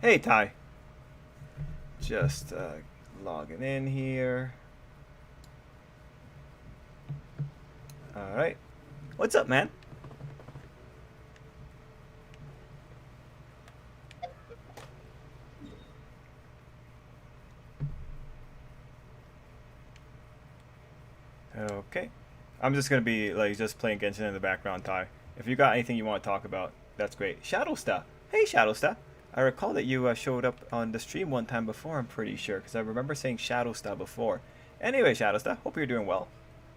Hey, Ty. Just logging in here. All right. What's up, man? Okay. I'm just gonna be like just playing Genshin in the background, Ty. If you got anything you want to talk about, that's great. Shadowsta. Hey, Shadowsta. I recall that you showed up on the stream one time before. I'm pretty sure because I remember saying Shadowsta before. Anyway, Shadowsta. Hope you're doing well.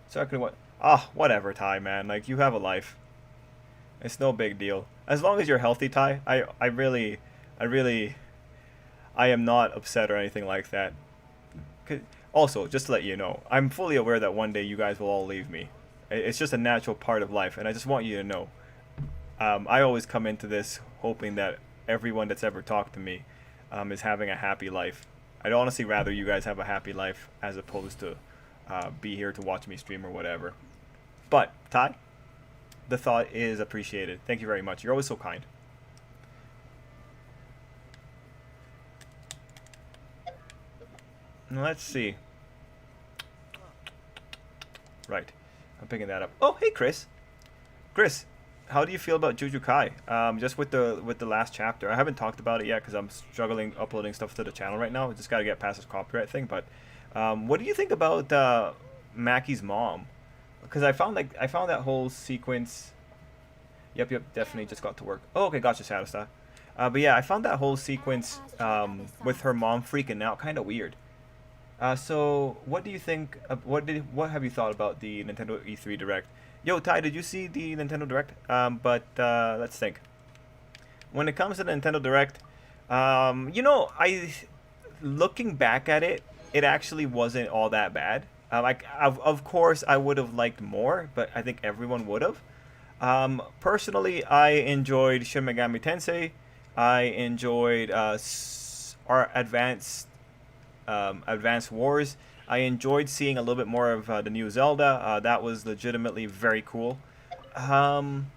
So I could what? Ah, whatever, Ty, man. Like you have a life. It's no big deal. As long as you're healthy, Ty. I really, I am not upset or anything like that. Also, just to let you know, I'm fully aware that one day you guys will all leave me. It's just a natural part of life, and I just want you to know. I always come into this hoping that everyone that's ever talked to me is having a happy life. I'd honestly rather you guys have a happy life as opposed to be here to watch me stream or whatever. But, Ty, the thought is appreciated. Thank you very much. You're always so kind. Let's see. Right. I'm picking that up. Oh, hey, Chris. Chris, how do you feel about Juju Kai? Just with the last chapter. I haven't talked about it yet because I'm struggling uploading stuff to the channel right now. I just got to get past this copyright thing. But what do you think about Mackie's mom? Because I found that whole sequence. Yep, definitely just got to work. Oh, okay, gotcha, Shadowstar. But yeah, I found that whole sequence with her mom freaking out kind of weird. So what do you think? What have you thought about the Nintendo E3 Direct? Yo, Ty, did you see the Nintendo Direct? But let's think. When it comes to the Nintendo Direct, I looking back at it, it actually wasn't all that bad. Of course, I would have liked more, but I think everyone would have. Personally, I enjoyed Shin Megami Tensei. I enjoyed our Advanced Wars. I enjoyed seeing a little bit more of the new Zelda. That was legitimately very cool. Um,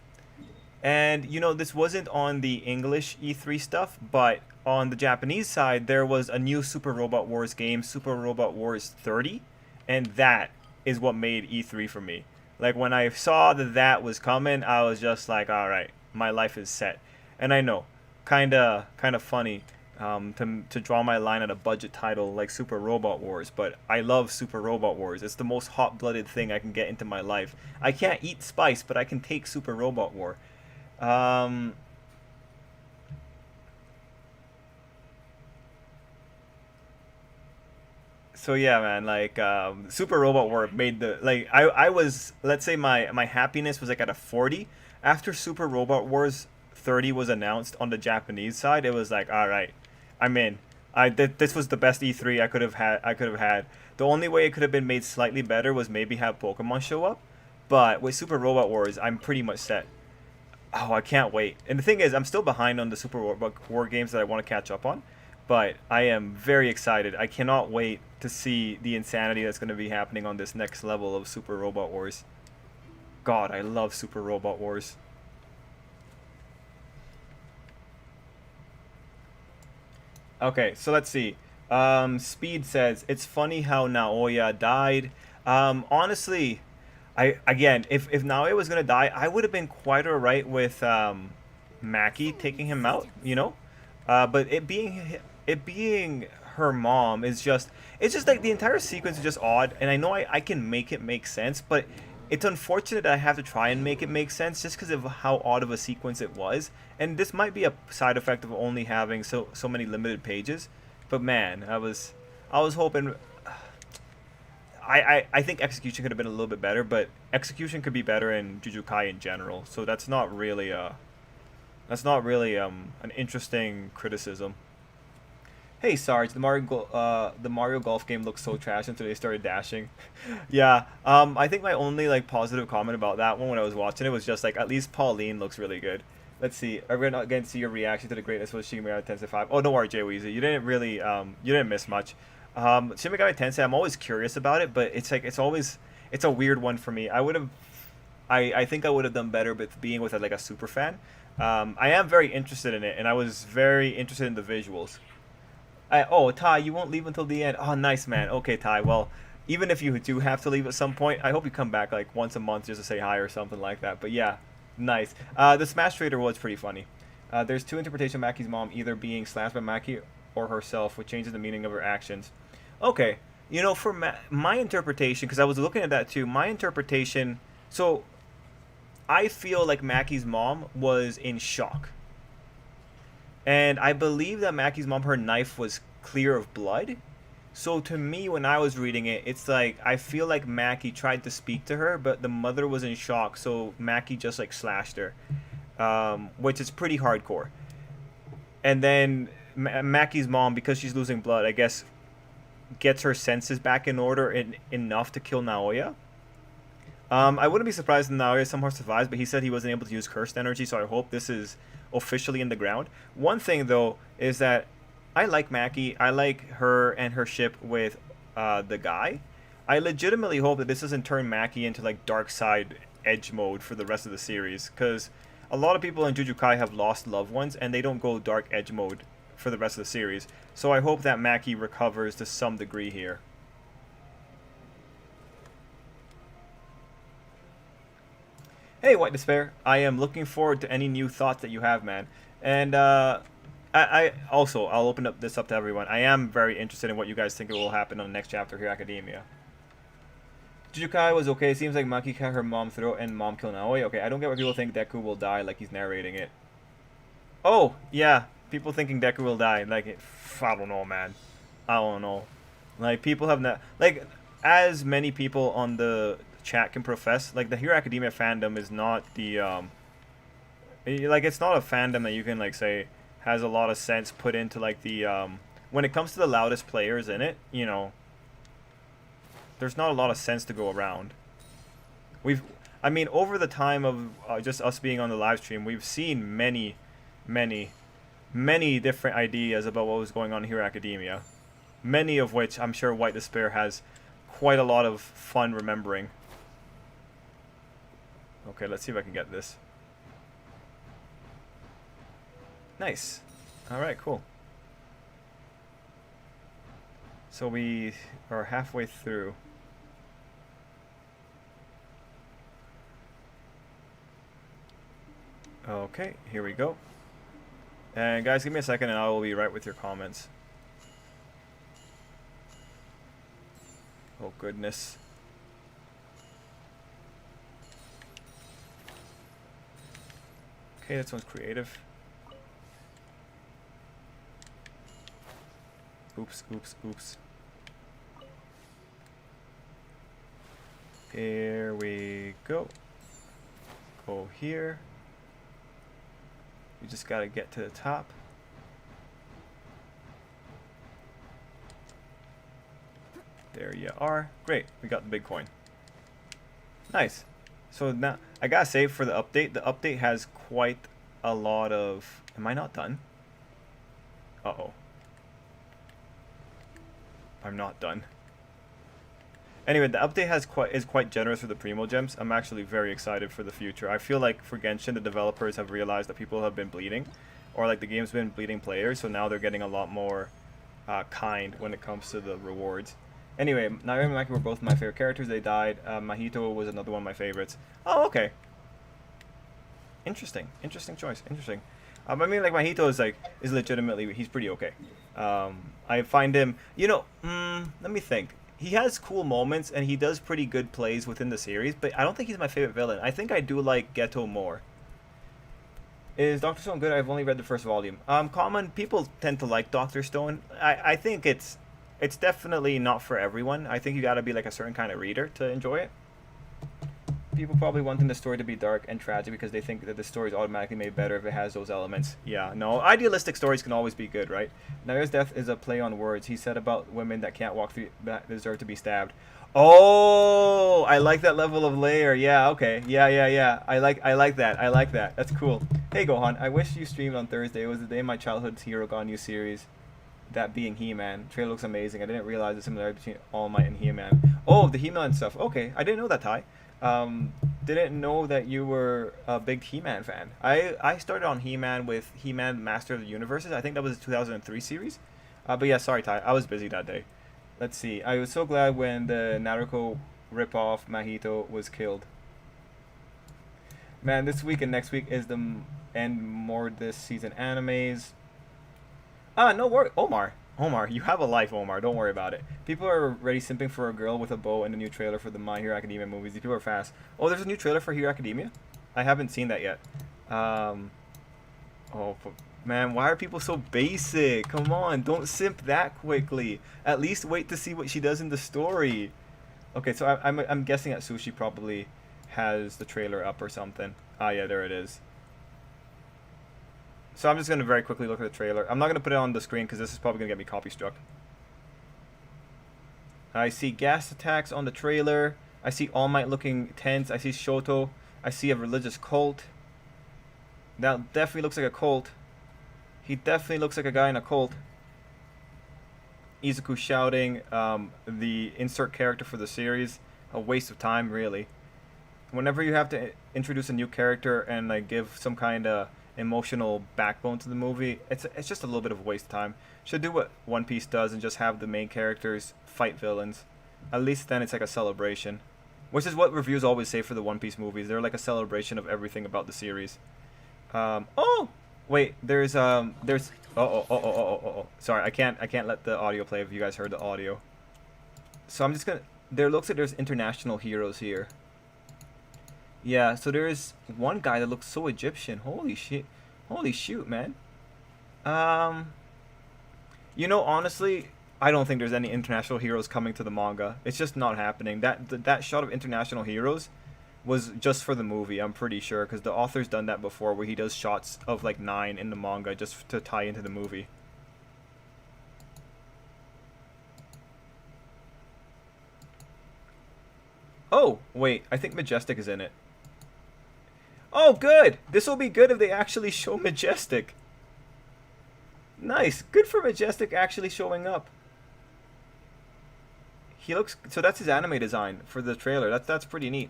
and this wasn't on the English E3 stuff, but on the Japanese side, there was a new Super Robot Wars game, Super Robot Wars 30, and that is what made E3 for me. Like when I saw that that was coming, I was just like, all right, my life is set. And I know, kind of funny to draw my line at a budget title like Super Robot Wars, but I love Super Robot Wars. It's the most hot-blooded thing I can get into my life. I can't eat spice, but I can take Super Robot War. Um, so yeah, man, like Super Robot War made the like I was, let's say my happiness was like at a 40 after Super Robot Wars 30 was announced on the Japanese side. It was like, all right, I'm in. This was the best E3 I could have had. The only way it could have been made slightly better was maybe have Pokemon show up, but with Super Robot Wars, I'm pretty much set. Oh, I can't wait. And the thing is, I'm still behind on the Super War games that I want to catch up on, but I am very excited. I cannot wait to see the insanity that's going to be happening on this next level of Super Robot Wars. God, I love Super Robot Wars. Okay, so let's see. Speed says it's funny how Naoya died. Honestly, I again, if Naoya was gonna die, I would have been quite alright with Maki taking him out. But it being her mom is just it's just like the entire sequence is just odd, and I know I can make it make sense, but it's unfortunate that I have to try and make it make sense just because of how odd of a sequence it was. And this might be a side effect of only having so many limited pages, but man, I was hoping. I think execution could have been a little bit better, but execution could be better in Jujutsu Kai in general. So that's not really an interesting criticism. Hey Sarge, the Mario Golf game looks so trash until they started dashing. Yeah, I think my only like positive comment about that one when I was watching it was just like at least Pauline looks really good. Let's see. Are we not going to see your reaction to the greatness of Shin Megami Tensei 5? Oh, don't worry, Jay Weezy. You didn't really you didn't miss much. Shin Megami Tensei, I'm always curious about it, but it's a weird one for me. I think I would have done better with being with like a super fan. I am very interested in it, and I was very interested in the visuals. Oh, Ty, you won't leave until the end. Oh, nice, man. Okay, Ty. Well, even if you do have to leave at some point, I hope you come back like once a month just to say hi or something like that. But yeah, nice. The Smash Trader was pretty funny. There's two interpretations of Maki's mom, either being slashed by Maki or herself, which changes the meaning of her actions. Okay, you know, for my interpretation, because I was looking at that too, my interpretation. So I feel like Maki's mom was in shock. And I believe that Maki's mom, her knife was clear of blood. So to me, when I was reading it, it's like I feel like Maki tried to speak to her, but the mother was in shock, so Maki just like slashed her, which is pretty hardcore. And then Maki's mom, because she's losing blood, I guess, gets her senses back in order enough to kill Naoya. I wouldn't be surprised if Naoya somehow survives, but he said he wasn't able to use cursed energy, so I hope this is officially in the ground. One thing, though, is that I like Maki. I like her and her ship with the guy. I legitimately hope that this doesn't turn Maki into, like, dark side edge mode for the rest of the series, because a lot of people in Jujutsu Kai have lost loved ones, and they don't go dark edge mode for the rest of the series. So I hope that Maki recovers to some degree here. Hey, White Despair. I am looking forward to any new thoughts that you have, man. And I also, I'll open up this up to everyone. I am very interested in what you guys think will happen on the next chapter here, Academia. Jujutsu Kai was okay. Seems like Maki cut her mom throat and mom killed Naoi. Okay, I don't get why people think Deku will die like he's narrating it. Oh, yeah. People thinking Deku will die. Like, I don't know, man. I don't know. Like, people have not... Like, as many people on the chat can profess, like, the Hero Academia fandom is not the, like, it's not a fandom that you can, like, say has a lot of sense put into, like, the, when it comes to the loudest players in it, you know, there's not a lot of sense to go around. I mean, over the time of just us being on the live stream, we've seen many different ideas about what was going on in Hero Academia. Many of which I'm sure White Despair has quite a lot of fun remembering. Okay, let's see if I can get this. Nice. Alright, cool. So we are halfway through. Okay, here we go. And guys, give me a second and I will be right with your comments. Oh goodness. Okay, this one's creative. Oops, oops, oops. Here we go. Go here. You just gotta get to the top. There you are. Great, we got the big coin. Nice. So now, I gotta say, for the update has quite a lot of... Am I not done? Uh-oh. I'm not done. Anyway, the update is quite generous for the Primo Gems. I'm actually very excited for the future. I feel like for Genshin, the developers have realized that people have been bleeding, or like the game's been bleeding players, so now they're getting a lot more kind when it comes to the rewards. Anyway, Naomi and Maki were both my favorite characters. They died. Mahito was another one of my favorites. Oh, okay. Interesting. Interesting choice. Interesting. I mean, like, Mahito is legitimately, he's pretty okay. I find him, you know, let me think. He has cool moments, and he does pretty good plays within the series, but I don't think he's my favorite villain. I think I do like Geto more. Is Dr. Stone good? I've only read the first volume. Common, people tend to like Dr. Stone. I think it's definitely not for everyone. I think you gotta be like a certain kind of reader to enjoy it. People probably wanting the story to be dark and tragic because they think that the story is automatically made better if it has those elements. Yeah, no, idealistic stories can always be good, right? Naoya's death is a play on words. He said about women that can't walk through that deserve to be stabbed. Oh, I like that level of layer. Yeah, okay. Yeah. I like that. I like that. That's cool. Hey, Gohan, I wish you streamed on Thursday. It was the day my childhood's hero got a new series. That being He-Man. Trailer looks amazing. I didn't realize the similarity between All Might and He-Man. Oh, the He-Man stuff. Okay, I didn't know that, Ty. didn't know that you were a big He-Man fan. I started on He-Man with He-Man Master of the Universes. I think that was the 2003 series. But yeah, sorry, Ty. I was busy that day. Let's see. I was so glad when the Naruto ripoff Mahito was killed. Man, this week and next week is the end more this season animes. No worry, Omar. Omar, you have a life, Omar. Don't worry about it. People are already simping for a girl with a bow in the new trailer for the My Hero Academia movies. These people are fast. Oh, there's a new trailer for Hero Academia? I haven't seen that yet. Oh, man, why are people so basic? Come on, don't simp that quickly. At least wait to see what she does in the story. Okay, so I'm guessing that Sushi probably has the trailer up or something. Ah, yeah, there it is. So I'm just going to very quickly look at the trailer. I'm not going to put it on the screen because this is probably going to get me copy struck. I see gas attacks on the trailer. I see All Might looking tense. I see Shoto. I see a religious cult. That definitely looks like a cult. He definitely looks like a guy in a cult. Izuku shouting the insert character for the series. A waste of time, really. Whenever you have to introduce a new character and like give some kind of emotional backbone to the movie, it's just a little bit of a waste of time. Should do what One Piece does and just have the main characters fight villains. At least then it's like a celebration, which is what reviews always say for the One Piece movies. They're like a celebration of everything about the series. Oh wait, there's sorry, I can't let the audio play if you guys heard the audio. So I'm just gonna, there looks like there's international heroes here. Yeah, so there's one guy that looks so Egyptian. Holy shit. Holy shoot, man. You know, honestly, I don't think there's any international heroes coming to the manga. It's just not happening. That shot of international heroes was just for the movie, I'm pretty sure, because the author's done that before where he does shots of like 9 in the manga just to tie into the movie. Oh, wait, I think Majestic is in it. Oh, good! This will be good if they actually show Majestic. Nice. Good for Majestic actually showing up. He looks... So that's his anime design for the trailer. That's pretty neat.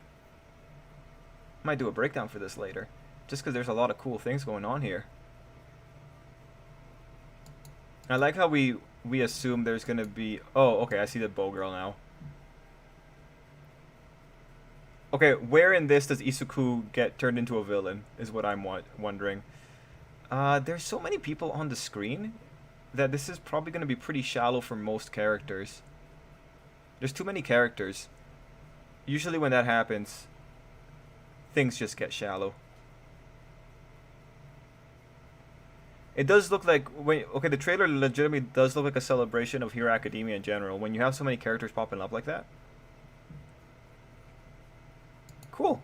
Might do a breakdown for this later. Just because there's a lot of cool things going on here. I like how we assume there's going to be... Oh, okay, I see the bow girl now. Okay, where in this does Isuku get turned into a villain, is what I'm wondering. There's so many people on the screen that this is probably going to be pretty shallow for most characters. There's too many characters. Usually when that happens, things just get shallow. It does look like... Okay, the trailer legitimately does look like a celebration of Hero Academia in general, when you have so many characters popping up like that. Cool.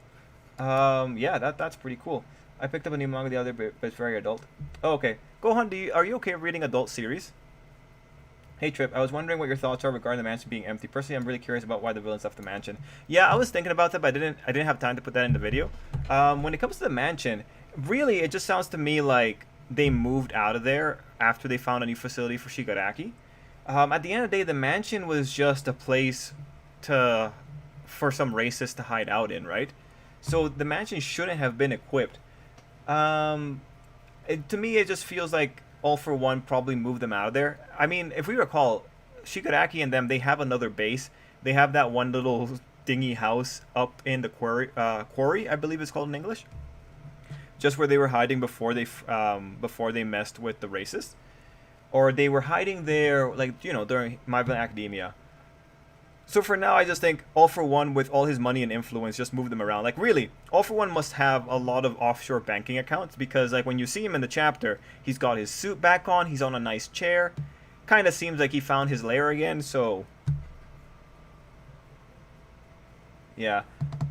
Yeah, that's pretty cool. I picked up a new manga the other day, but it's very adult. Oh, okay. Gohan, are you okay reading adult series? Hey Trip, I was wondering what your thoughts are regarding the mansion being empty. Personally, I'm really curious about why the villains left the mansion. Yeah, I was thinking about that, but I didn't have time to put that in the video. When it comes to the mansion, really, it just sounds to me like they moved out of there after they found a new facility for Shigaraki. At the end of the day, the mansion was just a place for some racists to hide out in, right? So the mansion shouldn't have been equipped. To me, it just feels like All For One probably moved them out of there. I mean, if we recall, Shigaraki and them, they have another base. They have that one little dingy house up in the quarry, I believe it's called in English. Just where they were hiding before they messed with the racists. Or they were hiding there, like, you know, during My Villain Academia. So for now, I just think All For One, with all his money and influence, just move them around. Like, really, All For One must have a lot of offshore banking accounts, because, like, when you see him in the chapter, he's got his suit back on, he's on a nice chair. Kind of seems like he found his lair again, so... Yeah.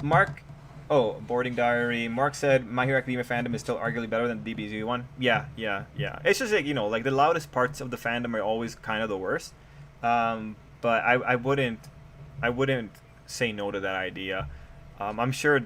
Mark... Oh, boarding diary. Mark said, My Hero Academia fandom is still arguably better than the DBZ one. Yeah. It's just like, you know, like, the loudest parts of the fandom are always kind of the worst. But I wouldn't say no to that idea. I'm sure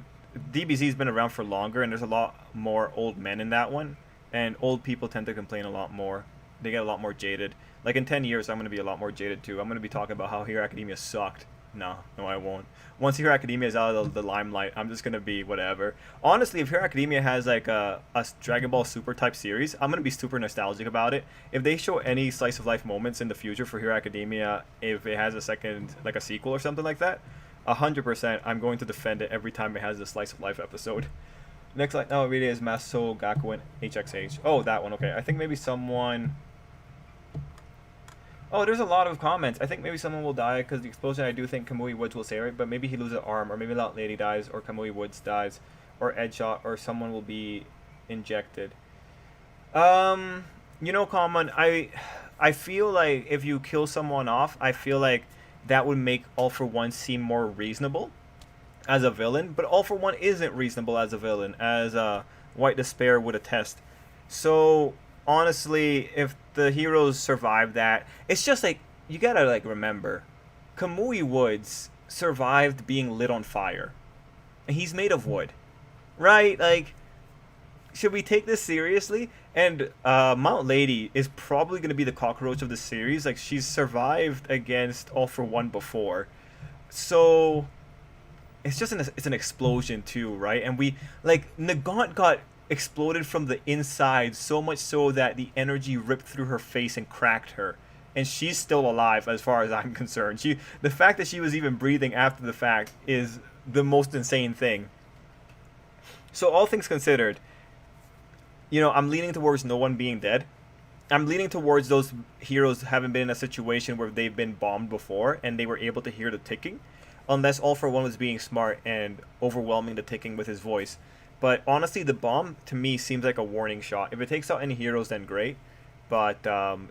DBZ's been around for longer, and there's a lot more old men in that one, and old people tend to complain a lot more. They get a lot more jaded. Like in 10 years, I'm going to be a lot more jaded too. I'm going to be talking about how Hero Academia sucked No, I won't. Once Hero Academia is out of the limelight, I'm just gonna be whatever. Honestly, if Hero Academia has like a Dragon Ball Super type series, I'm gonna be super nostalgic about it. If they show any slice of life moments in the future for Hero Academia, if it has a second, like a sequel or something like that, 100%, I'm going to defend it every time it has a slice of life episode. Next line, no, it really is Maso Gakuen HXH. Oh, that one. Okay, I think maybe someone. Oh, there's a lot of comments. I think maybe someone will die because the explosion. I do think Kamui Woods will save it, but maybe he loses an arm, or maybe that lady dies, or Kamui Woods dies, or Edshot, or someone will be injected. Common. I feel like if you kill someone off, I feel like that would make All for One seem more reasonable as a villain, but All for One isn't reasonable as a villain, as White Despair would attest. So honestly, if the heroes survive that, it's just like you gotta like remember, Kamui Woods survived being lit on fire, and he's made of wood, right? Like, should we take this seriously? And Mount Lady is probably gonna be the cockroach of the series. Like, she's survived against All for One before, so it's an explosion too, right? And we like Nagant got exploded from the inside so much so that the energy ripped through her face and cracked her, and she's still alive as far as I'm concerned. The fact that she was even breathing after the fact is the most insane thing. So all things considered, I'm leaning towards no one being dead. I'm leaning towards those heroes having been in a situation where they've been bombed before and they were able to hear the ticking, unless All for One was being smart and overwhelming the ticking with his voice. But honestly, the bomb to me seems like a warning shot. If it takes out any heroes, then great. But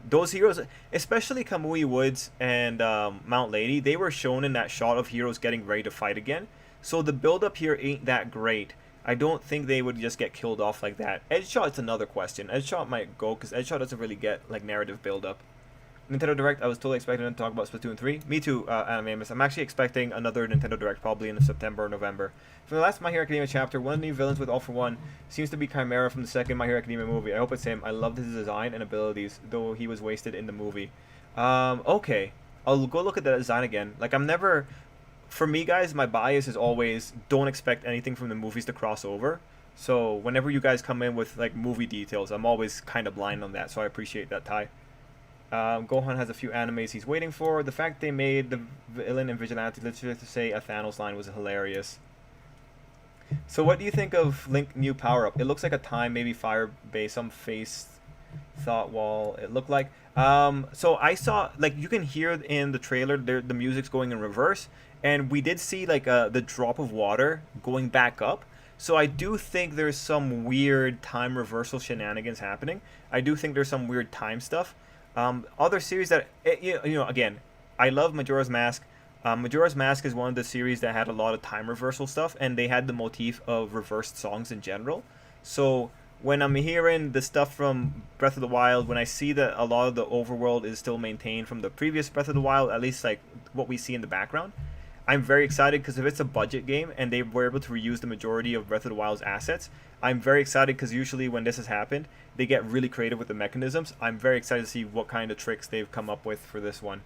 those heroes, especially Kamui Woods and Mount Lady, they were shown in that shot of heroes getting ready to fight again. So the build-up here ain't that great. I don't think they would just get killed off like that. Edgeshot's another question. Edgeshot might go because Edgeshot doesn't really get like narrative build-up. Nintendo Direct, I was totally expecting them to talk about Splatoon 3. Me too, Animamus. I'm actually expecting another Nintendo Direct probably in September or November. From the last My Hero Academia chapter, one of the new villains with All for One seems to be Chimera from the second My Hero Academia movie. I hope it's him. I loved his design and abilities, though he was wasted in the movie. Okay. I'll go look at the design again. Like, I'm never... For me, guys, my bias is always don't expect anything from the movies to cross over. So whenever you guys come in with, like, movie details, I'm always kind of blind on that, so I appreciate that, Ty. Gohan has a few animes he's waiting for. The fact they made the villain and vigilante literally to say a Thanos line was hilarious. So what do you think of Link new power-up? It looks like a time, maybe fire base, some face thought wall it looked like. So I saw, like, you can hear in the trailer the music's going in reverse, and we did see like the drop of water going back up. So I do think there's some weird time reversal shenanigans happening. I do think there's some weird time stuff. Other series that, again, I love Majora's Mask. Majora's Mask is one of the series that had a lot of time reversal stuff, and they had the motif of reversed songs in general. So when I'm hearing the stuff from Breath of the Wild, when I see that a lot of the overworld is still maintained from the previous Breath of the Wild, at least like what we see in the background, I'm very excited because if it's a budget game and they were able to reuse the majority of Breath of the Wild's assets, I'm very excited because usually when this has happened, they get really creative with the mechanisms. I'm very excited to see what kind of tricks they've come up with for this one.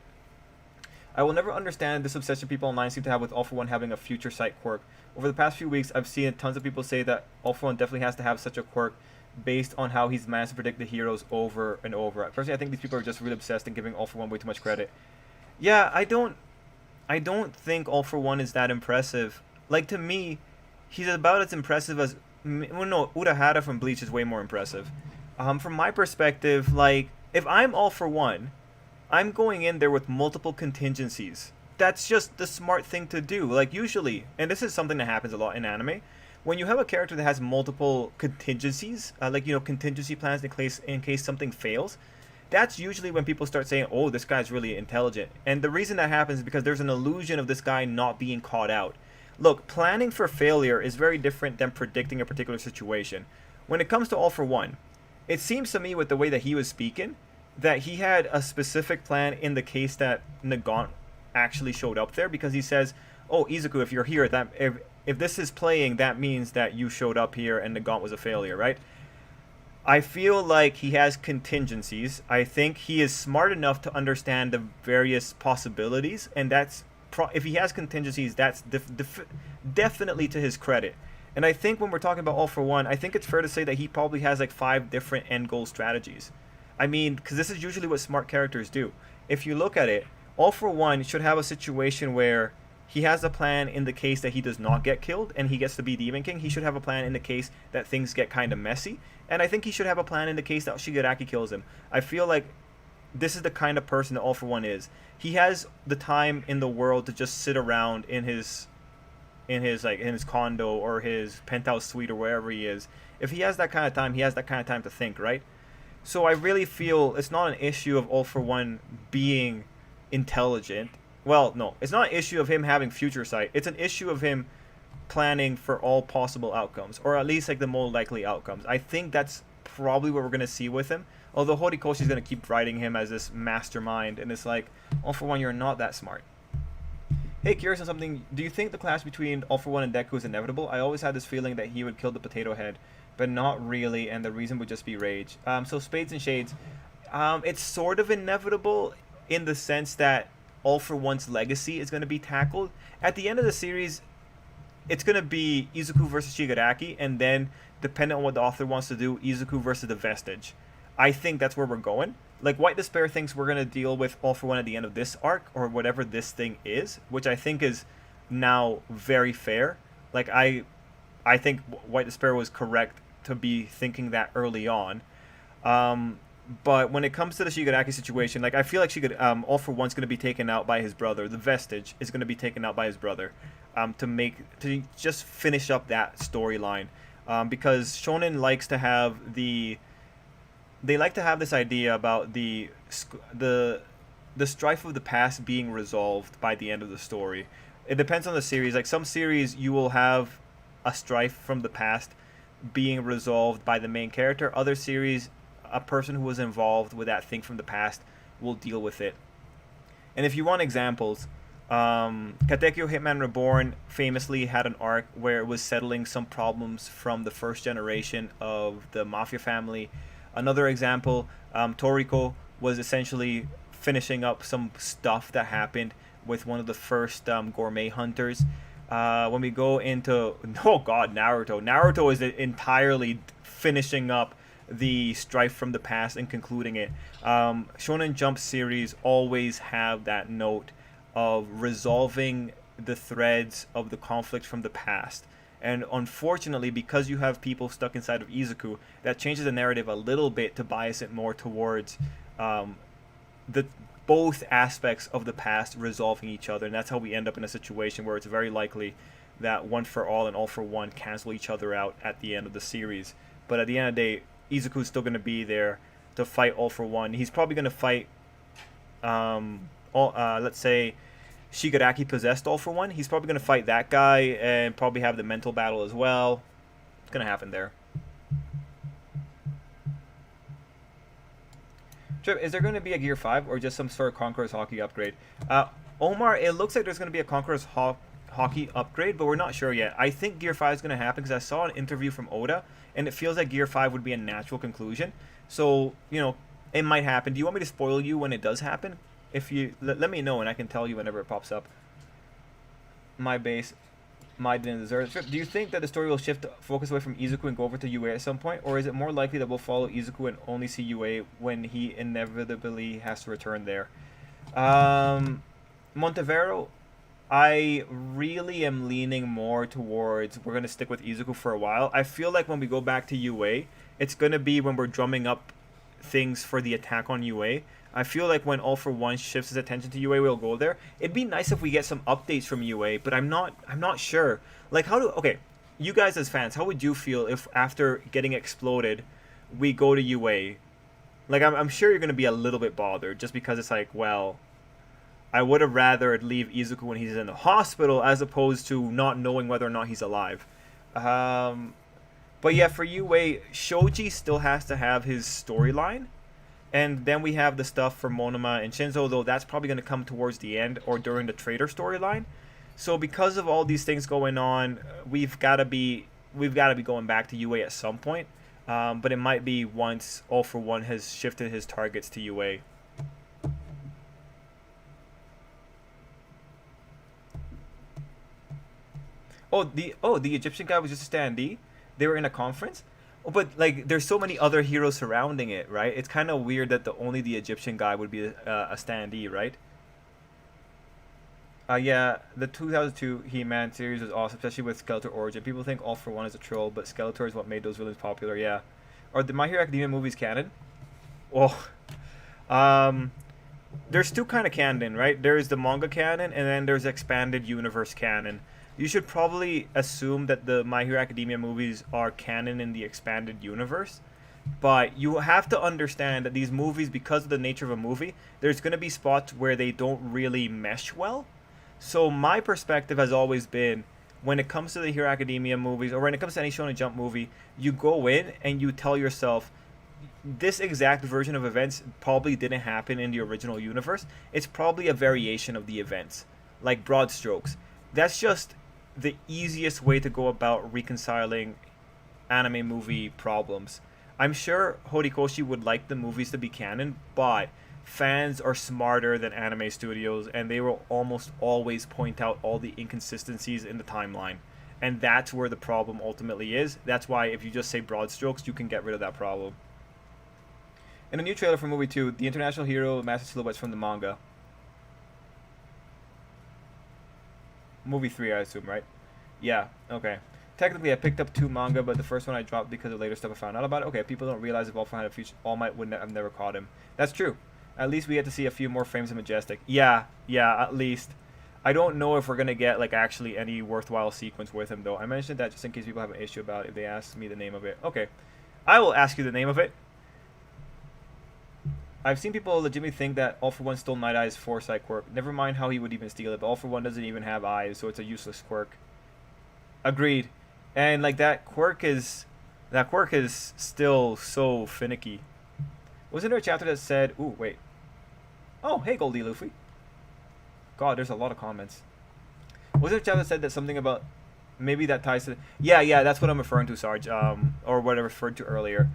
I will never understand this obsession people online seem to have with All for One having a future sight quirk. Over the past few weeks, I've seen tons of people say that All for One definitely has to have such a quirk based on how he's managed to predict the heroes over and over. Personally, I think these people are just really obsessed and giving All for One way too much credit. Yeah, I don't think All for One is that impressive. Like, to me, he's about as impressive as... Well, no, Urahara from Bleach is way more impressive. From my perspective, like, if I'm All for One, I'm going in there with multiple contingencies. That's just the smart thing to do. Like, usually, and this is something that happens a lot in anime, when you have a character that has multiple contingencies, contingency plans in case something fails, that's usually when people start saying, oh, this guy's really intelligent. And the reason that happens is because there's an illusion of this guy not being caught out. Look, planning for failure is very different than predicting a particular situation. When it comes to All for One, it seems to me with the way that he was speaking, that he had a specific plan in the case that Nagant actually showed up there, because he says, oh, Izuku, if you're here, that if this is playing, that means that you showed up here and Nagant was a failure, right? I feel like he has contingencies. I think he is smart enough to understand the various possibilities, and that's if he has contingencies, that's definitely to his credit. And I think when we're talking about All For One, I think it's fair to say that he probably has like 5 different end goal strategies. I mean, because this is usually what smart characters do. If you look at it, All For One should have a situation where he has a plan in the case that he does not get killed and he gets to be Demon King. He should have a plan in the case that things get kind of messy. And I think he should have a plan in the case that Shigaraki kills him. I feel like this is the kind of person that All For One is. He has the time in the world to just sit around in his condo or his penthouse suite or wherever he is. If he has that kind of time, he has that kind of time to think, right? So I really feel it's not an issue of All For One being intelligent. Well, no, it's not an issue of him having future sight. It's an issue of him planning for all possible outcomes, or at least like the more likely outcomes. I think that's probably what we're going to see with him. Although Horikoshi is going to keep writing him as this mastermind, and it's like, All For One, you're not that smart. Hey, curious on something. Do you think the clash between All For One and Deku is inevitable? I always had this feeling that he would kill the Potato Head, but not really, and the reason would just be rage. So Spades and Shades, it's sort of inevitable in the sense that All For One's legacy is going to be tackled. At the end of the series, it's going to be Izuku versus Shigaraki, and then, depending on what the author wants to do, Izuku versus the Vestige. I think that's where we're going. Like, White Despair thinks we're going to deal with All For One at the end of this arc, or whatever this thing is, which I think is now very fair. Like, I think White Despair was correct to be thinking that early on. But when it comes to the Shigaraki situation, like, I feel like All For One's going to be taken out by his brother. The Vestige is going to be taken out by his brother, to just finish up that storyline. Because Shonen likes to have they like to have this idea about the strife of the past being resolved by the end of the story. It depends on the series. Like, some series you will have a strife from the past being resolved by the main character. Other series, a person who was involved with that thing from the past will deal with it. And if you want examples, Katekyo Hitman Reborn famously had an arc where it was settling some problems from the first generation of the Mafia family. Another example, Toriko was essentially finishing up some stuff that happened with one of the first gourmet hunters. When we go into, Naruto is entirely finishing up the strife from the past and concluding it. Shonen Jump series always have that note of resolving the threads of the conflict from the past. And unfortunately, because you have people stuck inside of Izuku, that changes the narrative a little bit to bias it more towards the both aspects of the past resolving each other. And that's how we end up in a situation where it's very likely that One For All and All For One cancel each other out at the end of the series. But at the end of the day, Izuku's still going to be there to fight All For One. He's probably going to fight, let's say, Shigaraki possessed All For One. He's probably going to fight that guy and probably have the mental battle as well. It's going to happen there. Trip, is there going to be a Gear 5 or just some sort of Conqueror's Hockey upgrade? Omar, it looks like there's going to be a Conqueror's Hockey upgrade, but we're not sure yet. I think Gear 5 is going to happen because I saw an interview from Oda, and it feels like Gear 5 would be a natural conclusion. So, it might happen. Do you want me to spoil you when it does happen? If you let me know, and I can tell you whenever it pops up. My base, my didn't deserve it. Do you think that the story will shift focus away from Izuku and go over to UA at some point, or is it more likely that we'll follow Izuku and only see UA when he inevitably has to return there? Montevero, I really am leaning more towards we're gonna stick with Izuku for a while. I feel like when we go back to UA, it's gonna be when we're drumming up things for the attack on UA. I feel like when All For One shifts his attention to UA, we'll go there. It'd be nice if we get some updates from UA, but I'm not sure. Like, you guys as fans, how would you feel if after getting exploded, we go to UA? Like, I'm sure you're going to be a little bit bothered, just because it's like, well, I would have rather leave Izuku when he's in the hospital as opposed to not knowing whether or not he's alive. But yeah, for UA, Shoji still has to have his storyline. And then we have the stuff for Monoma and Shinzo, though that's probably going to come towards the end or during the Trader storyline. So because of all these things going on, we've got to be going back to UA at some point. But it might be once All For One has shifted his targets to UA. the Egyptian guy was just a standee. They were in a conference. Oh, but like, there's so many other heroes surrounding it, right? It's kind of weird that the Egyptian guy would be a standee, right? Yeah, the 2002 He-Man series was awesome, especially with Skeletor origin. People think All for One is a troll, but Skeletor is what made those villains popular. Yeah, or the My Hero Academia movies canon? Well, um, there's two kind of canon, right? There's the manga canon, and then there's expanded universe canon. You should probably assume that the My Hero Academia movies are canon in the expanded universe, but you have to understand that these movies, because of the nature of a movie, there's going to be spots where they don't really mesh well. So my perspective has always been, when it comes to the Hero Academia movies, or when it comes to any Shonen Jump movie, you go in and you tell yourself, this exact version of events probably didn't happen in the original universe. It's probably a variation of the events, like broad strokes. That's just the easiest way to go about reconciling anime movie problems. I'm sure Horikoshi would like the movies to be canon, but fans are smarter than anime studios, and they will almost always point out all the inconsistencies in the timeline. And that's where the problem ultimately is. That's why if you just say broad strokes, you can get rid of that problem. In a new trailer for movie 2, the international hero master silhouettes from the manga. Movie 3, I assume, right? Yeah, okay. Technically, I picked up 2 manga, but the first one I dropped because of later stuff I found out about it. Okay, people don't realize if All had a future, All Might would have never caught him. That's true. At least we get to see a few more frames of Majestic. Yeah, at least. I don't know if we're going to get, like, actually any worthwhile sequence with him, though. I mentioned that just in case people have an issue about it if they ask me the name of it. Okay. I will ask you the name of it. I've seen people legitimately think that All for One stole Night Eye's foresight quirk. Never mind how he would even steal it, but All for One doesn't even have eyes, so it's a useless quirk. Agreed. And like that quirk is still so finicky. Wasn't there a chapter that said, ooh, wait. Oh, hey Goldie Luffy. God, there's a lot of comments. Was there a chapter that said that something about maybe that ties to yeah, that's what I'm referring to, Sarge. Or what I referred to earlier.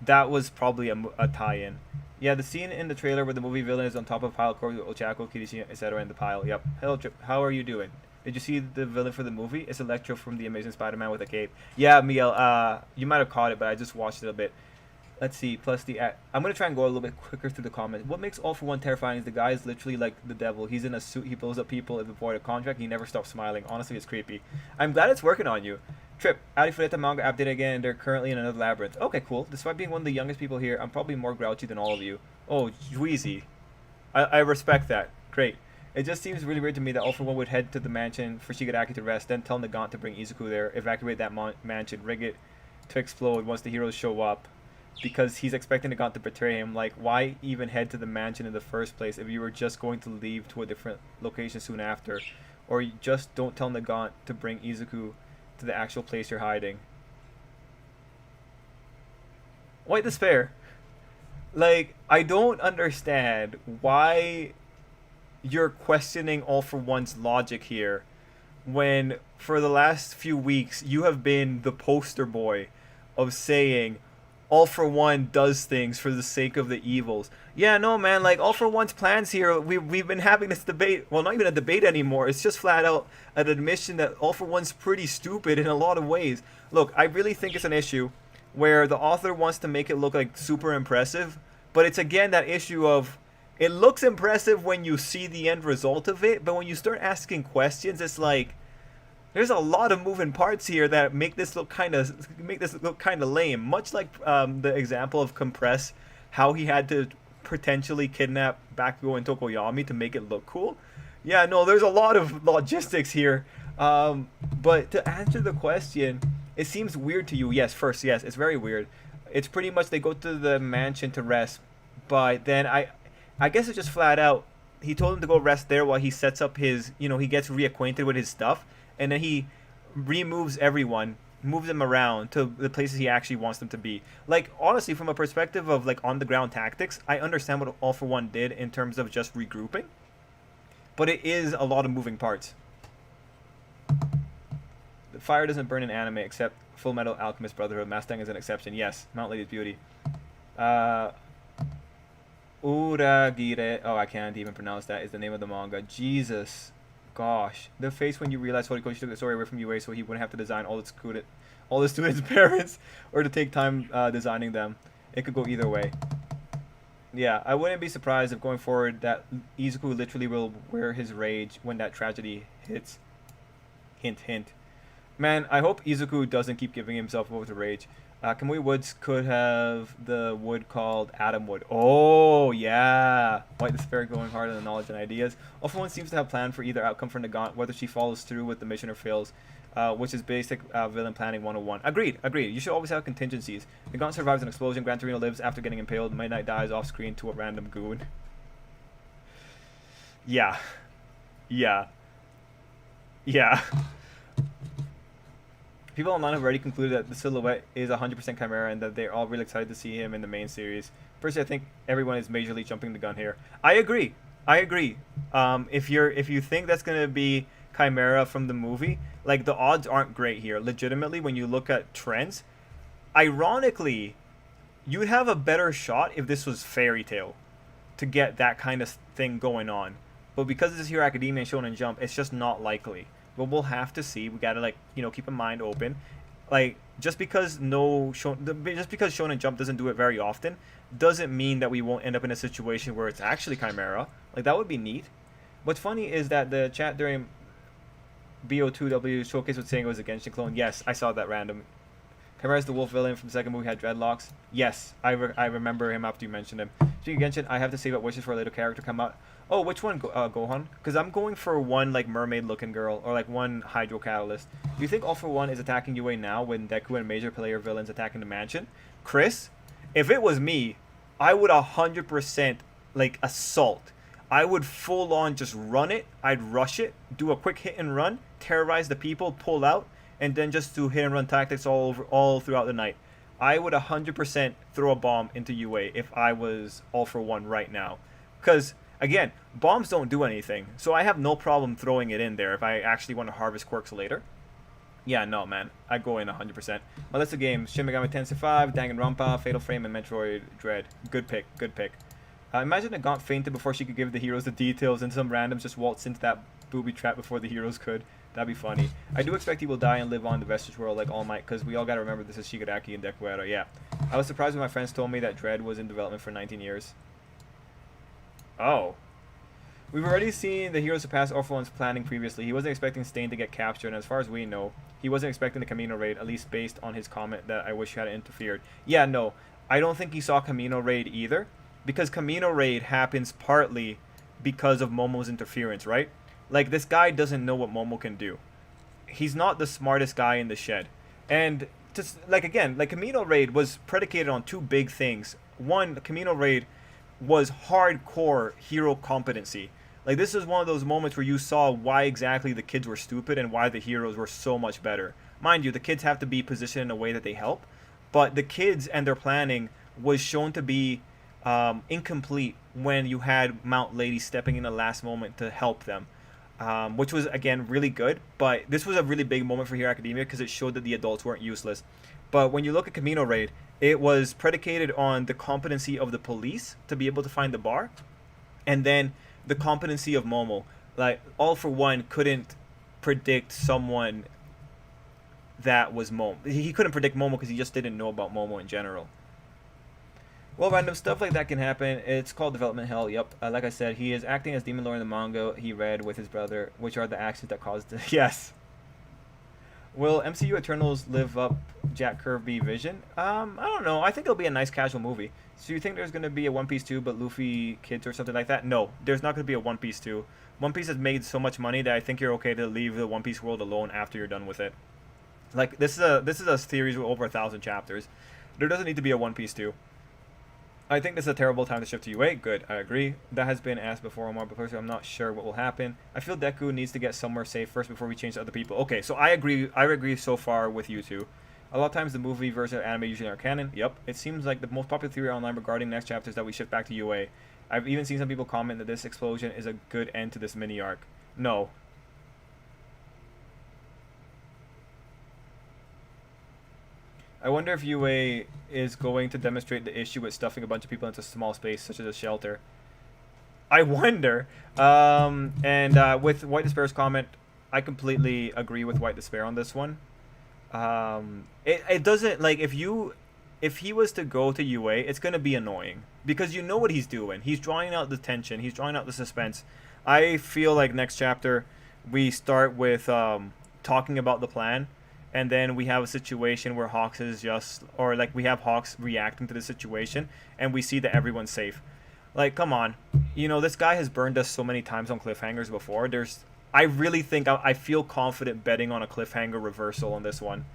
That was probably a tie-in. Yeah, the scene in the trailer where the movie villain is on top of a pile of corpses with Ochako, Kirishi, etc. in the pile. Yep. Hello, Trip. How are you doing? Did you see the villain for the movie? It's Electro from The Amazing Spider-Man with a cape. Yeah, Miguel, you might have caught it, but I just watched it a bit. Let's see, plus I'm going to try and go a little bit quicker through the comments. What makes All for One terrifying is the guy is literally like the devil. He's in a suit, he blows up people if avoid a contract, he never stops smiling. Honestly, it's creepy. I'm glad it's working on you. Trip, Arifureta manga updated again, and they're currently in another labyrinth. Okay, cool. Despite being one of the youngest people here, I'm probably more grouchy than all of you. Oh, Juizy. I respect that. Great. It just seems really weird to me that All for One would head to the mansion for Shigaraki to rest, then tell Nagant to bring Izuku there, evacuate that mansion, rig it to explode once the heroes show up, because he's expecting Nagant to betray him. Like, why even head to the mansion in the first place if you were just going to leave to a different location soon after? Or you just don't tell Nagant to bring Izuku to the actual place you're hiding. White despair. Like, I don't understand why you're questioning All for One's logic here when for the last few weeks you have been the poster boy of saying All for One does things for the sake of the evils. Yeah, no, man, like, All for One's plans here, we've been having this debate. Well, not even a debate anymore. It's just flat out an admission that All for One's pretty stupid in a lot of ways. Look, I really think it's an issue where the author wants to make it look like super impressive, but it's again that issue of it looks impressive when you see the end result of it, but when you start asking questions, it's like there's a lot of moving parts here that make this look kind of lame. Much like the example of Compress, how he had to potentially kidnap Bakugo and Tokoyami to make it look cool. Yeah, no, there's a lot of logistics here. But to answer the question, it seems weird to you. Yes, it's very weird. It's pretty much they go to the mansion to rest, but then I guess it's just flat out. He told him to go rest there while he sets up his, he gets reacquainted with his stuff, and then he removes everyone, moves them around to the places he actually wants them to be. Like, honestly, from a perspective of, like, on-the-ground tactics, I understand what All for One did in terms of just regrouping, but it is a lot of moving parts. The fire doesn't burn in anime except Full Metal Alchemist Brotherhood. Mustang is an exception. Yes, Mount Lady's Beauty. Uragire, oh, I can't even pronounce that, is the name of the manga. Jesus. gosh, the face when you realize Horikoshi took the story away from UA so he wouldn't have to design all the students' parents, or to take time designing them. It could go either way. Yeah, I wouldn't be surprised if going forward that Izuku literally will wear his rage when that tragedy hits. Hint, hint. Man, I hope Izuku doesn't keep giving himself over to rage. Kamui Woods could have the wood called Atom Wood. Oh, yeah. White Despair going hard on the knowledge and ideas. All for One seems to have planned for either outcome for Nagant, whether she follows through with the mission or fails, which is basic villain planning 101. Agreed, agreed. You should always have contingencies. Nagant survives an explosion. Gran Torino lives after getting impaled. Midnight dies off screen to a random goon. Yeah. Yeah. Yeah. People online have already concluded that the silhouette is 100% Chimera and that they're all really excited to see him in the main series. Personally, I think everyone is majorly jumping the gun here. I agree. I agree. If you think that's gonna be Chimera from the movie, like the odds aren't great here. Legitimately, when you look at trends, ironically, you'd have a better shot if this was Fairy Tail to get that kind of thing going on. But because this is Hero Academia and Shonen Jump, it's just not likely. But we'll have to see. We gotta keep a mind open. Like just because Shonen Jump doesn't do it very often, doesn't mean that we won't end up in a situation where it's actually Chimera. Like that would be neat. What's funny is that the chat during BO2W showcase was saying it was a Genshin clone. Yes, I saw that random. Chimera's the wolf villain from the second movie had dreadlocks. Yes, I remember him after you mentioned him. Speaking of Genshin, I have to save up wishes for a later character come out. Oh, which one, Gohan? Because I'm going for one like mermaid-looking girl, or like one Hydro Catalyst. Do you think All for One is attacking UA now when Deku and major player villains attacking the mansion? Chris, if it was me, I would 100% like assault. I would full on just run it. I'd rush it, do a quick hit and run, terrorize the people, pull out, and then just do hit and run tactics all throughout the night. I would 100% throw a bomb into UA if I was All for One right now, because again, bombs don't do anything, so I have no problem throwing it in there if I actually want to harvest quirks later. Yeah, no, man. I go in 100%. Well, that's the game. Shin Megami Tensei 5, Danganronpa, Fatal Frame, and Metroid Dread. Good pick. Good pick. Imagine a Gaunt fainted before she could give the heroes the details, and some randoms just waltzed into that booby trap before the heroes could. That'd be funny. I do expect he will die and live on the Vestige world like All Might, because we all gotta remember this is Shigaraki and Deku Era. Yeah. I was surprised when my friends told me that Dread was in development for 19 years. Oh. We've already seen the hero surpass All for One's planning previously. He wasn't expecting Stain to get captured, and as far as we know, he wasn't expecting the Camino raid, at least based on his comment that I wish he hadn't interfered. Yeah, no. I don't think he saw Camino raid either, because Camino raid happens partly because of Momo's interference, right? Like, this guy doesn't know what Momo can do. He's not the smartest guy in the shed. And, just, like, again, like, Camino raid was predicated on two big things. One, Camino raid was hardcore hero competency. Like, this is one of those moments where you saw why exactly the kids were stupid and why the heroes were so much better. Mind you, the kids have to be positioned in a way that they help, but the kids and their planning was shown to be incomplete when you had Mount Lady stepping in the last moment to help them, which was, again, really good. But this was a really big moment for Hero Academia because it showed that the adults weren't useless. But when you look at Camino Raid, it was predicated on the competency of the police to be able to find the bar, and then the competency of Momo. Like, All for One couldn't predict someone that was Momo. He couldn't predict Momo because he just didn't know about Momo in general. Well, random stuff like that can happen. It's called development hell. Yep. Like I said, he is acting as Demon Lord in the manga he read with his brother, which are the actions that caused the... Yes. Will MCU Eternals live up Jack Kirby vision? I don't know. I think it'll be a nice casual movie. So you think there's going to be a One Piece 2 but Luffy Kids or something like that? No, there's not going to be a One Piece 2. One Piece has made so much money that I think you're okay to leave the One Piece world alone after you're done with it. Like, this is a series with over 1,000 chapters. There doesn't need to be a One Piece 2. I think this is a terrible time to shift to UA. Good, I agree. That has been asked before, Omar, but personally, I'm not sure what will happen. I feel Deku needs to get somewhere safe first before we change to other people. Okay, so I agree so far with you two. A lot of times the movie version of anime usually aren't canon. Yep, it seems like the most popular theory online regarding next chapter is that we shift back to UA. I've even seen some people comment that this explosion is a good end to this mini arc. No. I wonder if UA is going to demonstrate the issue with stuffing a bunch of people into a small space, such as a shelter. I wonder. And with White Despair's comment, I completely agree with White Despair on this one. It doesn't like if he was to go to UA, it's gonna be annoying because you know what he's doing. He's drawing out the tension. He's drawing out the suspense. I feel like next chapter we start with talking about the plan, and then we have a situation where Hawks is just, or like we have Hawks reacting to the situation, and we see that everyone's safe. Like, come on, this guy has burned us so many times on cliffhangers before. I really think I feel confident betting on a cliffhanger reversal on this one.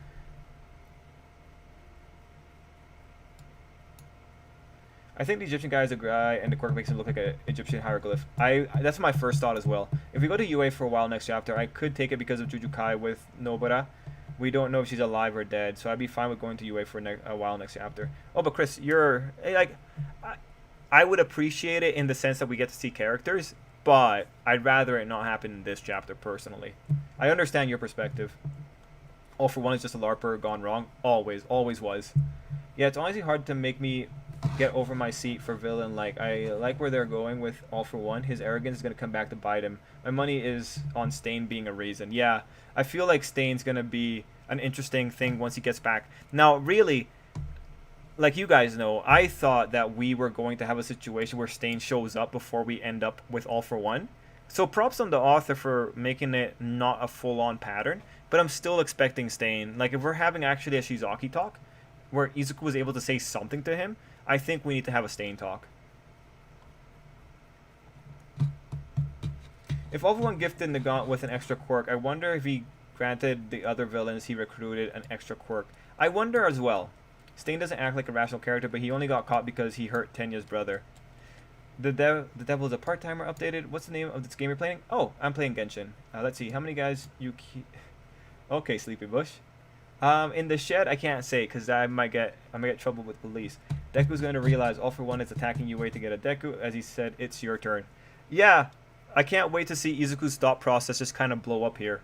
I think the Egyptian guy is a guy, and the quirk makes him look like an Egyptian hieroglyph. That's my first thought as well. If we go to UA for a while next chapter, I could take it because of Juju Kai with Nobara. We don't know if she's alive or dead, so I'd be fine with going to UA for a while next chapter. Oh, but Chris, you're like, I would appreciate it in the sense that we get to see characters, but I'd rather it not happen in this chapter personally. I understand your perspective. All for One is just a LARPer gone wrong. Always was. Yeah, it's honestly hard to make me get over my seat for villain. Like, I like where they're going with All for One. His arrogance is going to come back to bite him. My money is on Stain being a reason. Yeah, I feel like Stain's going to be an interesting thing once he gets back. Now, really, like you guys know, I thought that we were going to have a situation where Stain shows up before we end up with All for One. So props on the author for making it not a full-on pattern, but I'm still expecting Stain. Like, if we're having actually a Shizaki talk, where Izuku was able to say something to him, I think we need to have a Stain talk. If All for One gifted Nagant with an extra quirk, I wonder if he granted the other villains he recruited an extra quirk. I wonder as well. Stain doesn't act like a rational character, but he only got caught because he hurt Tenya's brother. The Devil is a part-timer updated. What's the name of this game you're playing? Oh, I'm playing Genshin. Let's see. How many guys you Okay, Sleepy Bush. In the shed, I can't say because I might get trouble with police. Deku's going to realize All for One is attacking UA to get a Deku. As he said, it's your turn. Yeah, I can't wait to see Izuku's thought process just kind of blow up here.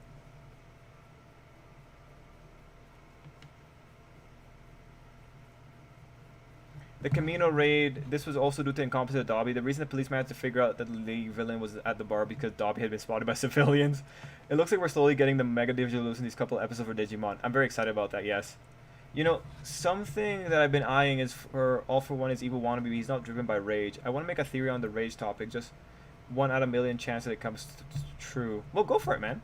The Camino raid, this was also due to incompetent Dobby. The reason the police managed to figure out that the league villain was at the bar because Dobby had been spotted by civilians. It looks like we're slowly getting the Mega Digital in these couple episodes for Digimon. I'm very excited about that, yes. Something that I've been eyeing is for All for One is Evil Wannabe. He's not driven by rage. I want to make a theory on the rage topic. Just 1 out of a million chance that it comes true. Well, go for it, man.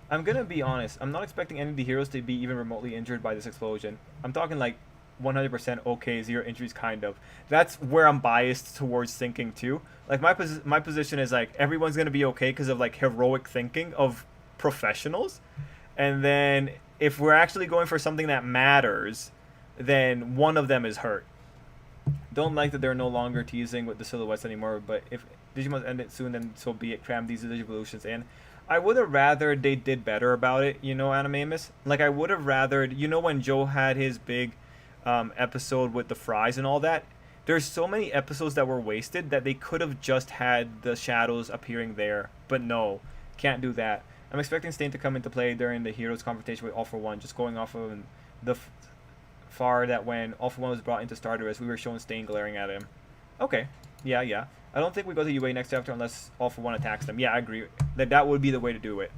I'm going to be honest. I'm not expecting any of the heroes to be even remotely injured by this explosion. I'm talking like 100% okay, 0 injuries kind of. That's where I'm biased towards thinking too. Like my position is like everyone's going to be okay because of like heroic thinking of professionals. And then if we're actually going for something that matters, then one of them is hurt. Don't like that they're no longer teasing with the silhouettes anymore, but if Digimon end it soon, then so be it. Cram these evolutions in. I would have rather they did better about it, Animamus. Like I would have rather, when Joe had his big episode with the fries and all that, there's so many episodes that were wasted that they could have just had the shadows appearing there, but no, can't do that. I'm expecting Stain to come into play during the heroes confrontation with All for One, just going off of the far that when All for One was brought into Stardust, we were showing Stain glaring at him. Okay, yeah. I don't think we go to UA next chapter unless All for One attacks them. Yeah, I agree. That would be the way to do it.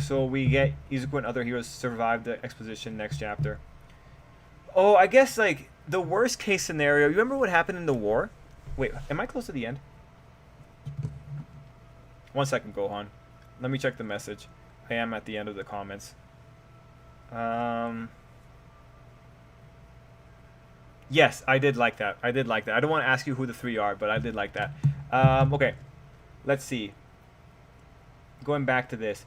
So we get Izuku and other heroes survive the exposition next chapter. Oh, I guess, like, the worst case scenario... You remember what happened in the war? Wait, am I close to the end? 1 second, Gohan. Let me check the message. I am at the end of the comments. Yes, I did like that. I don't want to ask you who the 3 are, but I did like that. Okay. Let's see. Going back to this.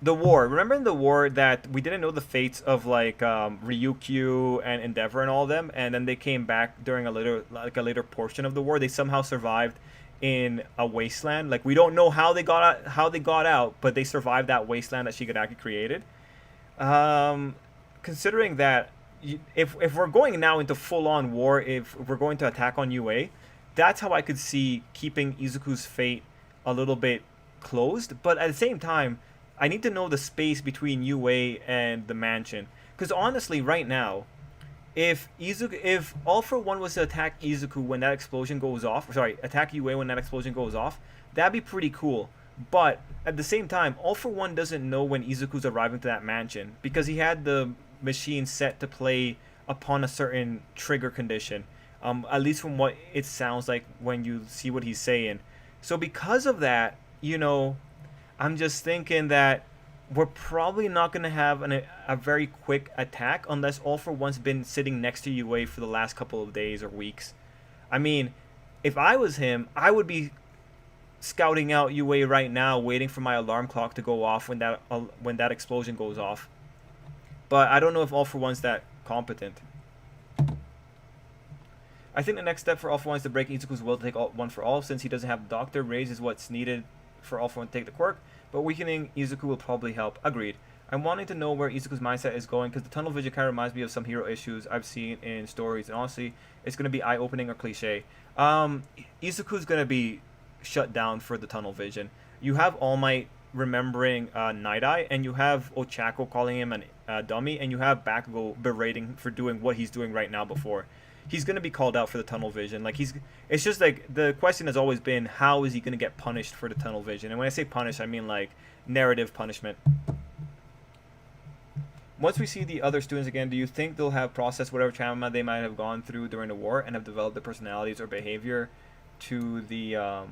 The war. Remember in the war that we didn't know the fates of like Ryukyu and Endeavor and all of them, and then they came back during a later portion of the war. They somehow survived in a wasteland. Like we don't know how they got out, but they survived that wasteland that Shigaraki created. Considering that, if we're going now into full-on war, if we're going to attack on UA, that's how I could see keeping Izuku's fate a little bit closed. But at the same time, I need to know the space between UA and the mansion. Because honestly, right now, if All for One was to attack Izuku when that explosion goes off, sorry, attack UA when that explosion goes off, that'd be pretty cool. But at the same time, All for One doesn't know when Izuku's arriving to that mansion because he had the machine set to play upon a certain trigger condition. At least from what it sounds like when you see what he's saying. So because of that, I'm just thinking that we're probably not going to have a very quick attack unless All for One's been sitting next to UA for the last couple of days or weeks. I mean, if I was him, I would be scouting out UA right now, waiting for my alarm clock to go off when that explosion goes off. But I don't know if All for One's that competent. I think the next step for All for One is to break Izuku's will to take One for All. Since he doesn't have the Doctor, raises what's needed for All for One to take the quirk, but weakening Izuku will probably help. Agreed. I'm wanting to know where Izuku's mindset is going because the tunnel vision kind of reminds me of some hero issues I've seen in stories, and honestly, it's going to be eye-opening or cliche. Izuku's going to be shut down for the tunnel vision. You have All Might remembering Night Eye, and you have Ochako calling him a dummy, and you have Bakugo berating for doing what he's doing right now before. He's going to be called out for the tunnel vision. It's just like the question has always been, how is he going to get punished for the tunnel vision? And when I say punished, I mean like narrative punishment. Once we see the other students again, do you think they'll have processed whatever trauma they might have gone through during the war and have developed the personalities or behavior to the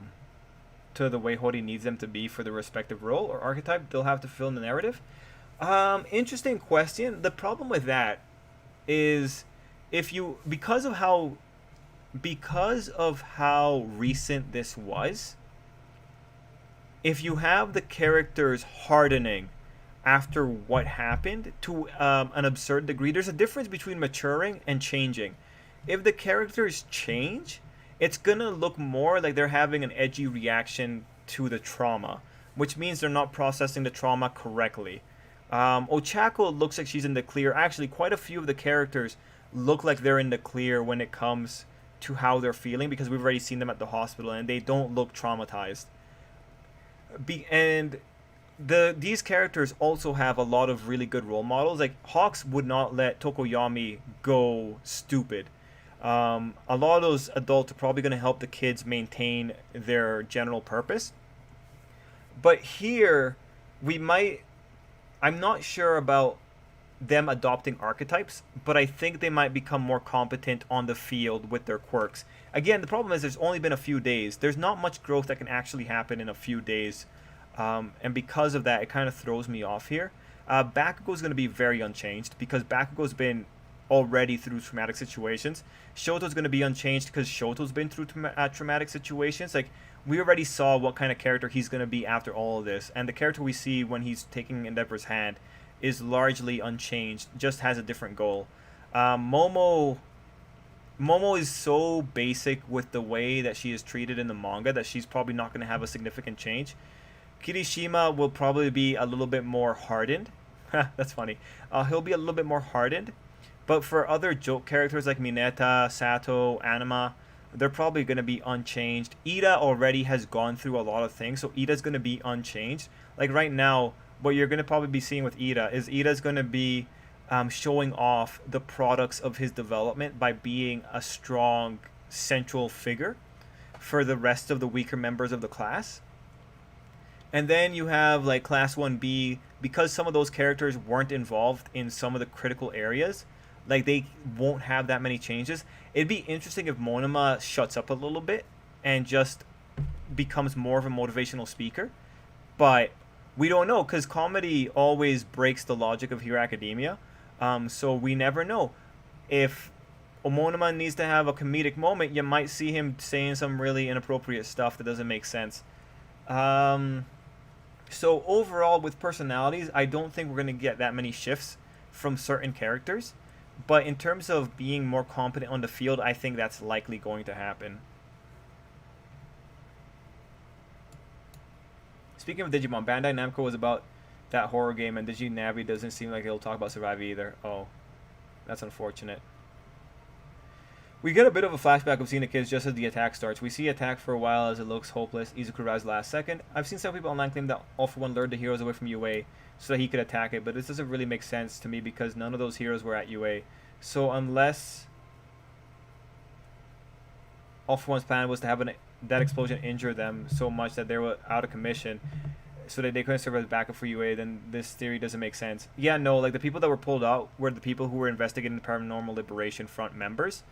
way Hori needs them to be for the respective role or archetype they'll have to fill in the narrative? Interesting question. The problem with that is because of how recent this was, if you have the characters hardening after what happened to an absurd degree, there's a difference between maturing and changing. If the characters change, it's gonna look more like they're having an edgy reaction to the trauma, which means they're not processing the trauma correctly. Ochako looks like she's in the clear. Actually, quite a few of the characters look like they're in the clear when it comes to how they're feeling because we've already seen them at the hospital and they don't look traumatized. These characters also have a lot of really good role models. Like Hawks would not let Tokoyami go stupid. A lot of those adults are probably going to help the kids maintain their general purpose. But here, I'm not sure about them adopting archetypes, but I think they might become more competent on the field with their quirks. Again, the problem is there's only been a few days. There's not much growth that can actually happen in a few days. And because of that, it kind of throws me off here. Bakugo's going to be very unchanged because Bakugo's been already through traumatic situations. Shoto's going to be unchanged because Shoto's been through traumatic situations. Like, we already saw what kind of character he's going to be after all of this. And the character we see when he's taking Endeavor's hand is largely unchanged, just has a different goal. Momo is so basic with the way that she is treated in the manga that she's probably not going to have a significant change. Kirishima will probably be a little bit more hardened. That's funny. He'll be a little bit more hardened. But for other joke characters like Mineta, Sato, Anima, they're probably going to be unchanged. Ida already has gone through a lot of things, so Ida's going to be unchanged. Like right now, what you're going to probably be seeing with Ida's going to be showing off the products of his development by being a strong central figure for the rest of the weaker members of the class. And then you have like Class 1B, because some of those characters weren't involved in some of the critical areas, like they won't have that many changes. It'd be interesting if Monoma shuts up a little bit and just becomes more of a motivational speaker. But we don't know, because comedy always breaks the logic of Hero Academia. So we never know. If Monoma needs to have a comedic moment, you might see him saying some really inappropriate stuff that doesn't make sense. So overall, with personalities, I don't think we're going to get that many shifts from certain characters. But in terms of being more competent on the field, I think that's likely going to happen. Speaking of Digimon, Bandai Namco was about that horror game, and DigiNavi doesn't seem like it'll talk about Survive either. Oh, that's unfortunate. We get a bit of a flashback of seeing the kids just as the attack starts. We see attack for a while as it looks hopeless. Izuku arrives last second. I've seen some people online claim that All for One lured the heroes away from UA so that he could attack it, but this doesn't really make sense to me because none of those heroes were at UA. So unless All For One's plan was to have that explosion injure them so much that they were out of commission, so that they couldn't serve as backup for UA, then this theory doesn't make sense. Yeah, no, like the people that were pulled out were the people who were investigating the Paranormal Liberation Front members.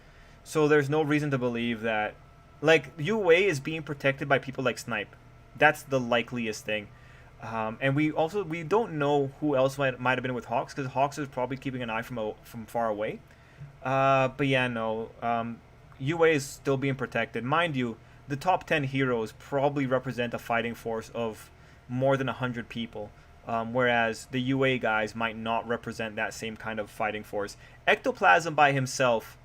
So there's no reason to believe that, like, UA is being protected by people like Snipe. That's the likeliest thing. And we don't know who else might have been with Hawks, because Hawks is probably keeping an eye from far away. But yeah, no. UA is still being protected. Mind you, the top 10 heroes probably represent a fighting force of more than 100 people, whereas the UA guys might not represent that same kind of fighting force. Ectoplasm by himself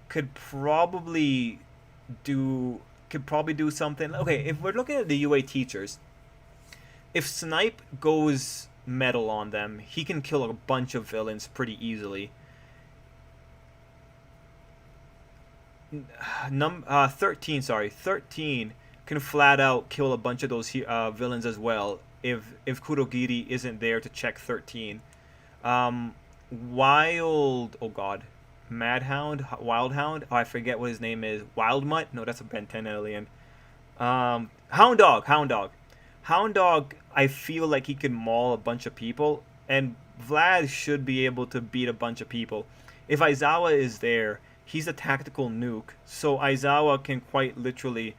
could probably do something. Okay, if we're looking at the UA teachers, if Snipe goes metal on them, he can kill a bunch of villains pretty easily. 13 can flat out kill a bunch of those villains as well if Kurogiri isn't there to check 13. Wild, oh god, Madhound, Wildhound, oh I forget what his name is. Wildmutt? No, that's a Ben 10 alien. Hound Dog. Hound Dog, I feel like he can maul a bunch of people, and Vlad should be able to beat a bunch of people. If Aizawa is there, he's a tactical nuke, so Aizawa can quite literally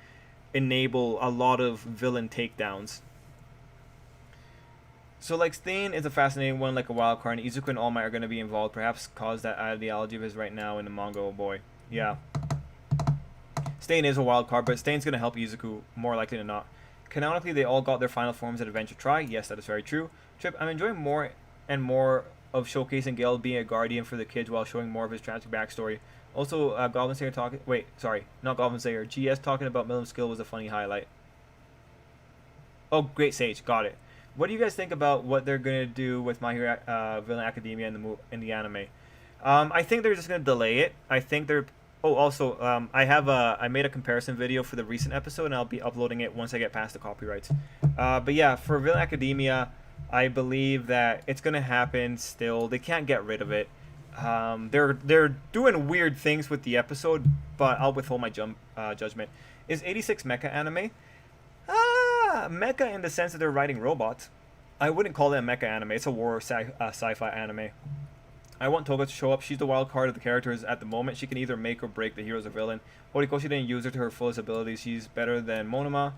enable a lot of villain takedowns. So, like, Stain is a fascinating one, like a wild card, and Izuku and All Might are going to be involved, perhaps cause that ideology of his right now in the manga, oh boy. Yeah. Stain is a wild card, but Stain's going to help Izuku, more likely than not. Canonically, they all got their final forms at Adventure Try. Yes, that is very true. Trip, I'm enjoying more and more of showcasing Gale being a guardian for the kids while showing more of his tragic backstory. Also, Goblin Slayer talking... Wait, sorry. Not Goblin Slayer. GS talking about Millim's skill was a funny highlight. Oh, Great Sage. Got it. What do you guys think about what they're going to do with My Hero Villain Academia in the anime? I think they're just going to delay it. I think they're... Oh, also, I made a comparison video for the recent episode, and I'll be uploading it once I get past the copyrights. But yeah, for Villain Academia, I believe that it's going to happen still. They can't get rid of it. They're doing weird things with the episode, but I'll withhold my judgment. Is 86 mecha anime? Mecha in the sense that they're riding robots. I wouldn't call it a mecha anime. It's a war sci-fi anime. I want Toga to show up. She's the wild card of the characters at the moment. She can either make or break the hero's or villain. Horikoshi didn't use her to her fullest ability. She's better than Monoma.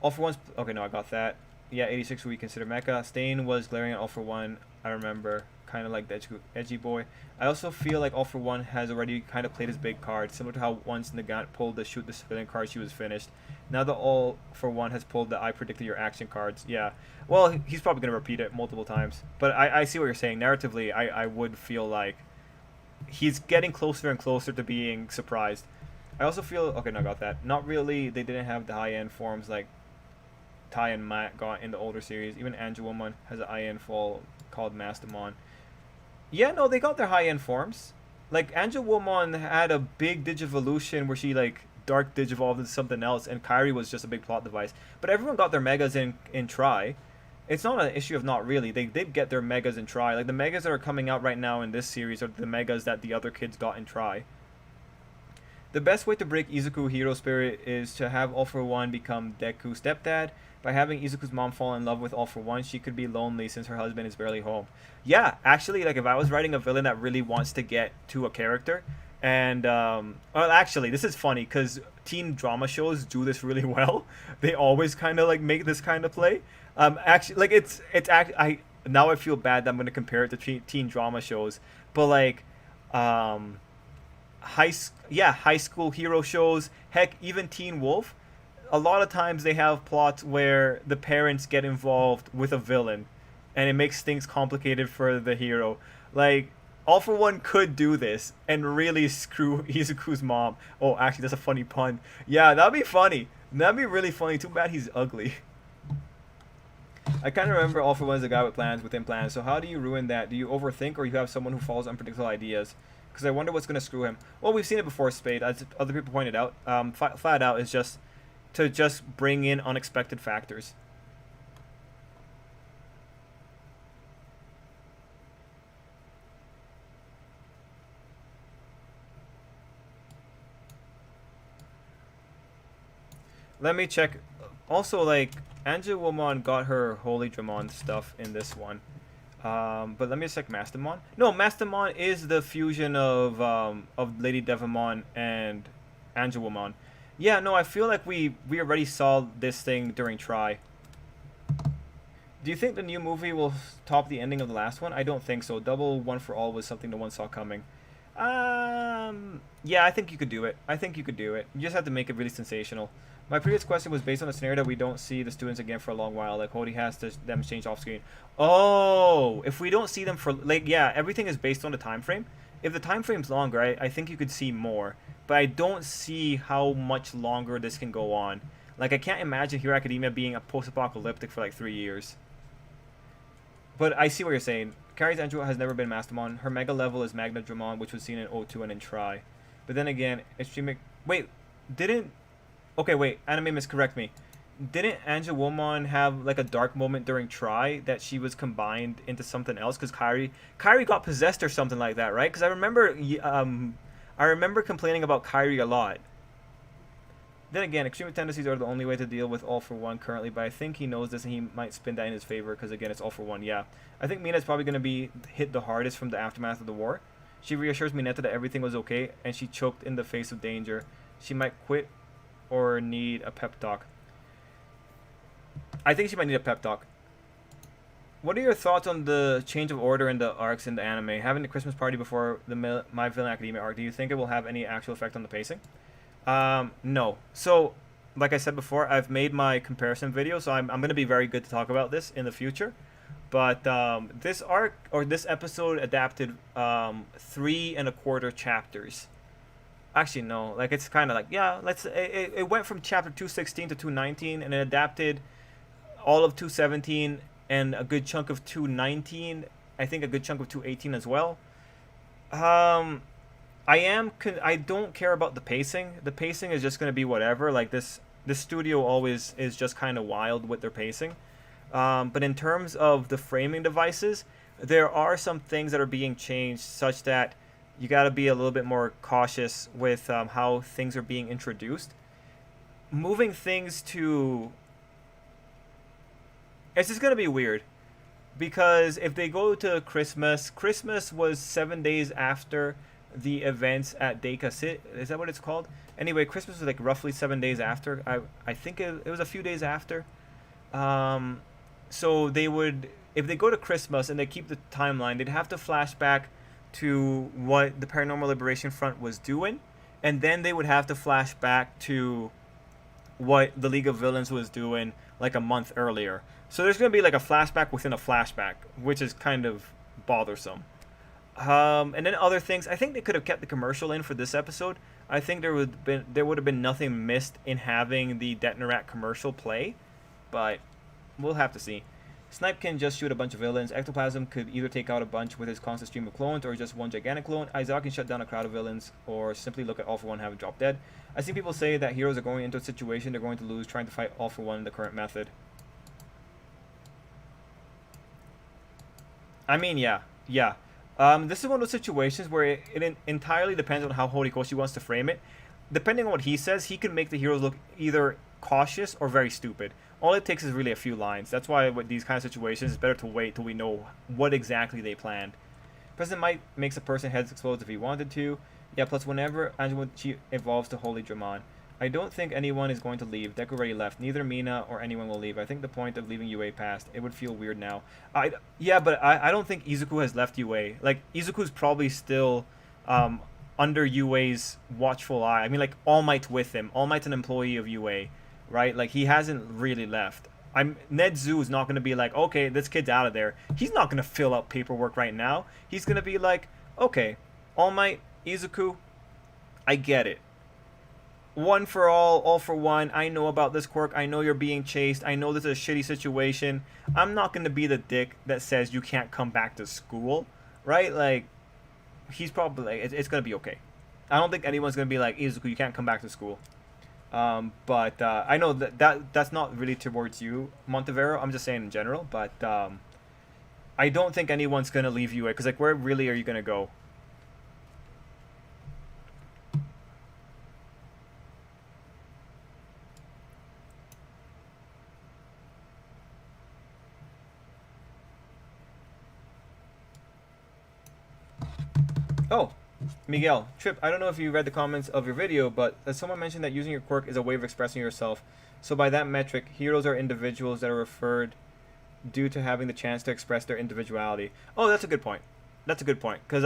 All For One's... Okay, no, I got that. Yeah, 86 we consider mecha. Stain was glaring at All For One. I remember. Kind of like the edgy boy. I also feel like All For One has already kind of played his big card, similar to how once Nagant pulled the shoot the civilian card, she was finished. Now that All For One has pulled the I predicted your action cards. Yeah. Well, he's probably going to repeat it multiple times. But I see what you're saying. Narratively, I would feel like he's getting closer and closer to being surprised. I also feel... Okay, no, I got that. Not really. They didn't have the high-end forms like Tai and Matt got in the older series. Even Angelwoman has an high-end fall called Mastamon. Yeah, no, they got their high-end forms. Like, Angelwoman had a big Digivolution where she, like, dark Digivolved into something else, and Kairi was just a big plot device. But everyone got their Megas in Try. It's not an issue of not really. They did get their Megas in Try. Like, the Megas that are coming out right now in this series are the Megas that the other kids got in Try. The best way to break Izuku hero spirit is to have All For One become Deku's stepdad. By having Izuku's mom fall in love with All For One, she could be lonely since her husband is barely home. Yeah, actually, like, if I was writing a villain that really wants to get to a character, and, well, actually, this is funny, because teen drama shows do this really well. They always kind of, like, make this kind of play. Actually, like, now I feel bad that I'm going to compare it to teen drama shows, but, like, high school hero shows, heck, even Teen Wolf, a lot of times they have plots where the parents get involved with a villain, and it makes things complicated for the hero. Like, All For One could do this and really screw Izuku's mom. Oh, actually, that's a funny pun. Yeah, that'd be funny. That'd be really funny. Too bad he's ugly. I kind of remember All For One is a guy with plans within plans. So how do you ruin that? Do you overthink, or you have someone who follows unpredictable ideas? Because I wonder what's going to screw him. Well, we've seen it before, Spade. As other people pointed out, flat out is just to bring in unexpected factors. Let me check. Also, like, Angelwomon got her Holy Dramon stuff in this one. But let me check Mastamon. No, Mastamon is the fusion of Lady Devamon and Angelwomon. Yeah, no, I feel like we already saw this thing during Try. Do you think the new movie will top the ending of the last one? I don't think so. Double One for All was something no one saw coming. Yeah, I think you could do it. I think you could do it. You just have to make it really sensational. My previous question was based on the scenario that we don't see the students again for a long while. Like, Hody has to them change off screen. Oh, if we don't see them for, like, yeah, everything is based on the time frame. If the time frame's longer, I think you could see more. But I don't see how much longer this can go on. Like, I can't imagine Hero Academia being a post-apocalyptic for like 3 years. But I see what you're saying. Carrie's Angel has never been Mastamon. Her mega level is Magna Dramon, which was seen in O2 and in Try. But then again, Extreme... Wait, didn't... Okay, wait, Anime miscorrect me. Didn't Angelwomon have like a dark moment during Try that she was combined into something else? Because Kyrie got possessed or something like that, right? Because I remember complaining about Kyrie a lot. Then again, extreme tendencies are the only way to deal with All for One currently, but I think he knows this and he might spin that in his favor because, again, it's All for One, yeah. I think Mina's probably going to be hit the hardest from the aftermath of the war. She reassures Mineta that everything was okay and she choked in the face of danger. She might quit or need a pep talk. I think she might need a pep talk. What are your thoughts on the change of order in the arcs in the anime? Having the Christmas party before the My Villain Academia arc, do you think it will have any actual effect on the pacing? No. So, like I said before, I've made my comparison video, so I'm going to be very good to talk about this in the future. But this arc, or this episode, adapted 3¼ chapters. Actually, no. Like, it's kind of like, yeah, it went from chapter 216 to 219, and it adapted all of 217 and a good chunk of 219. I think a good chunk of 218 as well. I don't care about the pacing. The pacing is just going to be whatever. Like, this studio always is just kind of wild with their pacing. But in terms of the framing devices, there are some things that are being changed such that you got to be a little bit more cautious with how things are being introduced. Moving things to... It's just going to be weird. Because if they go to Christmas, Christmas was 7 days after the events at Deika City. Is that what it's called? Anyway, Christmas was like roughly 7 days after. I think it was a few days after. So they would, if they go to Christmas and they keep the timeline, they'd have to flash back to what the Paranormal Liberation Front was doing, and then they would have to flash back to what the League of Villains was doing like a month earlier. So there's going to be like a flashback within a flashback, which is kind of bothersome. And then other things, I think they could have kept the commercial in for this episode. I think there would have been nothing missed in having the Detnerat commercial play, but we'll have to see. Snipe can just shoot a bunch of villains. Ectoplasm could either take out a bunch with his constant stream of clones or just one gigantic clone. Aizawa can shut down a crowd of villains or simply look at All for One and have it drop dead. I see people say that heroes are going into a situation they're going to lose trying to fight All for One in the current method. I mean, yeah. This is one of those situations where it entirely depends on how Horikoshi wants to frame it. Depending on what he says, he can make the heroes look either cautious or very stupid. All it takes is really a few lines. That's why with these kind of situations, it's better to wait till we know what exactly they planned. President Might makes a person heads explode if he wanted to. Yeah, plus whenever Angela evolves to Holy Dramon. I don't think anyone is going to leave. Deku already left. Neither Mina or anyone will leave. I think the point of leaving UA passed. It would feel weird now. Yeah, but I don't think Izuku has left UA. Like, Izuku's probably still under UA's watchful eye. I mean, like, All Might with him. All Might's an employee of UA, right? Like, he hasn't really left. Ned Zoo is not going to be like, okay, this kid's out of there. He's not going to fill out paperwork right now. He's going to be like, okay, All Might, Izuku, I get it. One for all for one. I know about this quirk. I know you're being chased. I know this is a shitty situation. I'm not going to be the dick that says you can't come back to school, right? Like, he's probably like, it's going to be okay. I don't think anyone's going to be like, Izuku, you can't come back to school. But I know that's not really towards you, Montevero. I'm just saying in general. But I don't think anyone's going to leave UA. Because, like, where really are you going to go? Oh, Miguel, Trip, I don't know if you read the comments of your video, but someone mentioned that using your quirk is a way of expressing yourself. So by that metric, heroes are individuals that are referred due to having the chance to express their individuality. Oh, that's a good point. That's a good point. Because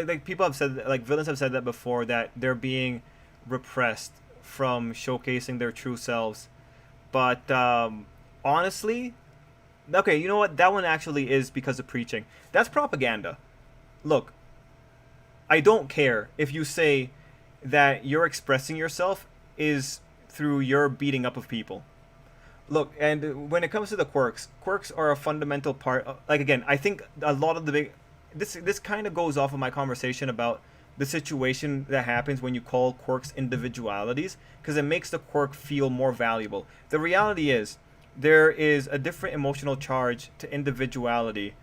like people have said, like villains have said that before, that they're being repressed from showcasing their true selves. But honestly, okay, you know what? That one actually is because of preaching. That's propaganda. Look, I don't care if you say that you're expressing yourself is through your beating up of people. Look, and when it comes to the quirks, quirks are a fundamental part. Like again, I think a lot of the big this kind of goes off of my conversation about the situation that happens when you call quirks individualities, because it makes the quirk feel more valuable. The reality is there is a different emotional charge to individuality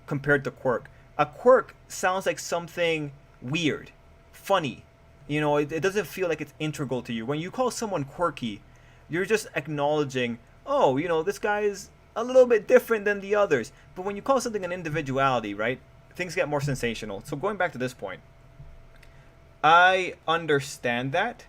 compared to quirk. A quirk sounds like something weird, funny. You know, it doesn't feel like it's integral to you. When you call someone quirky, you're just acknowledging, oh, you know, this guy is a little bit different than the others. But when you call something an individuality, right, things get more sensational. So going back to this point, I understand that,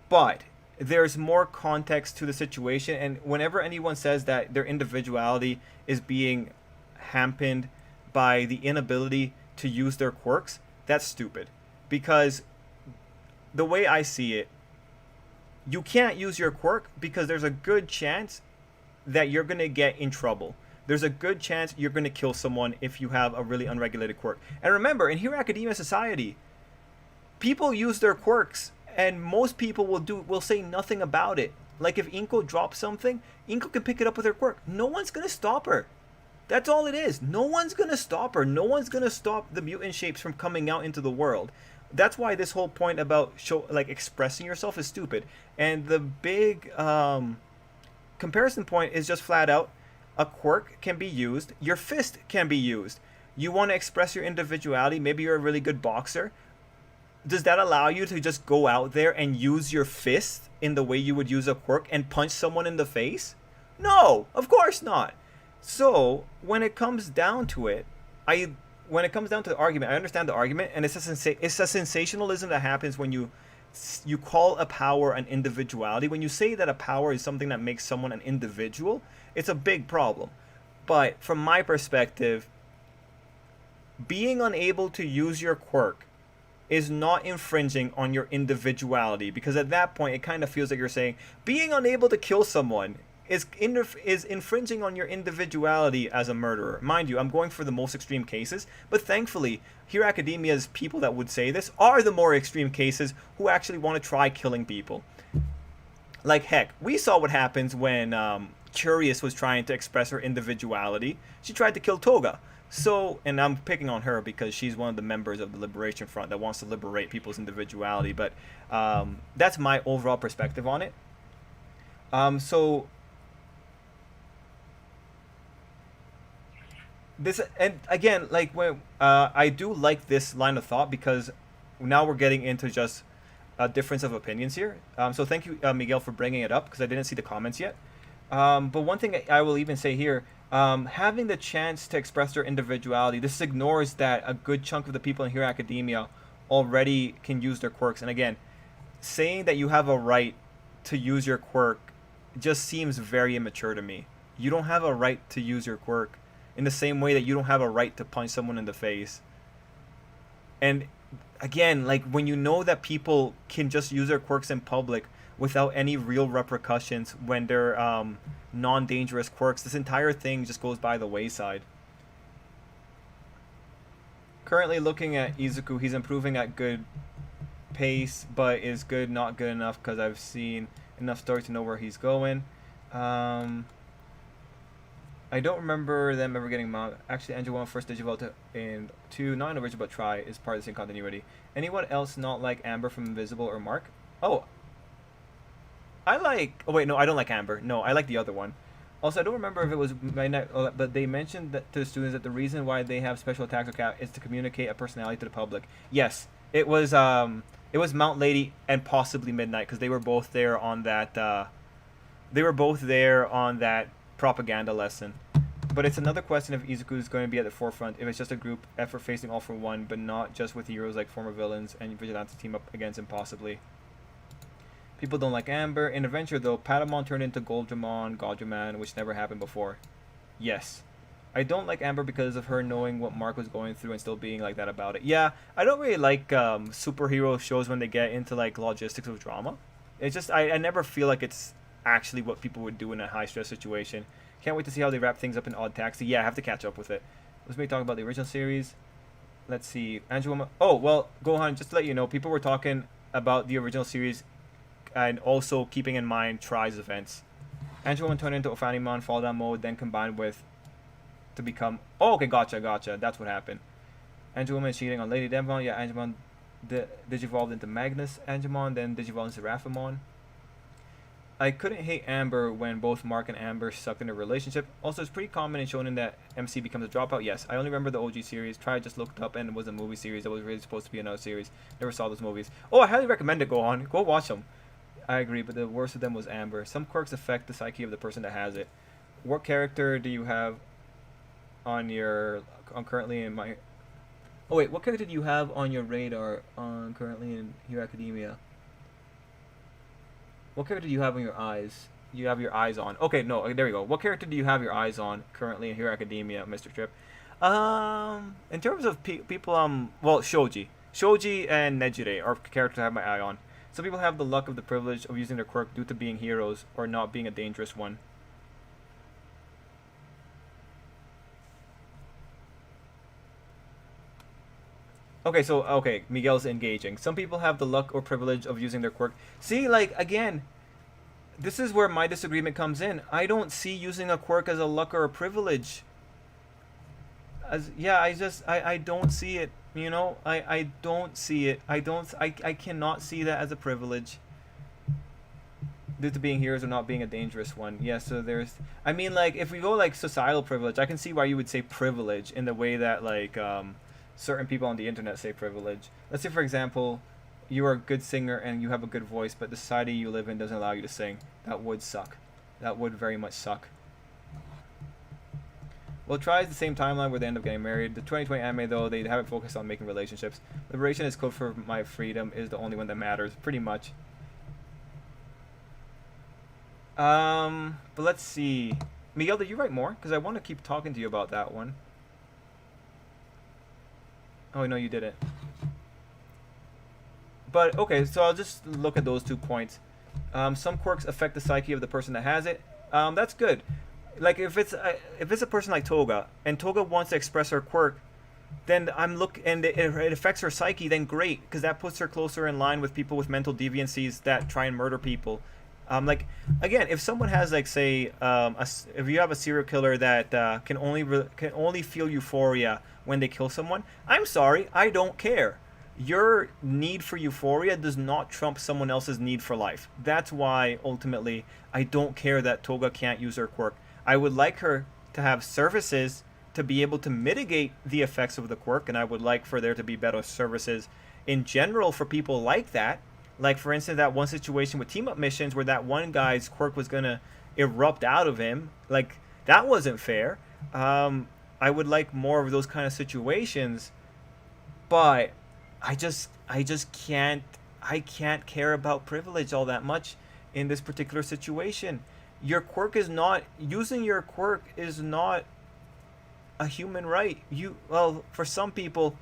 but there's more context to the situation. And whenever anyone says that their individuality is being hampered by the inability to use their quirks, that's stupid. Because the way I see it, you can't use your quirk because there's a good chance that you're going to get in trouble. There's a good chance you're going to kill someone if you have a really unregulated quirk. And remember, in Hero Academia society, people use their quirks, and most people will say nothing about it. Like if Inko drops something, Inko can pick it up with her quirk. No one's going to stop her. That's all it is. No one's going to stop her. No one's going to stop the mutant shapes from coming out into the world. That's why this whole point about expressing yourself is stupid. And the big comparison point is just flat out, a quirk can be used. Your fist can be used. You want to express your individuality. Maybe you're a really good boxer. Does that allow you to just go out there and use your fist in the way you would use a quirk and punch someone in the face? No, of course not. So when it comes down to it, when it comes down to the argument, I understand the argument, and it's a sensationalism that happens when you call a power an individuality. When you say that a power is something that makes someone an individual, it's a big problem. But from my perspective, being unable to use your quirk is not infringing on your individuality, because at that point it kind of feels like you're saying being unable to kill someone is infringing on your individuality as a murderer. Mind you, I'm going for the most extreme cases, but thankfully, Hero Academia's people that would say this are the more extreme cases who actually want to try killing people. Like heck, we saw what happens when Curious was trying to express her individuality. She tried to kill Toga. So, and I'm picking on her because she's one of the members of the Liberation Front that wants to liberate people's individuality, but that's my overall perspective on it. So this, and again, like when I do like this line of thought, because now we're getting into just a difference of opinions here. So thank you, Miguel, for bringing it up, because I didn't see the comments yet. But one thing I will even say here, having the chance to express their individuality, this ignores that a good chunk of the people in Hero Academia already can use their quirks. And again, saying that you have a right to use your quirk just seems very immature to me. You don't have a right to use your quirk in the same way that you don't have a right to punch someone in the face. And again, like when you know that people can just use their quirks in public without any real repercussions when they're non-dangerous quirks, this entire thing just goes by the wayside. Currently looking at Izuku, he's improving at good pace, but is good not good enough, because I've seen enough stories to know where he's going. I don't remember them ever getting mount. Actually, Angel 1 first Digivolta and 2 non-original but try is part of the same continuity. Anyone else not like Amber from Invisible or Mark? Oh, I like... Oh, wait, no, I don't like Amber. No, I like the other one. Also, I don't remember if it was... But they mentioned that to the students that the reason why they have special attacks or cap is to communicate a personality to the public. Yes, it was Mount Lady and possibly Midnight, because they were both there on that... propaganda lesson. But it's another question if Izuku is going to be at the forefront, if it's just a group effort facing all for one, but not just with heroes like former villains and vigilantes team up against him possibly. People don't like Amber. In Adventure, though, Patamon turned into Goldramon, which never happened before. Yes. I don't like Amber because of her knowing what Mark was going through and still being like that about it. Yeah, I don't really like superhero shows when they get into like logistics of drama. It's just, I never feel like it's actually what people would do in a high-stress situation. Can't wait to see how they wrap things up in Odd Taxi. Yeah, I have to catch up with it. Let's maybe talk about the original series. Let's see. Angela. Oh, well, Gohan, just to let you know, people were talking about the original series and also keeping in mind Try's events. Angela turned into Ophanimon, fall down mode, then combined with to become... Oh, okay, gotcha. That's what happened. Angelwoman is cheating on Lady Devon. Yeah, Angelmon digivolved into Magnus Angelmon, then digivolved into Seraphimon. I couldn't hate Amber when both Mark and Amber sucked in a relationship. Also, it's pretty common in shonen that MC becomes a dropout. Yes, I only remember the OG series. Try just looked up and it was a movie series that was really supposed to be another series. Never saw those movies. Oh, I highly recommend it. Go on. Go watch them. I agree, but the worst of them was Amber. Some quirks affect the psyche of the person that has it. What character do you have on your... currently in my... Oh wait, what character do you have on your radar currently in Hero Academia? What character do you have on your eyes? You have your eyes on. Okay, no, there we go. What character do you have your eyes on currently in Hero Academia, Mr. Trip? In terms of people, well, Shoji and Nejire are characters I have my eye on. Some people have the luck of the privilege of using their quirk due to being heroes or not being a dangerous one. Okay, so, okay, Miguel's engaging. Some people have the luck or privilege of using their quirk. See, like, again, this is where my disagreement comes in. I don't see using a quirk as a luck or a privilege. Yeah, I don't see it, you know? I don't see it. I cannot see that as a privilege. Due to being heroes or not being a dangerous one. Yeah, so there's... I mean, like, if we go, like, societal privilege, I can see why you would say privilege in the way that, like, certain people on the internet say privilege. Let's say, for example, you are a good singer and you have a good voice, but the society you live in doesn't allow you to sing. That would suck. That would very much suck. Well, Try is the same timeline where they end up getting married. The 2020 anime, though, they haven't focused on making relationships. Liberation is code for my freedom is the only one that matters, pretty much. But let's see. Miguel, did you write more? Because I want to keep talking to you about that one. Oh, no, you didn't. But, okay, so I'll just look at those 2 points. Some quirks affect the psyche of the person that has it. That's good. Like, if it's a person like Toga, and Toga wants to express her quirk, then and it affects her psyche, then great, because that puts her closer in line with people with mental deviancies that try and murder people. Like, again, if someone has, like, say, if you have a serial killer that can only feel euphoria when they kill someone, I'm sorry, I don't care. Your need for euphoria does not trump someone else's need for life. That's why, ultimately, I don't care that Toga can't use her quirk. I would like her to have services to be able to mitigate the effects of the quirk, and I would like for there to be better services in general for people like that. Like, for instance, that one situation with team-up missions where that one guy's quirk was going to erupt out of him. Like, that wasn't fair. I would like more of those kind of situations, but I just can't care about privilege all that much in this particular situation. Using your quirk is not a human right. Well, for some people,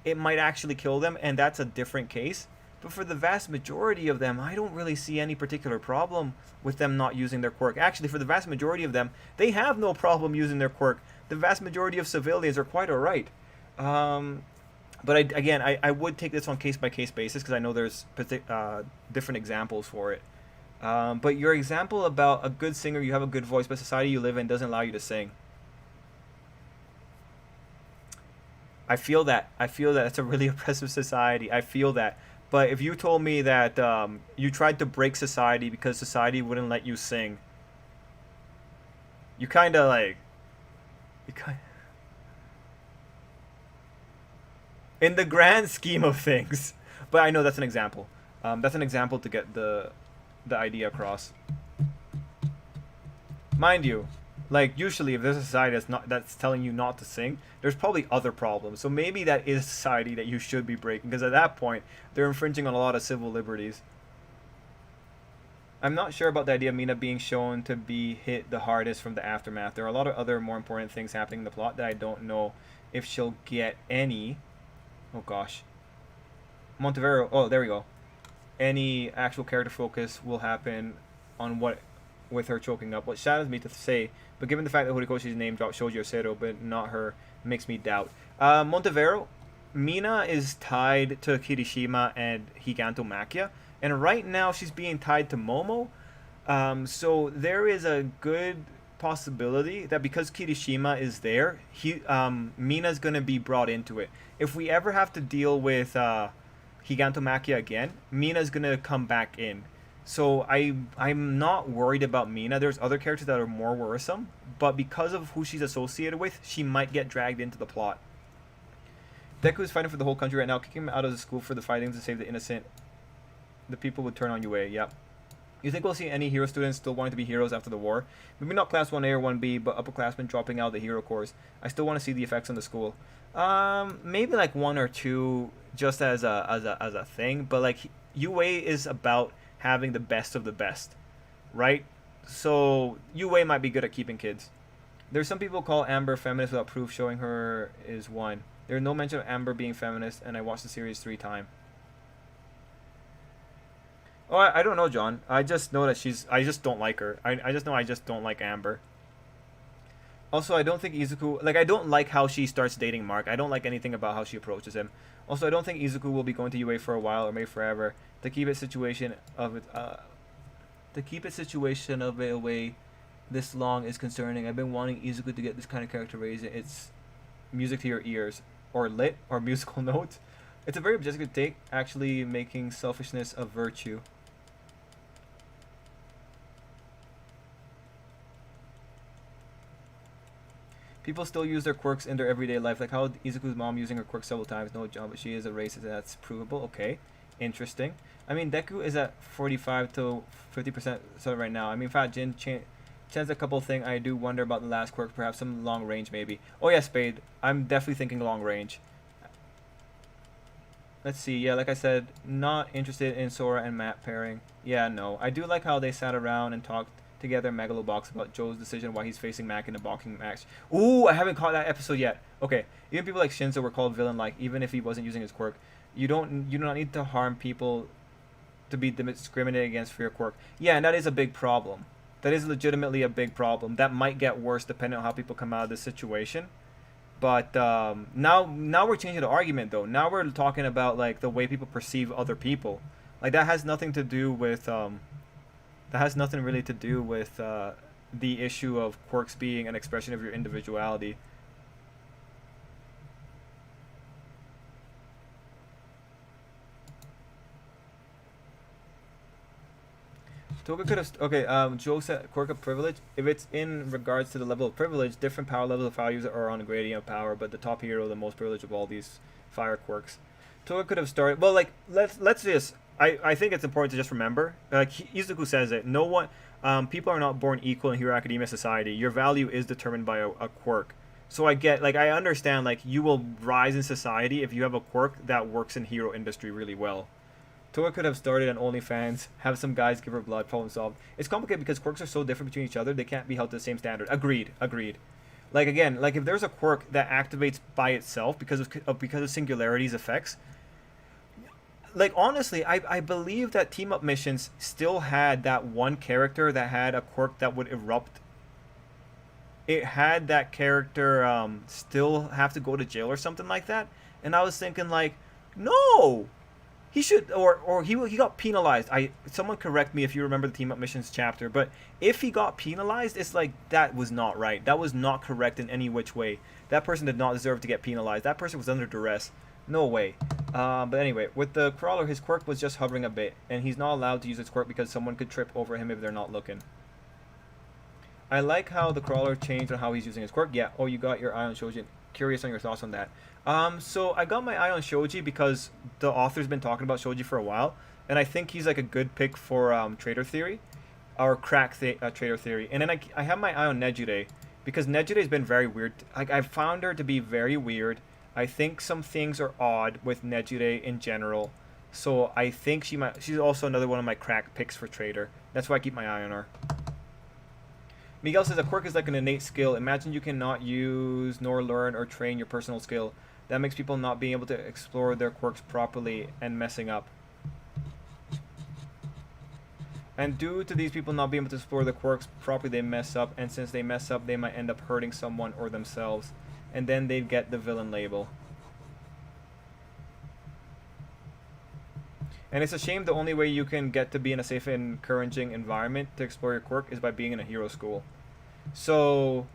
it might actually kill them, and that's a different case. But for the vast majority of them, I don't really see any particular problem with them not using their quirk. Actually, for the vast majority of them, they have no problem using their quirk. The vast majority of civilians are quite alright. But I would take this on case-by-case basis because I know there's different examples for it. But your example about a good singer, you have a good voice, but society you live in doesn't allow you to sing. I feel that. It's a really oppressive society. I feel that. But if you told me that you tried to break society because society wouldn't let you sing, you kind of like... in the grand scheme of things. But I know that's an example. That's an example to get the idea across. Mind you, Like usually, if there's a society that's telling you not to sing, there's probably other problems. So maybe that is a society that you should be breaking, because at that point they're infringing on a lot of civil liberties. I'm not sure about the idea of Mina being shown to be hit the hardest from the aftermath. There are a lot of other more important things happening in the plot that I don't know if she'll get any. Oh gosh. Montevero. Oh, there we go. Any actual character focus will happen on what with her choking up. What saddens me to say, but given the fact that Horikoshi's name dropped Shoji Osero, but not her, makes me doubt. Montevero, Mina is tied to Kirishima and Higanto Makia, and right now she's being tied to Momo. So there is a good possibility that because Kirishima is there, Mina's gonna be brought into it. If we ever have to deal with Higantomakia again, Mina's gonna come back in. So I'm not worried about Mina. There's other characters that are more worrisome, but because of who she's associated with, she might get dragged into the plot. Deku is fighting for the whole country right now, kicking him out of the school for the fighting to save the innocent. The people would turn on UA. Yep. You think we'll see any hero students still wanting to be heroes after the war? Maybe not class 1A or 1B, but upperclassmen dropping out of the hero course. I still want to see the effects on the school. Maybe like 1 or 2 just as a thing, but like UA is about having the best of the best, right? So UA might be good at keeping kids. There's some people call Amber feminist without proof showing her is one. There's no mention of Amber being feminist, and I watched the series 3 times. Oh, I don't know, John. I just know that I just don't like her. I just know I just don't like Amber. Also, I don't think Izuku... Like, I don't like how she starts dating Mark. I don't like anything about how she approaches him. Also, I don't think Izuku will be going to UA for a while or maybe forever. To keep it situation of it away this long is concerning. I've been wanting Izuku to get this kind of character raised. It's music to your ears. Or lit. Or musical notes. It's a very objective take, actually making selfishness a virtue. People still use their quirks in their everyday life, like how Izuku's mom using her quirk several times. No jump, but she is a racist, and that's provable. Okay, interesting. I mean, Deku is at 45 to 50% so right now. I mean, Fat Jin chance a couple thing. I do wonder about the last quirk, perhaps some long range, maybe. Oh yeah, Spade. I'm definitely thinking long range. Let's see. Yeah, like I said, not interested in Sora and Matt pairing. Yeah, no. I do like how they sat around and talked together Megalobox about Joe's decision why he's facing Mac in a boxing match. Ooh, I haven't caught that episode yet. Okay, even people like Shinzo were called villain-like, even if he wasn't using his quirk. You do not need to harm people to be discriminated against for your quirk. Yeah, and that is a big problem. That is legitimately a big problem. That might get worse depending on how people come out of this situation. But now we're changing the argument though. Now we're talking about like the way people perceive other people. Like that has nothing to do with that has nothing really to do with the issue of quirks being an expression of your individuality. Toga could have... Okay, Joe said quirk of privilege. If it's in regards to the level of privilege, different power levels of fire users are on a gradient of power, but the top hero, the most privileged of all these fire quirks. Toga could have started... Well, like, let's just... I think it's important to just remember, like Izuku says it, no one... people are not born equal in Hero Academia society. Your value is determined by a quirk. So I get... Like, I understand, like, you will rise in society if you have a quirk that works in hero industry really well. Toga could have started an OnlyFans, have some guys give her blood, problem solved. It's complicated because quirks are so different between each other, they can't be held to the same standard. Agreed. Like, again, like if there's a quirk that activates by itself because of Singularity's effects, like, honestly, I believe that team-up missions still had that one character that had a quirk that would erupt. It had that character still have to go to jail or something like that. And I was thinking, like, no! He should, or he got penalized. Someone correct me if you remember the team up missions chapter, but if he got penalized, it's like that was not right. That was not correct in any which way. That person did not deserve to get penalized. That person was under duress. No way. But anyway, with the crawler, his quirk was just hovering a bit, and he's not allowed to use his quirk because someone could trip over him if they're not looking. I like how the crawler changed on how he's using his quirk. Yeah. Oh, you got your eye on Shoji. Curious on your thoughts on that. So I got my eye on Shoji because the author's been talking about Shoji for a while, and I think he's like a good pick for Traitor Theory, or Crack Traitor Theory. And then I have my eye on Nejire because Nejire has been very weird. Like, I've found her to be very weird. I think some things are odd with Nejire in general. So I think she's also another one of my crack picks for trader. That's why I keep my eye on her. Miguel says a quirk is like an innate skill. Imagine you cannot use nor learn or train your personal skill. That makes people not being able to explore their quirks properly and messing up. And due to these people not being able to explore their quirks properly, they mess up. And since they mess up, they might end up hurting someone or themselves. And then they get the villain label. And it's a shame the only way you can get to be in a safe and encouraging environment to explore your quirk is by being in a hero school. So,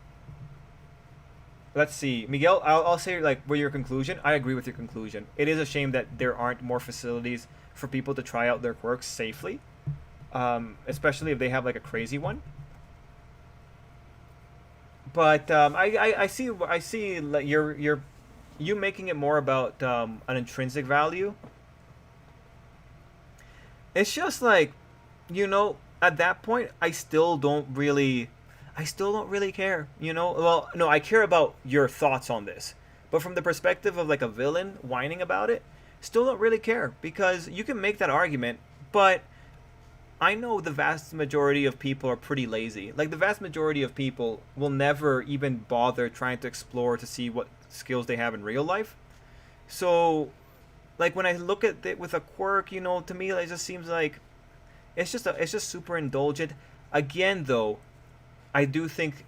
let's see. Miguel, I'll say, like, with your conclusion, I agree with your conclusion. It is a shame that there aren't more facilities for people to try out their quirks safely. Especially if they have, like, a crazy one. But I see like, you making it more about an intrinsic value. It's just like, at that point, I still don't really care, Well, no, I care about your thoughts on this. But from the perspective of like a villain whining about it, still don't really care, because you can make that argument, but I know the vast majority of people are pretty lazy. Like, the vast majority of people will never even bother trying to explore to see what skills they have in real life. So, like, when I look at it with a quirk, to me it just seems like it's just super indulgent. Again, though, I do think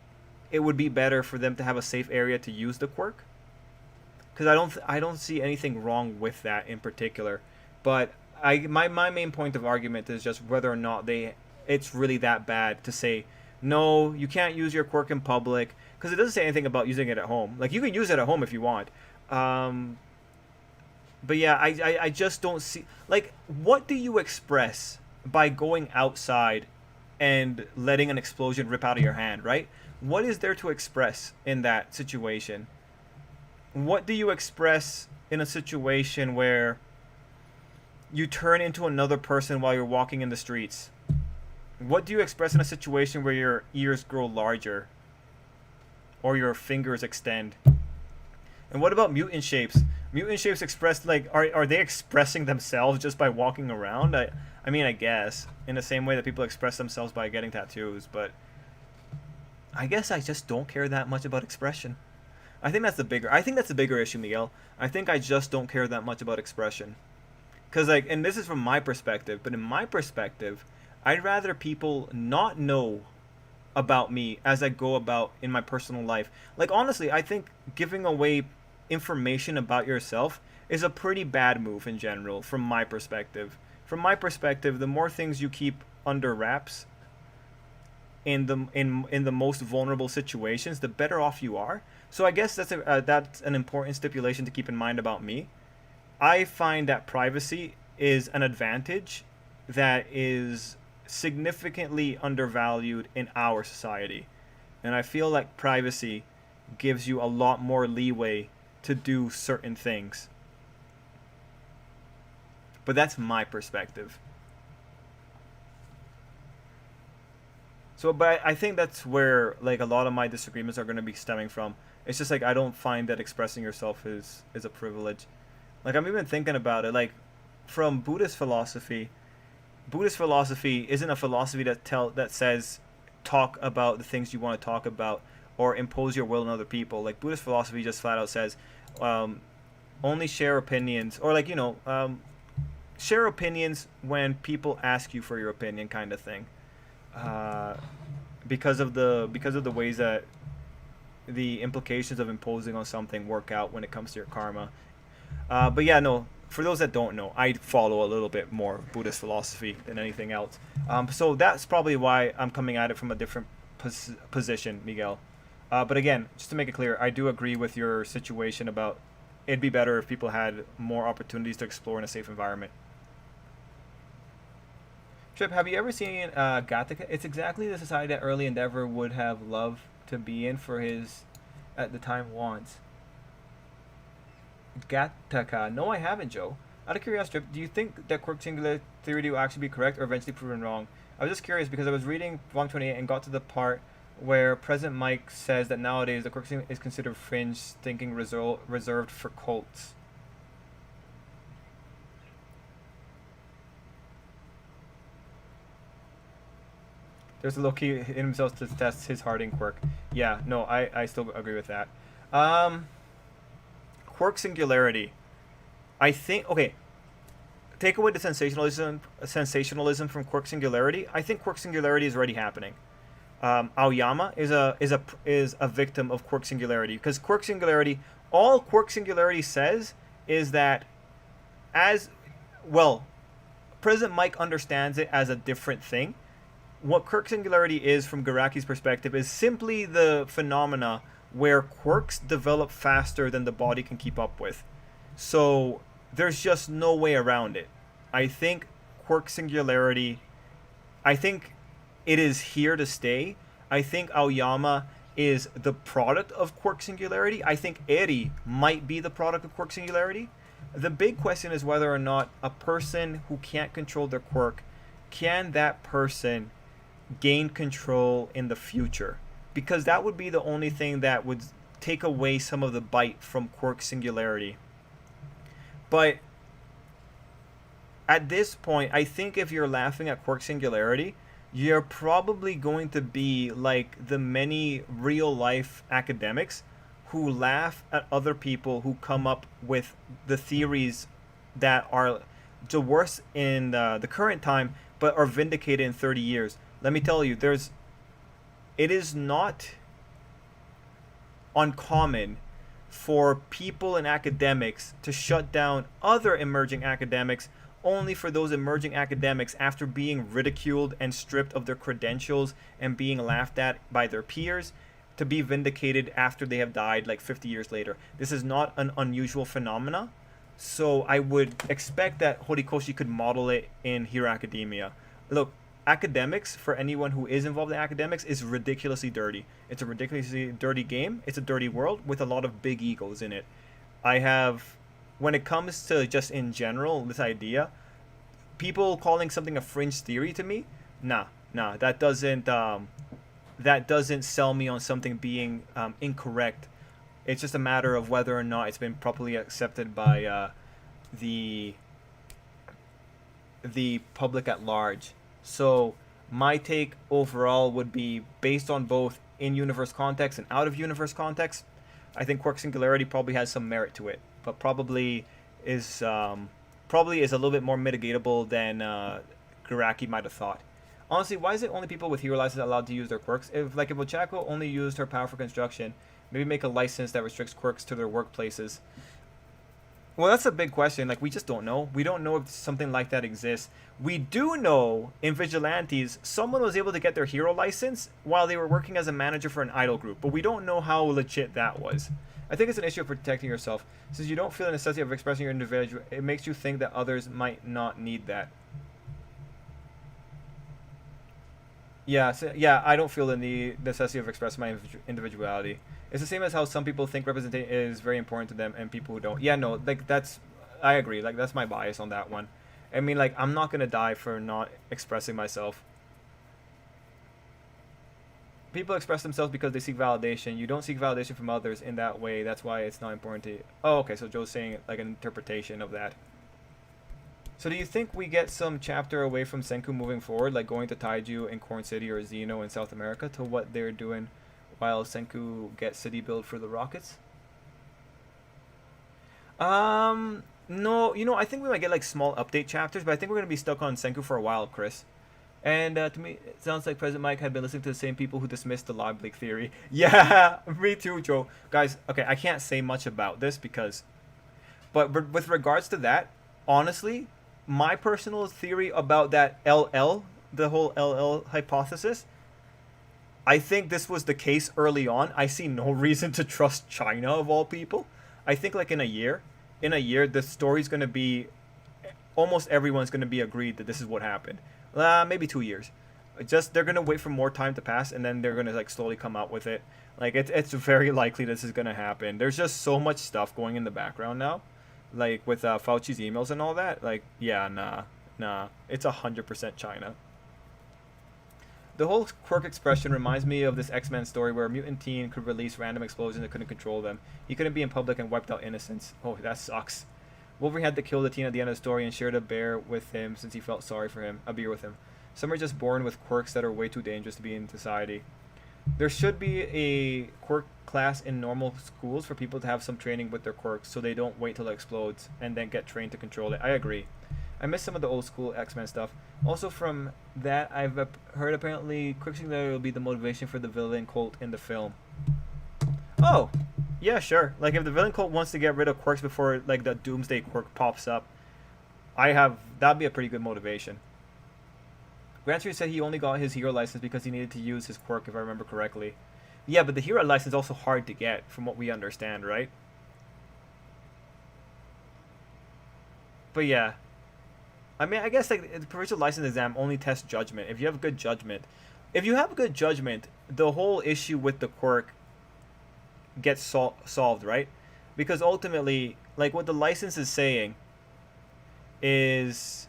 it would be better for them to have a safe area to use the quirk, because I don't see anything wrong with that in particular. But my main point of argument is just whether or not it's really that bad to say no, you can't use your quirk in public, because it doesn't say anything about using it at home. Like, you can use it at home if you want. But yeah, I just don't see, like, what do you express by going outside and letting an explosion rip out of your hand, right? What is there to express in that situation? What do you express in a situation where you turn into another person while you're walking in the streets? What do you express in a situation where your ears grow larger or your fingers extend? And what about mutant shapes? Mutant shapes expressed, like, are they expressing themselves just by walking around? I mean, I guess, in the same way that people express themselves by getting tattoos, but I guess I just don't care that much about expression. I think that's the bigger issue, Miguel. I think I just don't care that much about expression. Because, like, and this is from my perspective, but in my perspective, I'd rather people not know about me as I go about in my personal life. Like, honestly, I think giving away information about yourself is a pretty bad move in general, from my perspective. From my perspective, the more things you keep under wraps in the most vulnerable situations, the better off you are. So I guess that's an important stipulation to keep in mind about me. I find that privacy is an advantage that is significantly undervalued in our society. And I feel like privacy gives you a lot more leeway to do certain things. But that's my perspective. So, but I think that's where, like, a lot of my disagreements are going to be stemming from. It's just like, I don't find that expressing yourself is a privilege. Like, I'm even thinking about it, like, from Buddhist philosophy isn't a philosophy that says talk about the things you want to talk about or impose your will on other people. Like, Buddhist philosophy just flat out says only share opinions, or, like, share opinions when people ask you for your opinion, kind of thing. Because of the ways that the implications of imposing on something work out when it comes to your karma. But yeah, no, for those that don't know, I follow a little bit more Buddhist philosophy than anything else. So that's probably why I'm coming at it from a different position, Miguel. But again, just to make it clear, I do agree with your situation about it'd be better if people had more opportunities to explore in a safe environment. Trip, have you ever seen Gattaca? It's exactly the society that early Endeavor would have loved to be in for his, at the time, wants. Gattaca. No, I haven't, Joe. Out of curiosity, do you think that quirk singular theory will actually be correct or eventually proven wrong? I was just curious because I was reading Volume 28 and got to the part where President Mike says that nowadays the quirk is considered fringe thinking reserved for cults. There's a Loki in himself to test his Harding quirk. Yeah, no, I still agree with that. Um, Quirk singularity. I think okay. Take away the sensationalism from quirk singularity. I think quirk singularity is already happening. Aoyama is a victim of quirk singularity because quirk singularity, all quirk singularity says is that as well, President Mike understands it as a different thing. What quirk singularity is from Garaki's perspective is simply the phenomena where quirks develop faster than the body can keep up with. So there's just no way around it. I think quirk singularity, I think it is here to stay. I think Aoyama is the product of quirk singularity. I think Eri might be the product of quirk singularity. The big question is whether or not a person who can't control their quirk, can that person gain control in the future? Because that would be the only thing that would take away some of the bite from quirk singularity. But at this point, I think if you're laughing at quirk singularity, you're probably going to be like the many real life academics who laugh at other people who come up with the theories that are the worst in the current time but are vindicated in 30 years. Let me tell you, it is not uncommon for people and academics to shut down other emerging academics only for those emerging academics, after being ridiculed and stripped of their credentials and being laughed at by their peers, to be vindicated after they have died like 50 years later. This is not an unusual phenomena. So I would expect that Horikoshi could model it in Hero Academia. Look, academics, for anyone who is involved in academics, is ridiculously dirty. It's a ridiculously dirty game. It's a dirty world with a lot of big egos in it. When it comes to just in general, this idea, people calling something a fringe theory to me, nah, that doesn't sell me on something being incorrect. It's just a matter of whether or not it's been properly accepted by the public at large. So my take overall would be based on both in-universe context and out-of-universe context. I think quirk singularity probably has some merit to it, but probably is a little bit more mitigatable than Garaki might have thought. Honestly, why is it only people with hero license allowed to use their quirks? If Ochako only used her power for construction, maybe make a license that restricts quirks to their workplaces. Well, that's a big question. Like, we just don't know. We don't know if something like that exists. We do know in Vigilantes, someone was able to get their hero license while they were working as a manager for an idol group, but we don't know how legit that was. I think it's an issue of protecting yourself. Since you don't feel the necessity of expressing your individual, it makes you think that others might not need that. Yeah, I don't feel the necessity of expressing my individuality. It's the same as how some people think representation is very important to them and people who don't. Yeah, no, like I agree. Like, that's my bias on that one. I mean, like, I'm not gonna die for not expressing myself. People express themselves because they seek validation. You don't seek validation from others in that way. That's why it's not important to you. Oh, okay, so Joe's saying like an interpretation of that. So do you think we get some chapter away from Senku moving forward, like going to Taiju in Corn City or Xeno in South America, to what they're doing while Senku gets city build for the Rockets? No, I think we might get like small update chapters, but I think we're gonna be stuck on Senku for a while, Chris. And to me, it sounds like President Mike had been listening to the same people who dismissed the log leak theory. Yeah, me too, Joe. Guys, okay, I can't say much about this but with regards to that, honestly, my personal theory about that LL, the whole LL hypothesis, I think this was the case early on. I see no reason to trust China of all people. I think like in a year, the story's going to be, almost everyone's going to be agreed that this is what happened. Maybe 2 years. Just they're going to wait for more time to pass and then they're going to like slowly come out with it. Like it's very likely this is going to happen. There's just so much stuff going in the background now. Like with Fauci's emails and all that. Like, yeah, nah. It's 100% China. The whole quirk expression reminds me of this X-Men story where a mutant teen could release random explosions and couldn't control them. He couldn't be in public and wiped out innocence. Oh, that sucks. Wolverine had to kill the teen at the end of the story and shared a beer with him since he felt sorry for him. A beer with him. Some are just born with quirks that are way too dangerous to be in society. There should be a quirk class in normal schools for people to have some training with their quirks so they don't wait till it explodes and then get trained to control it. I agree. I miss some of the old school X-Men stuff. Also from that, I've heard apparently Quicksilver will be the motivation for the villain cult in the film. Oh, yeah, sure. Like if the villain cult wants to get rid of quirks before like the Doomsday quirk pops up, that'd be a pretty good motivation. Gran Torino said he only got his hero license because he needed to use his quirk, if I remember correctly. Yeah, but the hero license is also hard to get, from what we understand, right? But yeah. I mean, I guess like the provincial license exam only tests judgment. If you have good judgment, the whole issue with the quirk gets solved, right? Because ultimately, like what the license is saying is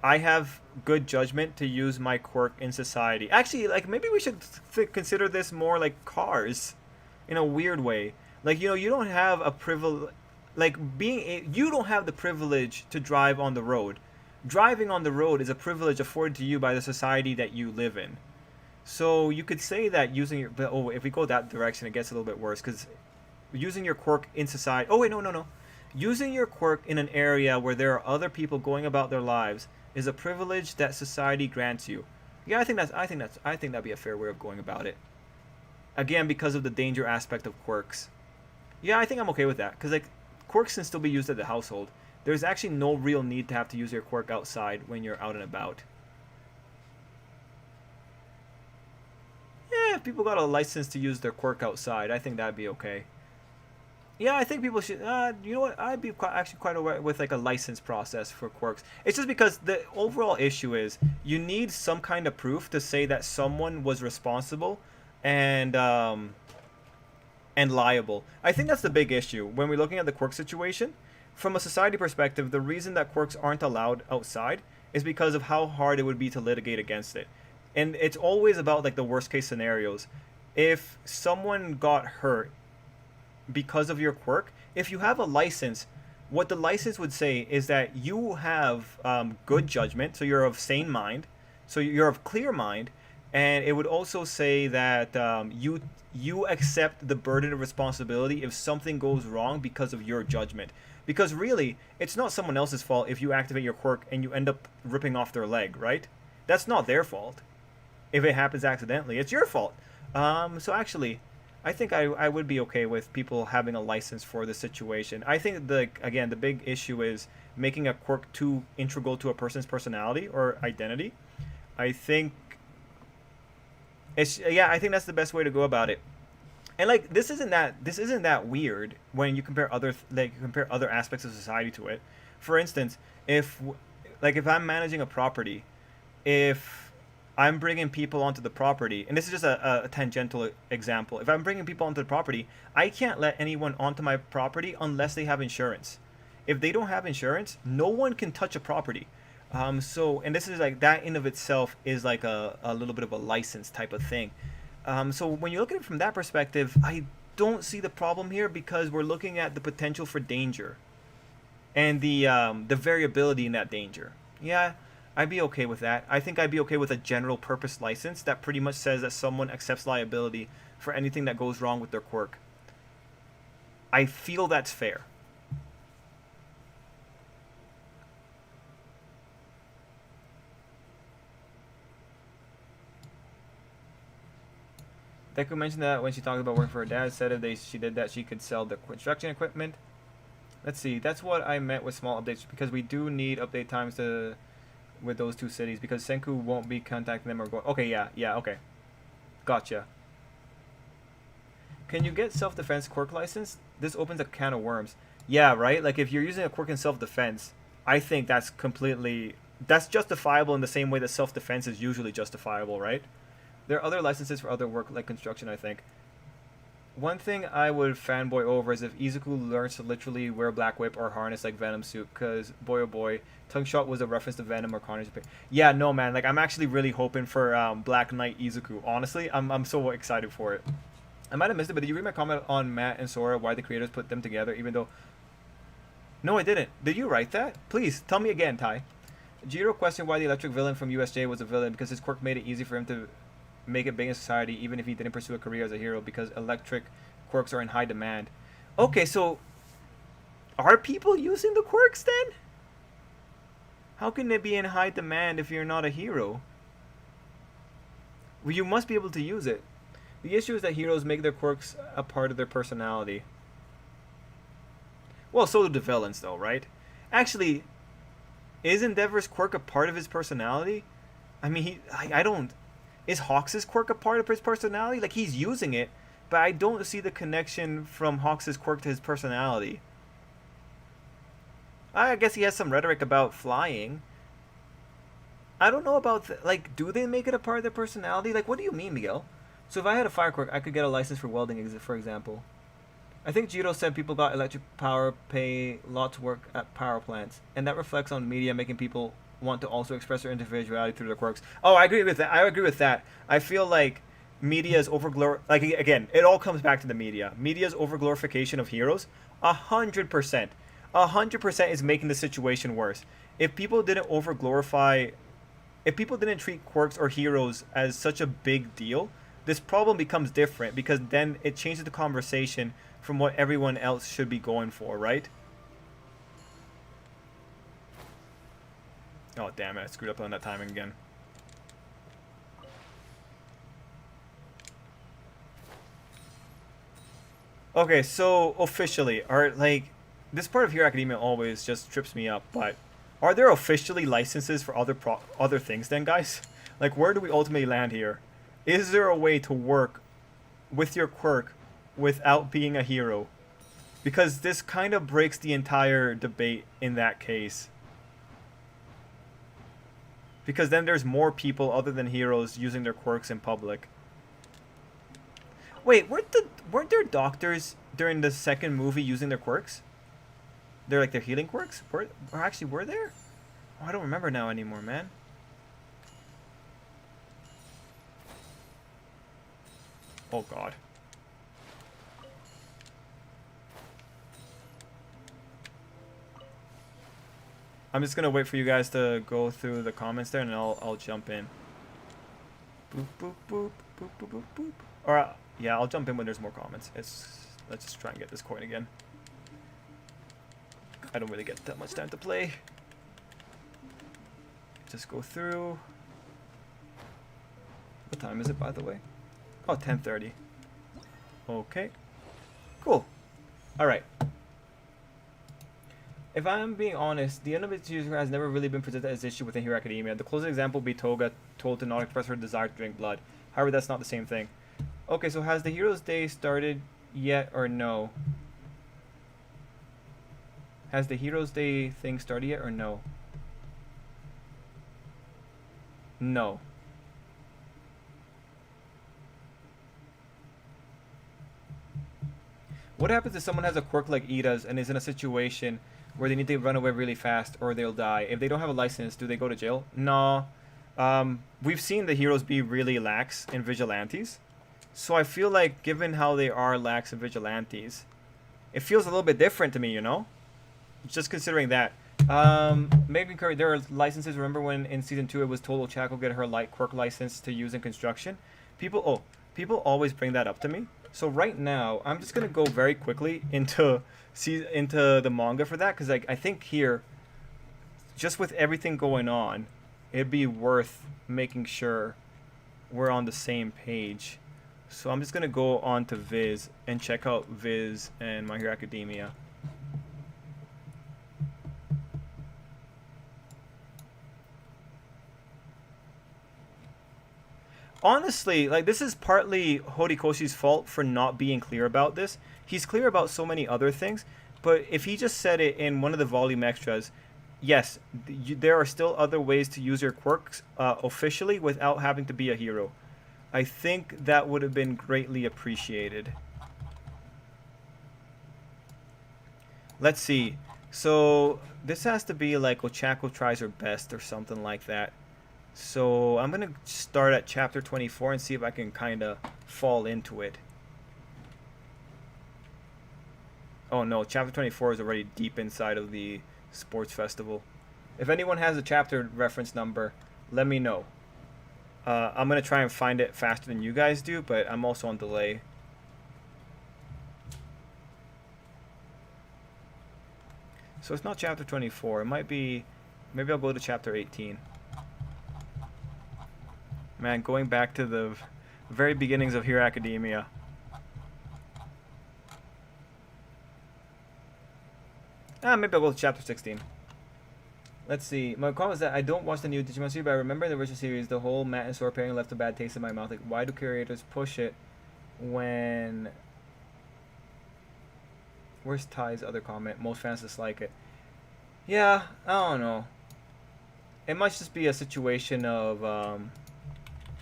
I have good judgment to use my quirk in society. Actually, like maybe we should consider this more like cars in a weird way. Like, you know, you don't have a privilege, like you don't have the privilege to drive on the road. Driving on the road is a privilege afforded to you by the society that you live in. So you could say that using your, but if we go that direction, it gets a little bit worse because using your quirk in society. Oh wait, no. Using your quirk in an area where there are other people going about their lives is a privilege that society grants you. Yeah, I think that'd be a fair way of going about it. Again, because of the danger aspect of quirks. Yeah, I think I'm okay with that because like quirks can still be used at the household. There's actually no real need to have to use your quirk outside when you're out and about. Yeah, if people got a license to use their quirk outside, I think that'd be okay. Yeah, I think people should. You know what? I'd be actually quite aware with like a license process for quirks. It's just because the overall issue is you need some kind of proof to say that someone was responsible and liable. I think that's the big issue when we're looking at the quirk situation. From a society perspective, the reason that quirks aren't allowed outside is because of how hard it would be to litigate against it. And it's always about like the worst case scenarios. If someone got hurt because of your quirk, if you have a license, what the license would say is that you have good judgment, so you're of sane mind, so you're of clear mind, and it would also say that you accept the burden of responsibility if something goes wrong because of your judgment. Because really, it's not someone else's fault if you activate your quirk and you end up ripping off their leg, right? That's not their fault. If it happens accidentally, it's your fault. So actually, I think I would be okay with people having a license for this situation. I think the big issue is making a quirk too integral to a person's personality or identity. I think I think that's the best way to go about it. And like this isn't that weird when you compare other aspects of society to it. For instance, if I'm managing a property, if I'm bringing people onto the property, and this is just a tangential example. If I'm bringing people onto the property, I can't let anyone onto my property unless they have insurance. If they don't have insurance, no one can touch a property. And this is like that in of itself is like a little bit of a license type of thing. So when you look at it from that perspective, I don't see the problem here because we're looking at the potential for danger and the variability in that danger. Yeah, I'd be okay with that. I think I'd be okay with a general purpose license that pretty much says that someone accepts liability for anything that goes wrong with their quirk. I feel that's fair. Deku mentioned that when she talked about working for her dad, said if she did that, she could sell the construction equipment. Let's see. That's what I meant with small updates because we do need update times with those two cities because Senku won't be contacting them or going. Okay, yeah, okay. Gotcha. Can you get self-defense quirk license? This opens a can of worms. Yeah, right? Like if you're using a quirk in self-defense, I think that's justifiable in the same way that self-defense is usually justifiable, right? There are other licenses for other work like construction, I think. One thing I would fanboy over is if Izuku learns to literally wear Black Whip or harness like Venom suit, because boy oh boy, Tongue Shot was a reference to Venom or Carnage. Yeah, no man, like I'm actually really hoping for Black Knight Izuku. Honestly, I'm so excited for it. I might have missed it, but did you read my comment on Matt and Sora, why the creators put them together, even though... No, I didn't. Did you write that? Please, tell me again, Ty. Jiro questioned why the electric villain from USJ was a villain, because his quirk made it easy for him to make it big in society, even if he didn't pursue a career as a hero, because electric quirks are in high demand. Okay, so... Are people using the quirks, then? How can they be in high demand if you're not a hero? Well, you must be able to use it. The issue is that heroes make their quirks a part of their personality. Well, so do the villains, though, right? Actually, is Endeavor's quirk a part of his personality? I mean, I don't... Is Hawks' quirk a part of his personality? Like, he's using it, but I don't see the connection from Hawks' quirk to his personality. I guess he has some rhetoric about flying. I don't know about... like, do they make it a part of their personality? Like, what do you mean, Miguel? So if I had a fire quirk, I could get a license for welding, for example. I think Jiro said people got electric power pay lots of work at power plants, and that reflects on media making people want to also express their individuality through their quirks. Oh, I agree with that. I agree with that. I feel like media's overglor... Like, again, it all comes back to the media. Media's overglorification of heroes, 100%. 100% is making the situation worse. If people didn't overglorify... If people didn't treat quirks or heroes as such a big deal, this problem becomes different, because then it changes the conversation from what everyone else should be going for, right? Oh, damn it. I screwed up on that timing again. Okay, so officially, this part of Hero Academia always just trips me up, but are there officially licenses for other things then, guys? Like, where do we ultimately land here? Is there a way to work with your quirk without being a hero? Because this kind of breaks the entire debate in that case. Because then there's more people other than heroes using their quirks in public. Wait, weren't there doctors during the second movie using their quirks? They're like their healing quirks? Or actually, were there? Oh, I don't remember now anymore, man. Oh god. I'm just gonna wait for you guys to go through the comments there, and I'll jump in. Boop boop boop boop boop boop boop. Or yeah, I'll jump in when there's more comments. Let's just try and get this coin again. I don't really get that much time to play. Just go through. What time is it, by the way? Oh, 10:30. Okay. Cool. Alright. If I'm being honest, the innovative user has never really been presented as an issue within Hero Academia. The closest example would be Toga told to not express her desire to drink blood. However, that's not the same thing. Okay, so has the Hero's Day started yet or no? Has the Hero's Day thing started yet or no? No. What happens if someone has a quirk like Ida's and is in a situation where they need to run away really fast or they'll die? If they don't have a license, do they go to jail? No. We've seen the heroes be really lax in vigilantes. So I feel like, given how they are lax in vigilantes, it feels a little bit different to me, you know? Just considering that. Megan Curry, there are licenses. Remember when in season 2 it was Total Chaco get her light quirk license to use in construction? People always bring that up to me. So right now, I'm just gonna go very quickly into the manga for that, because I think here, just with everything going on, it'd be worth making sure we're on the same page. So I'm just gonna go on to Viz and check out Viz and My Hero Academia. Honestly, like, this is partly Horikoshi's fault for not being clear about this. He's clear about so many other things, but if he just said it in one of the volume extras, yes, there are still other ways to use your quirks officially without having to be a hero. I think that would have been greatly appreciated. Let's see. So this has to be like Ochako tries her best or something like that. So I'm gonna start at chapter 24 and see if I can kind of fall into it. Oh no, chapter 24 is already deep inside of the sports festival. If anyone has a chapter reference number, let me know. I'm gonna try and find it faster than you guys do, but I'm also on delay. So it's not chapter 24. It might be. Maybe I'll go to chapter 18. Man, going back to the very beginnings of Hero Academia. Maybe I'll go to chapter 16. Let's see. My comment is that I don't watch the new Digimon series, but I remember the original series, the whole Matt and Sora pairing left a bad taste in my mouth. Like, why do creators push it when... Where's Ty's other comment? Most fans dislike it. Yeah, I don't know. It might just be a situation of...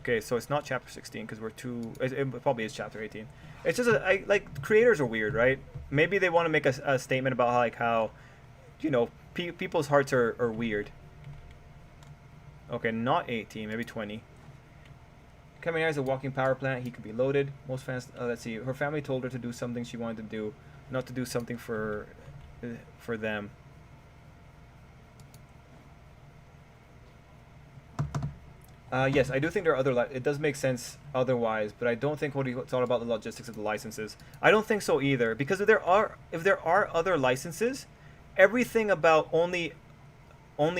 Okay, so it's not chapter 16 because we're too... It probably is chapter 18. It's just, like, creators are weird, right? Maybe they want to make a statement about, like, how, you know, people's hearts are weird. Okay, not 18, maybe 20. Coming here is a walking power plant. He could be loaded. Most fans, let's see. Her family told her to do something she wanted to do, not to do something for them. Yes, I do think there are other... It does make sense otherwise, but I don't think it's all about the logistics of the licenses. I don't think so either, because if there are other licenses, everything about only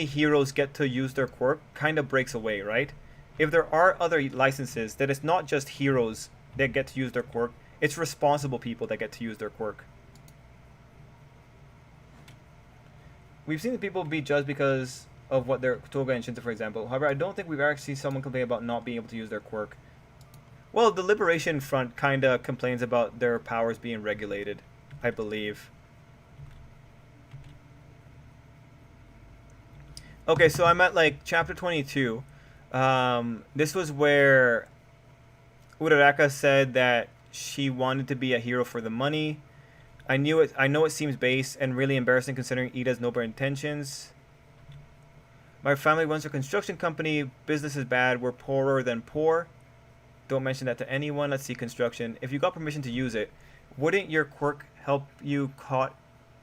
heroes get to use their quirk kind of breaks away, right? If there are other licenses, that it's not just heroes that get to use their quirk, it's responsible people that get to use their quirk. We've seen the people be judged because of what their Toga and Shinta, for example. However, I don't think we've ever seen someone complain about not being able to use their quirk. Well, the Liberation Front kind of complains about their powers being regulated, I believe. Okay, so I'm at like chapter 22. This was where Uraraka said that she wanted to be a hero for the money. I know it seems base and really embarrassing considering Ida's noble intentions. My family runs a construction company. Business is bad. We're poorer than poor. Don't mention that to anyone. Let's see construction. If you got permission to use it, wouldn't your quirk help you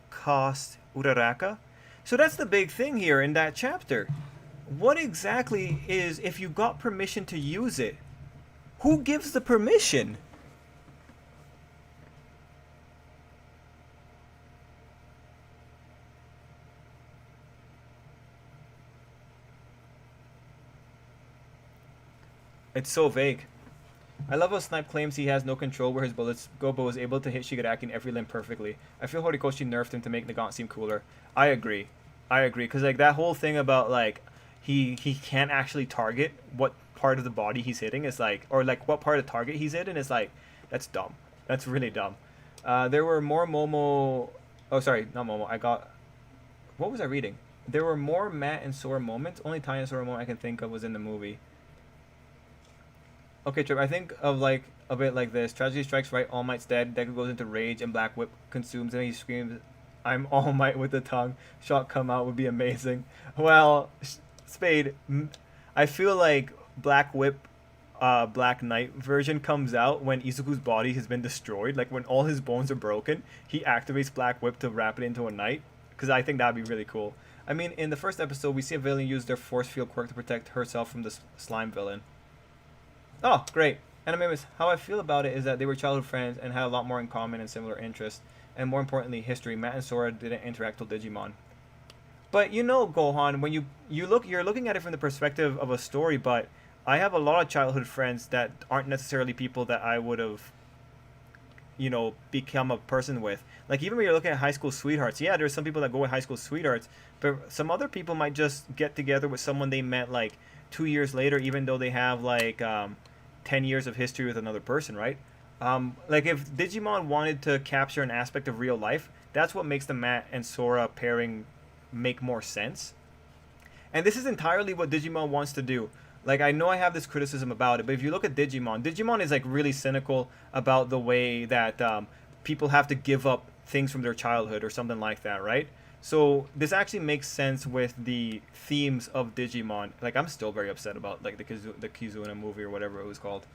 cost Uraraka? So that's the big thing here in that chapter. What exactly is, if you got permission to use it, who gives the permission? It's so vague. I love how Snipe claims he has no control where his bullets go, but was able to hit Shigaraki in every limb perfectly. I feel Horikoshi nerfed him to make Nagant seem cooler. I agree, because like that whole thing about like he can't actually target what part of the body he's hitting is like, or like what part of the target he's hitting is like, that's dumb. That's really dumb. There were more Momo... Oh, sorry, not Momo. What was I reading? There were more Matt and Sora moments. Only Ty and Sora moment I can think of was in the movie. Okay, Trip, I think of it like this. Tragedy strikes right, All Might's dead. Deku goes into rage and Black Whip consumes him. He screams, I'm All Might with the tongue. Shot come out would be amazing. Well, Spade, I feel like Black Whip Black Knight version comes out when Izuku's body has been destroyed. Like when all his bones are broken, he activates Black Whip to wrap it into a knight. Because I think that'd be really cool. I mean, in the first episode, we see a villain use their force field quirk to protect herself from the slime villain. Oh, great. Anime, how I feel about it is that they were childhood friends and had a lot more in common and similar interests. And more importantly, history. Matt and Sora didn't interact till Digimon. But you know, Gohan, when you're looking at it from the perspective of a story, but I have a lot of childhood friends that aren't necessarily people that I would have, you know, become a person with. Like even when you're looking at high school sweethearts, yeah, there's some people that go with high school sweethearts, but some other people might just get together with someone they met like 2 years later, even though they have like 10 years of history with another person, right? Like if Digimon wanted to capture an aspect of real life, that's what makes the Matt and Sora pairing make more sense. And this is entirely what Digimon wants to do. Like, I know I have this criticism about it, but if you look at Digimon is like really cynical about the way that people have to give up things from their childhood or something like that, right? So this actually makes sense with the themes of Digimon. Like I'm still very upset about like the Kizuna movie or whatever it was called.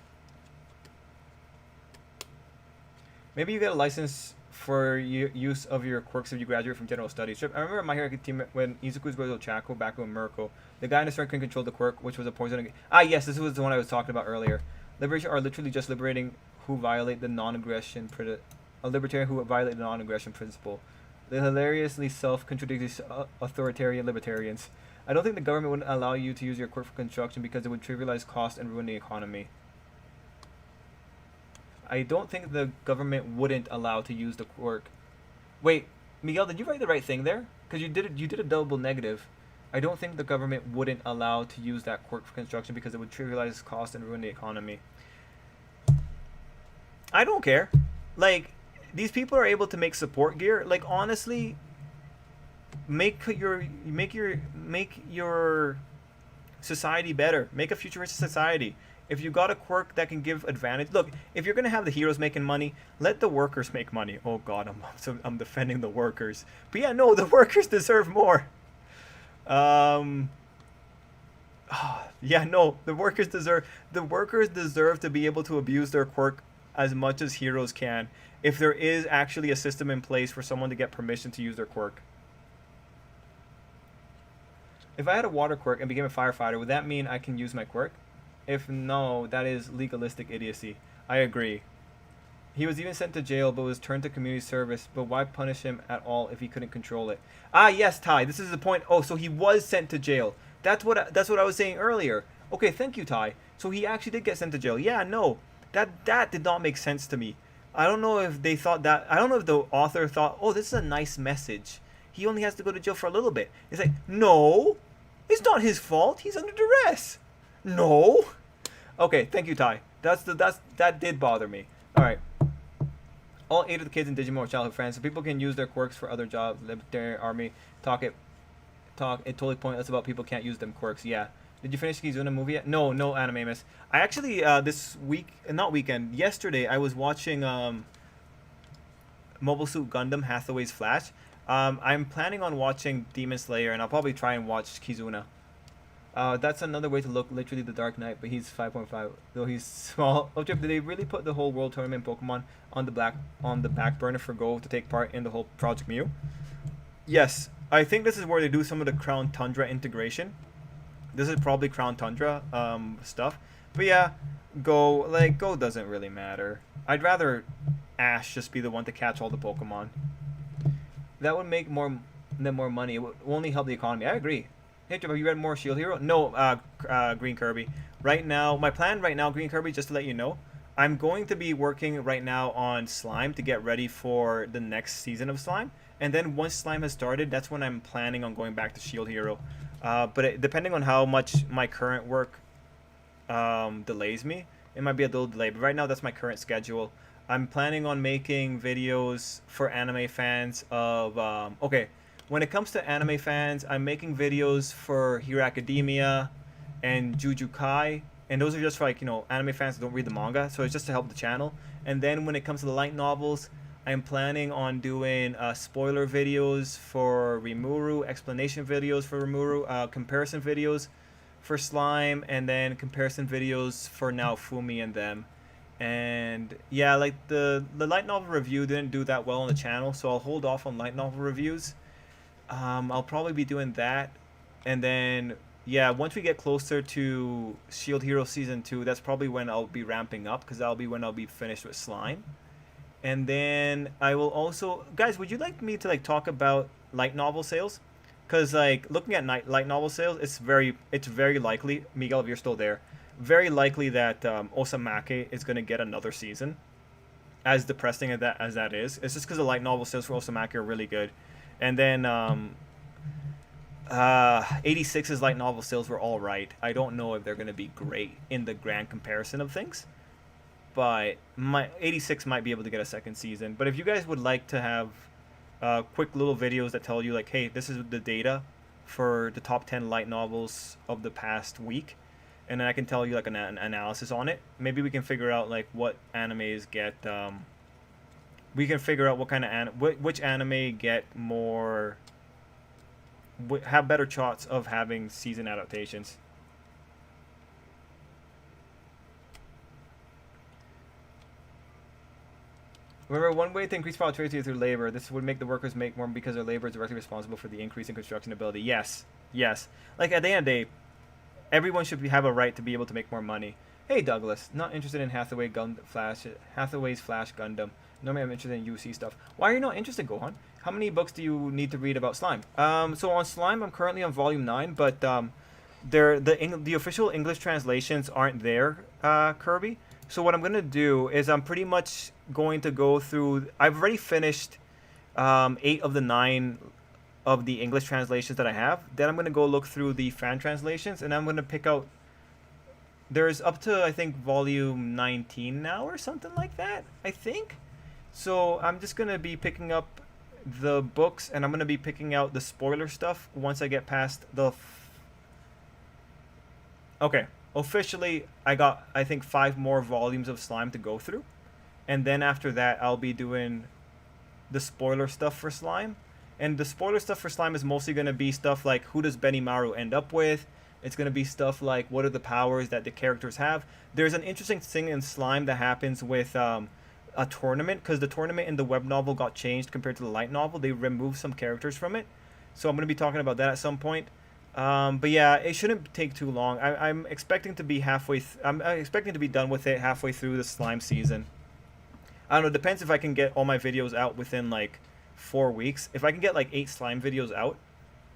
Maybe you get a license for use of your quirks if you graduate from general studies. I remember My Hero Academia when Izuku's brother Chaco back with Mirko. The guy in the start couldn't control the quirk, which was a poison. Ah, yes, this was the one I was talking about earlier. Liberation are literally just liberating who violate the non-aggression a libertarian who violate the non-aggression principle. The hilariously self-contradictory authoritarian libertarians. I don't think the government would allow you to use your quirk for construction because it would trivialize cost and ruin the economy. I don't think the government wouldn't allow to use the quirk. Wait, Miguel, did you write the right thing there? Because you did a double negative. I don't think the government wouldn't allow to use that quirk for construction because it would trivialize cost and ruin the economy. I don't care. Like, these people are able to make support gear. Like, honestly, make your society better. Make a futuristic society. If you got a quirk that can give advantage, look. If you're gonna have the heroes making money, let the workers make money. Oh God, I'm defending the workers. But yeah, no, the workers deserve more. Yeah, no, the workers deserve to be able to abuse their quirk as much as heroes can. If there is actually a system in place for someone to get permission to use their quirk. If I had a water quirk and became a firefighter, would that mean I can use my quirk? If no, that is legalistic idiocy. I agree. He was even sent to jail but was turned to community service, but why punish him at all if he couldn't control it? Ah, yes, Ty, this is the point. Oh, so he was sent to jail. That's what I was saying earlier. Okay, thank you, Ty. So he actually did get sent to jail. Yeah, no. That did not make sense to me. I don't know if they thought that. I don't know if the author thought, "Oh, this is a nice message. He only has to go to jail for a little bit." It's like, "No. It's not his fault. He's under duress." No. Okay, thank you, Ty. That did bother me. All right. All 8 of the kids in Digimon are childhood friends, so people can use their quirks for other jobs. Libertarian army It totally pointless about people can't use them quirks. Yeah. Did you finish Kizuna movie yet? No, no anime miss. I actually this week, not weekend, yesterday I was watching Mobile Suit Gundam Hathaway's Flash. I'm planning on watching Demon Slayer, and I'll probably try and watch Kizuna. That's another way to look, literally the Dark Knight, but he's 5.5, though he's small. Oh, Trip, did they really put the whole World Tournament Pokemon on the back burner for Go to take part in the whole Project Mew? Yes, I think this is where they do some of the Crown Tundra integration. This is probably Crown Tundra stuff. But yeah, Go doesn't really matter. I'd rather Ash just be the one to catch all the Pokemon. That would make more money. It would only help the economy. I agree. Hey, have you read more Shield Hero? No, Green Kirby. Right now, my plan right now, Green Kirby, just to let you know, I'm going to be working right now on Slime to get ready for the next season of Slime. And then once Slime has started, that's when I'm planning on going back to Shield Hero. Depending on how much my current work delays me, it might be a little delayed. But right now, that's my current schedule. I'm planning on making videos for anime fans of... okay. When it comes to anime fans, I'm making videos for Hero Academia and Jujutsu Kai, and those are just for anime fans that don't read the manga, so it's just to help the channel. And then when it comes to the light novels, I'm planning on doing spoiler videos for Rimuru, explanation videos for Rimuru, comparison videos for Slime, and then comparison videos for now Fumi and them. And yeah, like the light novel review didn't do that well on the channel, so I'll hold off on light novel reviews. I'll probably be doing that, and then yeah, once we get closer to Shield Hero Season 2, that's probably when I'll be ramping up, because that'll be when I'll be finished with Slime. And then I will also... Guys, would you like me to talk about light novel sales? Because looking at light novel sales, it's very likely, Miguel, if you're still there, very likely that Osamake is going to get another season. As depressing as that is, it's just because the light novel sales for Osamake are really good. And then 86's light novel sales were all right. I don't know if they're going to be great in the grand comparison of things, but 86 might be able to get a second season. But if you guys would like to have quick little videos that tell you hey, this is the data for the top 10 light novels of the past week, and then I can tell you an analysis on it, maybe we can figure out what animes we can figure out what kind of which anime get more have better shots of having season adaptations. Remember, one way to increase productivity is through labor. This would make the workers make more because their labor is directly responsible for the increase in construction ability. Yes, yes. Like at the end of the day, everyone should have a right to be able to make more money. Hey Douglas, not interested in Hathaway's Flash Gundam. Normally I'm interested in UC stuff. Why are you not interested, Gohan? How many books do you need to read about slime? So on slime, I'm currently on volume 9, but the official English translations aren't there, Kirby. So what I'm gonna do is I'm pretty much going to go through. I've already finished 8 of the 9 of the English translations that I have. Then I'm gonna go look through the fan translations, and I'm gonna pick out. There's up to I think volume 19 now or something like that. I think. So I'm just gonna be picking up the books, and I'm gonna be picking out the spoiler stuff once I get past the. Okay. Officially, I got, I think, 5 more volumes of slime to go through. And then after that, I'll be doing the spoiler stuff for slime. And the spoiler stuff for slime is mostly going to be stuff like, who does Benimaru end up with? It's going to be stuff like, what are the powers that the characters have? There's an interesting thing in slime that happens with a tournament, because the tournament in the web novel got changed compared to the light novel. They removed some characters from it. So I'm going to be talking about that at some point. But yeah, it shouldn't take too long. I'm expecting to be I'm expecting to be done with it halfway through the slime season. I don't know. It depends if I can get all my videos out within like 4 weeks. If I can get like 8 slime videos out,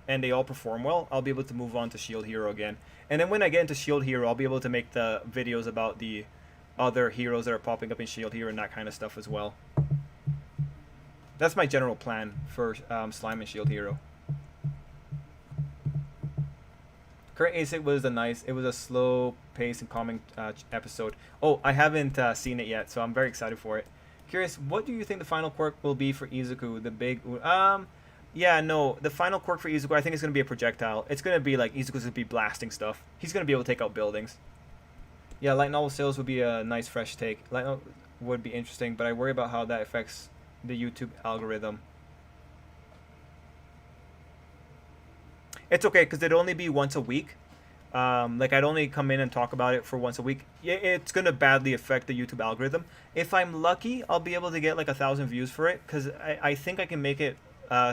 and they all perform well, I'll be able to move on to Shield Hero again. And then when I get into Shield Hero, I'll be able to make the videos about the other heroes that are popping up in Shield Hero and that kind of stuff as well. That's my general plan for Slime and Shield Hero. Current ASIC was it was a slow pace and calming episode. Oh, I haven't seen it yet, so I'm very excited for it. Curious, what do you think the final quirk will be for Izuku? The big, yeah, no, the final quirk for Izuku, I think it's gonna be a projectile. It's gonna be like Izuku's gonna be blasting stuff. He's gonna be able to take out buildings. Yeah, light novel sales would be a nice fresh take. Light novel would be interesting, but I worry about how that affects the YouTube algorithm. It's okay, because it'd only be once a week. Like, I'd only come in and talk about it for once a week. Yeah, it's going to badly affect the YouTube algorithm. If I'm lucky, I'll be able to get like 1,000 views for it, because I think I can make it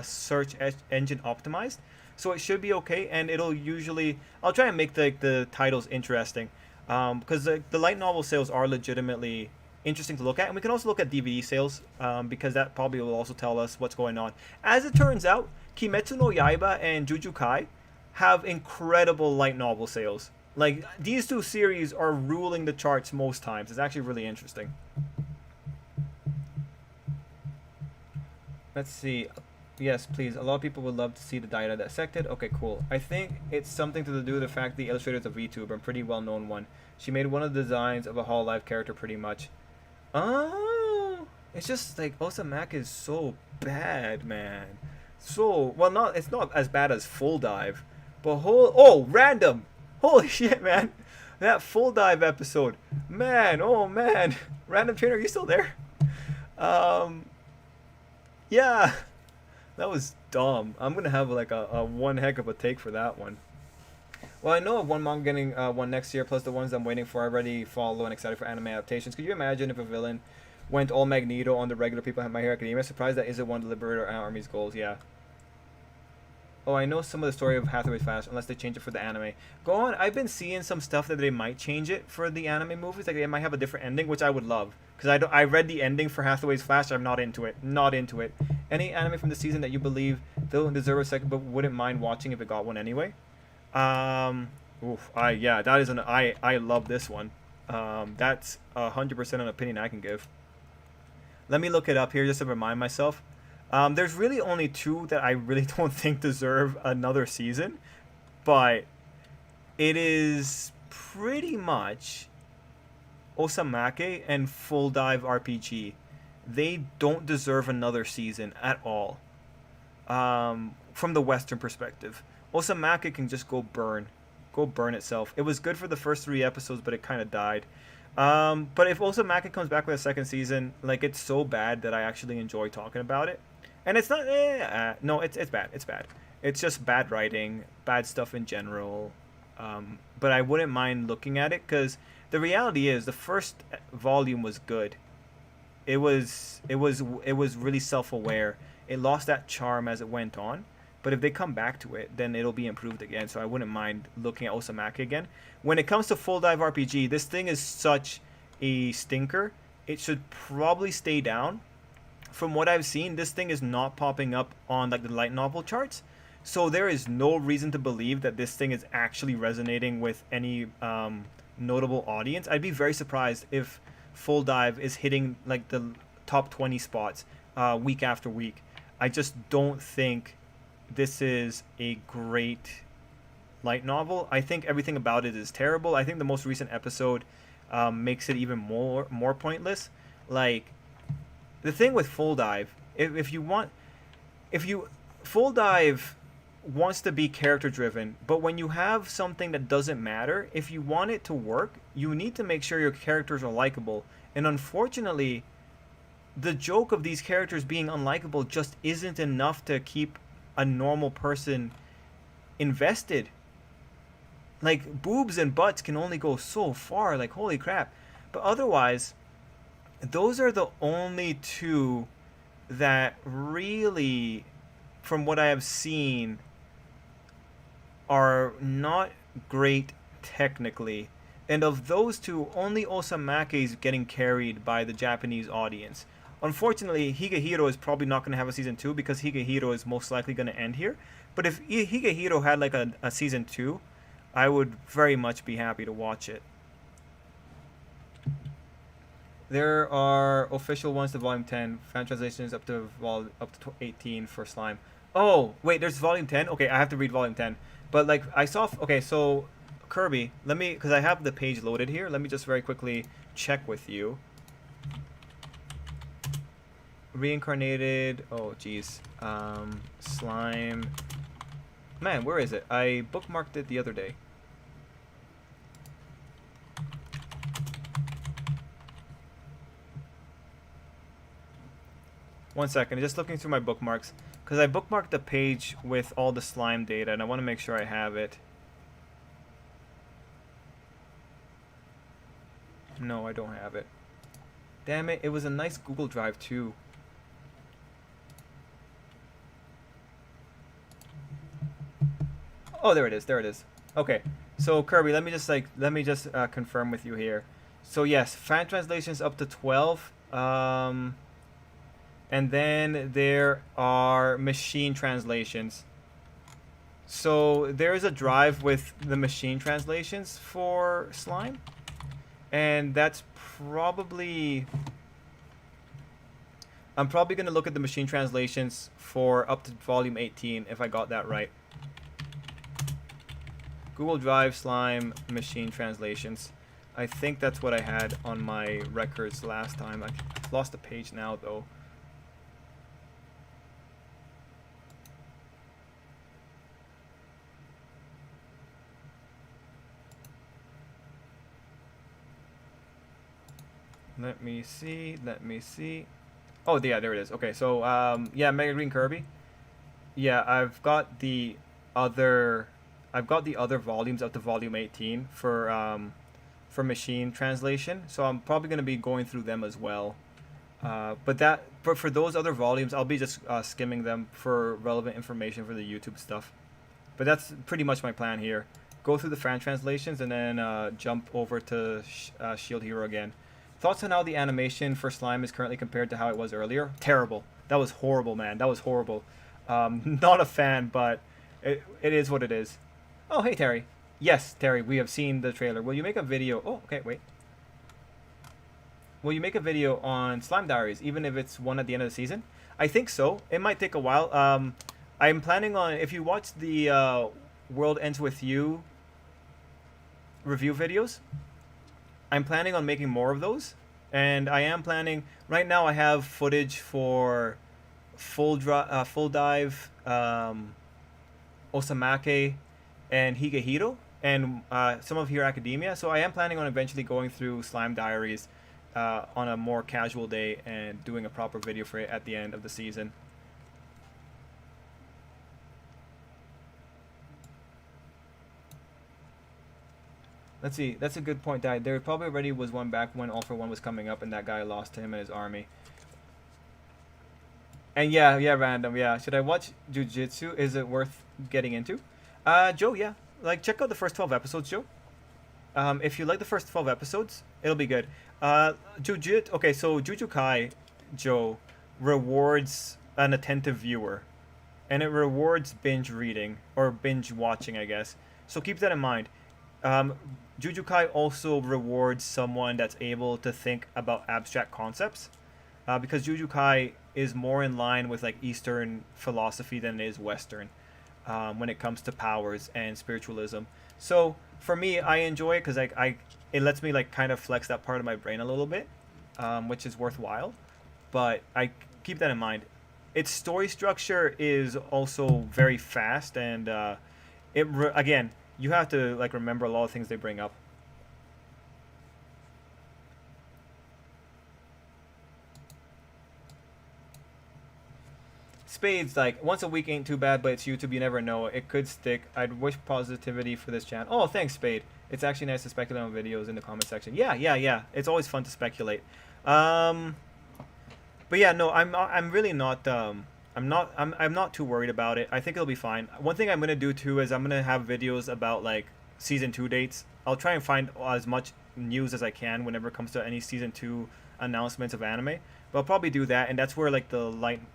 search engine optimized. So it should be okay, and it'll usually... I'll try and make the titles interesting, because the light novel sales are legitimately interesting to look at. And we can also look at DVD sales, because that probably will also tell us what's going on. As it turns out, Kimetsu no Yaiba and Jujutsu Kai have incredible light novel sales. Like, these two series are ruling the charts most times. It's actually really interesting. Let's see. Yes, please. A lot of people would love to see the Daira dissected. Okay, cool. I think it's something to do with the fact the illustrator is a VTuber, a pretty well-known one. She made one of the designs of a Hololive character pretty much. Oh, it's just like Osamak is so bad, man. So, well, it's not as bad as Full Dive, but random. Holy shit, man. That Full Dive episode. Man, oh man. Random Trainer, are you still there? Yeah. That was dumb. I'm going to have like a one heck of a take for that one. Well, I know of one manga getting one next year, plus the ones I'm waiting for. I already follow and excited for anime adaptations. Could you imagine if a villain went all Magneto on the regular people at My Hero Academia? Surprised that isn't one of the Liberator Army's goals, yeah. Oh, I know some of the story of Hathaway's Flash, unless they change it for the anime. Go on, I've been seeing some stuff that they might change it for the anime movies. Like, they might have a different ending, which I would love. Because I read the ending for Hathaway's Flash, I'm not into it. Not into it. Any anime from the season that you believe they'll deserve a second, but wouldn't mind watching if it got one anyway? Yeah, that is I love this one. That's 100% an opinion I can give. Let me look it up here just to remind myself. There's really only 2 that I really don't think deserve another season, but it is pretty much Osamake and Full Dive RPG. They don't deserve another season at all. From the Western perspective, Osamake can just go burn itself. It was good for the first 3 episodes, but it kind of died. But if Osamaki comes back with a second season, like it's so bad that I actually enjoy talking about it. And it's not, no, it's bad. It's bad. It's just bad writing, bad stuff in general. But I wouldn't mind looking at it because the reality is the first volume was good. It was really self-aware. It lost that charm as it went on. But if they come back to it, then it'll be improved again. So I wouldn't mind looking at Osamaki again. When it comes to Full Dive RPG, this thing is such a stinker. It should probably stay down. From what I've seen, this thing is not popping up on like the light novel charts. So there is no reason to believe that this thing is actually resonating with any notable audience. I'd be very surprised if Full Dive is hitting like the top 20 spots week after week. I just don't think this is a great light novel. I think everything about it is terrible. I think the most recent episode makes it even more pointless. Like the thing with Full Dive, if you want, if you Full Dive wants to be character driven, but when you have something that doesn't matter, if you want it to work, you need to make sure your characters are likable. And unfortunately, the joke of these characters being unlikable just isn't enough to keep a normal person invested. Like boobs and butts can only go so far, like holy crap. But otherwise, those are the only two that really, from what I have seen, are not great technically. And of those two, only Osamake is getting carried by the Japanese audience. Unfortunately, Higehiro is probably not going to have a season 2 because Higehiro is most likely going to end here. But if Higehiro had like a season 2, I would very much be happy to watch it. There are official ones to volume 10, fan translations up to 18 for Slime. Oh, wait, there's volume 10? Okay, I have to read volume 10. But like I saw okay, so Kirby, let me, cuz I have the page loaded here. Let me just very quickly check with you. Reincarnated, oh geez. Slime. Man, where is it? I bookmarked it the other day. One second, just looking through my bookmarks. Because I bookmarked the page with all the slime data, and I want to make sure I have it. No, I don't have it. Damn it, it was a nice Google Drive too. Oh, there it is, there it is. Okay, so Kirby, let me just confirm with you here. So yes, fan translations up to 12. And then there are machine translations. So there is a drive with the machine translations for Slime. And that's probably... I'm probably going to look at the machine translations for up to volume 18 if I got that right. Google Drive, Slime, machine translations. I think that's what I had on my records last time. I've lost the page now though. Let me see. Oh, yeah, there it is. Okay, so, yeah, Mega Green Kirby. Yeah, I've got the other volumes up to volume 18 for machine translation. So I'm probably going to be going through them as well. But for those other volumes, I'll be just skimming them for relevant information for the YouTube stuff. But that's pretty much my plan here. Go through the fan translations and then jump over to Shield Hero again. Thoughts on how the animation for Slime is currently compared to how it was earlier? Terrible. That was horrible, man. That was horrible. Not a fan, but it is what it is. Oh, hey, Terry. Yes, Terry, we have seen the trailer. Will you make a video? Oh, okay, wait. Will you make a video on Slime Diaries, even if it's one at the end of the season? I think so. It might take a while. I'm planning on, if you watch the World Ends With You review videos, I'm planning on making more of those, and I am planning. Right now, I have footage for Full Dive, Osamake, and Higehiro. and some of Hero Academia. So I am planning on eventually going through Slime Diaries on a more casual day and doing a proper video for it at the end of the season. Let's see. That's a good point, Dad. There probably already was one back when All for One was coming up, and that guy lost to him and his army. And yeah, random. Yeah, should I watch Jujutsu? Is it worth getting into? Joe, yeah. Like, check out the first 12 episodes, Joe. If you like the first 12 episodes, it'll be good. Okay, so Jujutsu Kai, Joe, rewards an attentive viewer, and it rewards binge reading or binge watching, I guess. So keep that in mind. Um, Jujutsu Kai also rewards someone that's able to think about abstract concepts, because Jujutsu Kai is more in line with like Eastern philosophy than it is Western, when it comes to powers and spiritualism. So for me, I enjoy it because it lets me like kind of flex that part of my brain a little bit, which is worthwhile. But I keep that in mind. Its story structure is also very fast, and again, you have to like remember a lot of things they bring up. Spades, like, once a week ain't too bad, but it's YouTube, you never know. It could stick. I'd wish positivity for this channel. Oh, thanks, Spade. It's actually nice to speculate on videos in the comment section. Yeah. It's always fun to speculate. But yeah, no, I'm really not, I'm not too worried about it. I think it'll be fine. One thing I'm gonna do too is I'm gonna have videos about like season 2 dates. I'll try and find as much news as I can whenever it comes to any season 2 announcements of anime. But I'll probably do that, and that's where like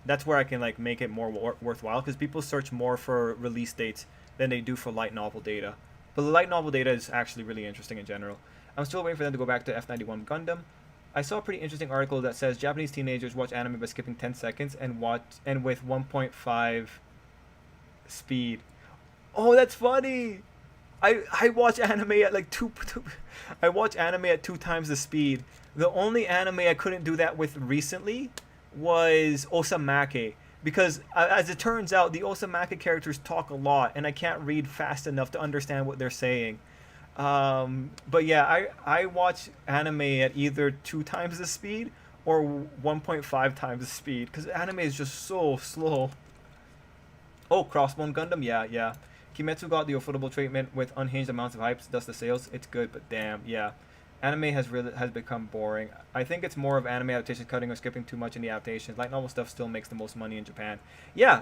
that's where I can like make it more worthwhile, because people search more for release dates than they do for light novel data. But the light novel data is actually really interesting in general. I'm still waiting for them to go back to F91 Gundam. I saw a pretty interesting article that says Japanese teenagers watch anime by skipping 10 seconds and with 1.5 speed. Oh, that's funny. I watch anime at like I watch anime at 2 times the speed. The only anime I couldn't do that with recently was Osamake, because as it turns out, the Osamake characters talk a lot, and I can't read fast enough to understand what they're saying. But yeah, I watch anime at either 2 times the speed or 1.5 times the speed, because anime is just so slow. Oh, Crossbone Gundam, yeah. Kimetsu got the affordable treatment with unhinged amounts of hypes, thus the sales. It's good, but damn, yeah. Anime has become boring. I think it's more of anime adaptations cutting or skipping too much in the adaptations. Light novel stuff still makes the most money in Japan. Yeah,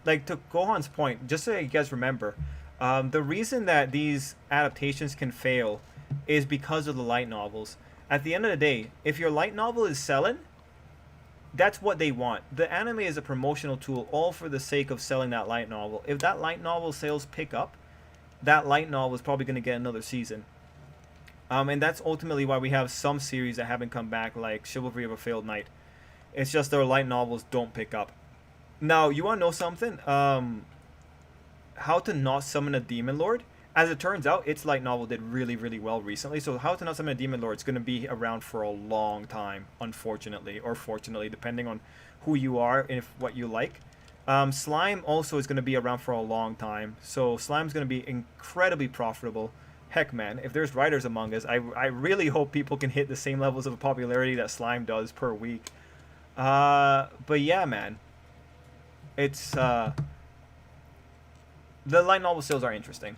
like to Gohan's point, just so you guys remember, the reason that these adaptations can fail is because of the light novels. At the end of the day, if your light novel is selling, that's what they want. The anime is a promotional tool, all for the sake of selling that light novel. If that light novel sales pick up, that light novel is probably going to get another season. And that's ultimately why we have some series that haven't come back, like Chivalry of a Failed Knight. It's just their light novels don't pick up. Now, you want to know something? How to Not Summon a Demon Lord? As it turns out, its light novel did really well recently. So How to Not Summon a Demon Lord is going to be around for a long time, unfortunately, or fortunately, depending on who you are and what you like. Slime also is going to be around for a long time. So Slime's going to be incredibly profitable. Heck, man, if there's writers among us, I really hope people can hit the same levels of popularity that Slime does per week. But yeah, man. It's, the light novel sales are interesting.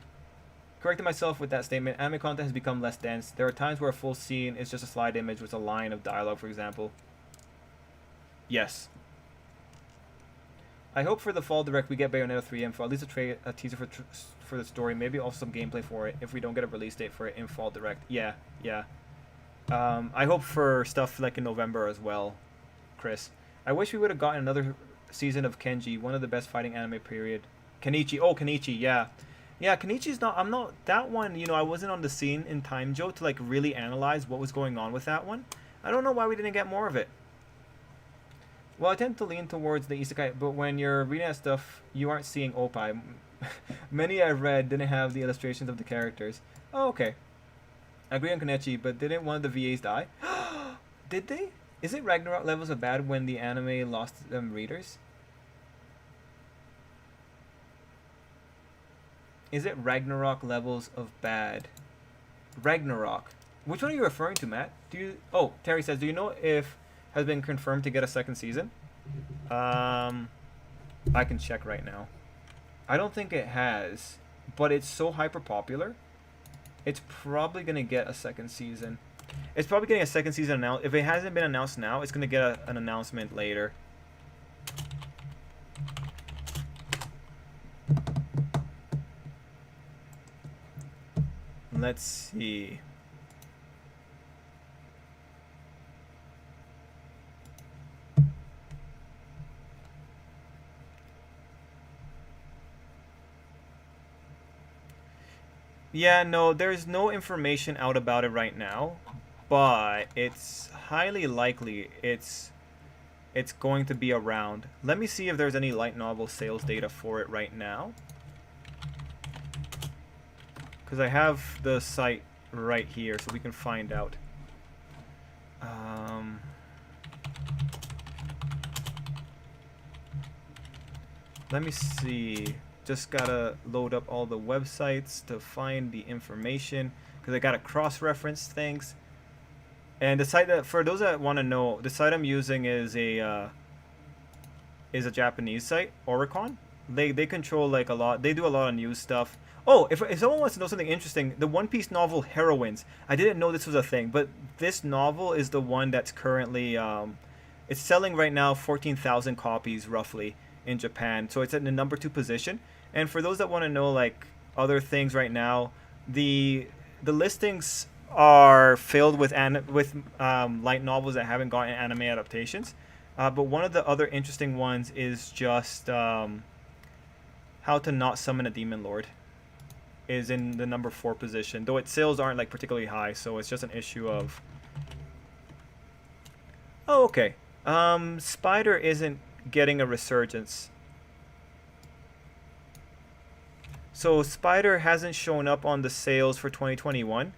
Correcting myself with that statement, anime content has become less dense. There are times where a full scene is just a slide image with a line of dialogue, for example. Yes. I hope for the fall direct we get Bayonetta 3 info, at least a teaser for the story, maybe also some gameplay for it if we don't get a release date for it in fall direct. Yeah. I hope for stuff like in November as well, Chris. I wish we would have gotten another season of Kenji, one of the best fighting anime period. Kenichi, yeah. Yeah, Kenichi's not, I'm not, that one, I wasn't on the scene in time, Joe, to like really analyze what was going on with that one. I don't know why we didn't get more of it. Well, I tend to lean towards the isekai, but when you're reading that stuff, you aren't seeing oppai. Many I've read didn't have the illustrations of the characters. Oh, okay. I agree on Kenichi, but didn't one of the VAs die? Did they? Is it Ragnarok levels of bad when the anime lost them readers? Is it Ragnarok levels of bad? Ragnarok. Which one are you referring to, Matt? Do you? Oh, Terry says, do you know if has been confirmed to get a second season? I can check right now. I don't think it has, but it's so hyper popular. It's probably gonna get a second season. It's probably getting a second season announced. If it hasn't been announced now, it's gonna get an announcement later. Let's see. Yeah, no, there's no information out about it right now, but it's highly likely it's going to be around. Let me see if there's any light novel sales data for it right now, because I have the site right here, so we can find out. Let me see. Just gotta load up all the websites to find the information, because I gotta cross-reference things. And the site that, for those that want to know, the site I'm using is a Japanese site, Oricon. They control like a lot. They do a lot of news stuff. Oh, if someone wants to know something interesting, the One Piece novel Heroines. I didn't know this was a thing, but this novel is the one that's currently it's selling right now 14,000 copies roughly in Japan. So it's in the #2 position. And for those that want to know like other things right now, the listings are filled with light novels that haven't gotten anime adaptations. But one of the other interesting ones is just How to Not Summon a Demon Lord is in the #4 position, though its sales aren't like particularly high, so it's just an issue of... Oh, okay. Spider isn't getting a resurgence. So Spider hasn't shown up on the sales for 2021.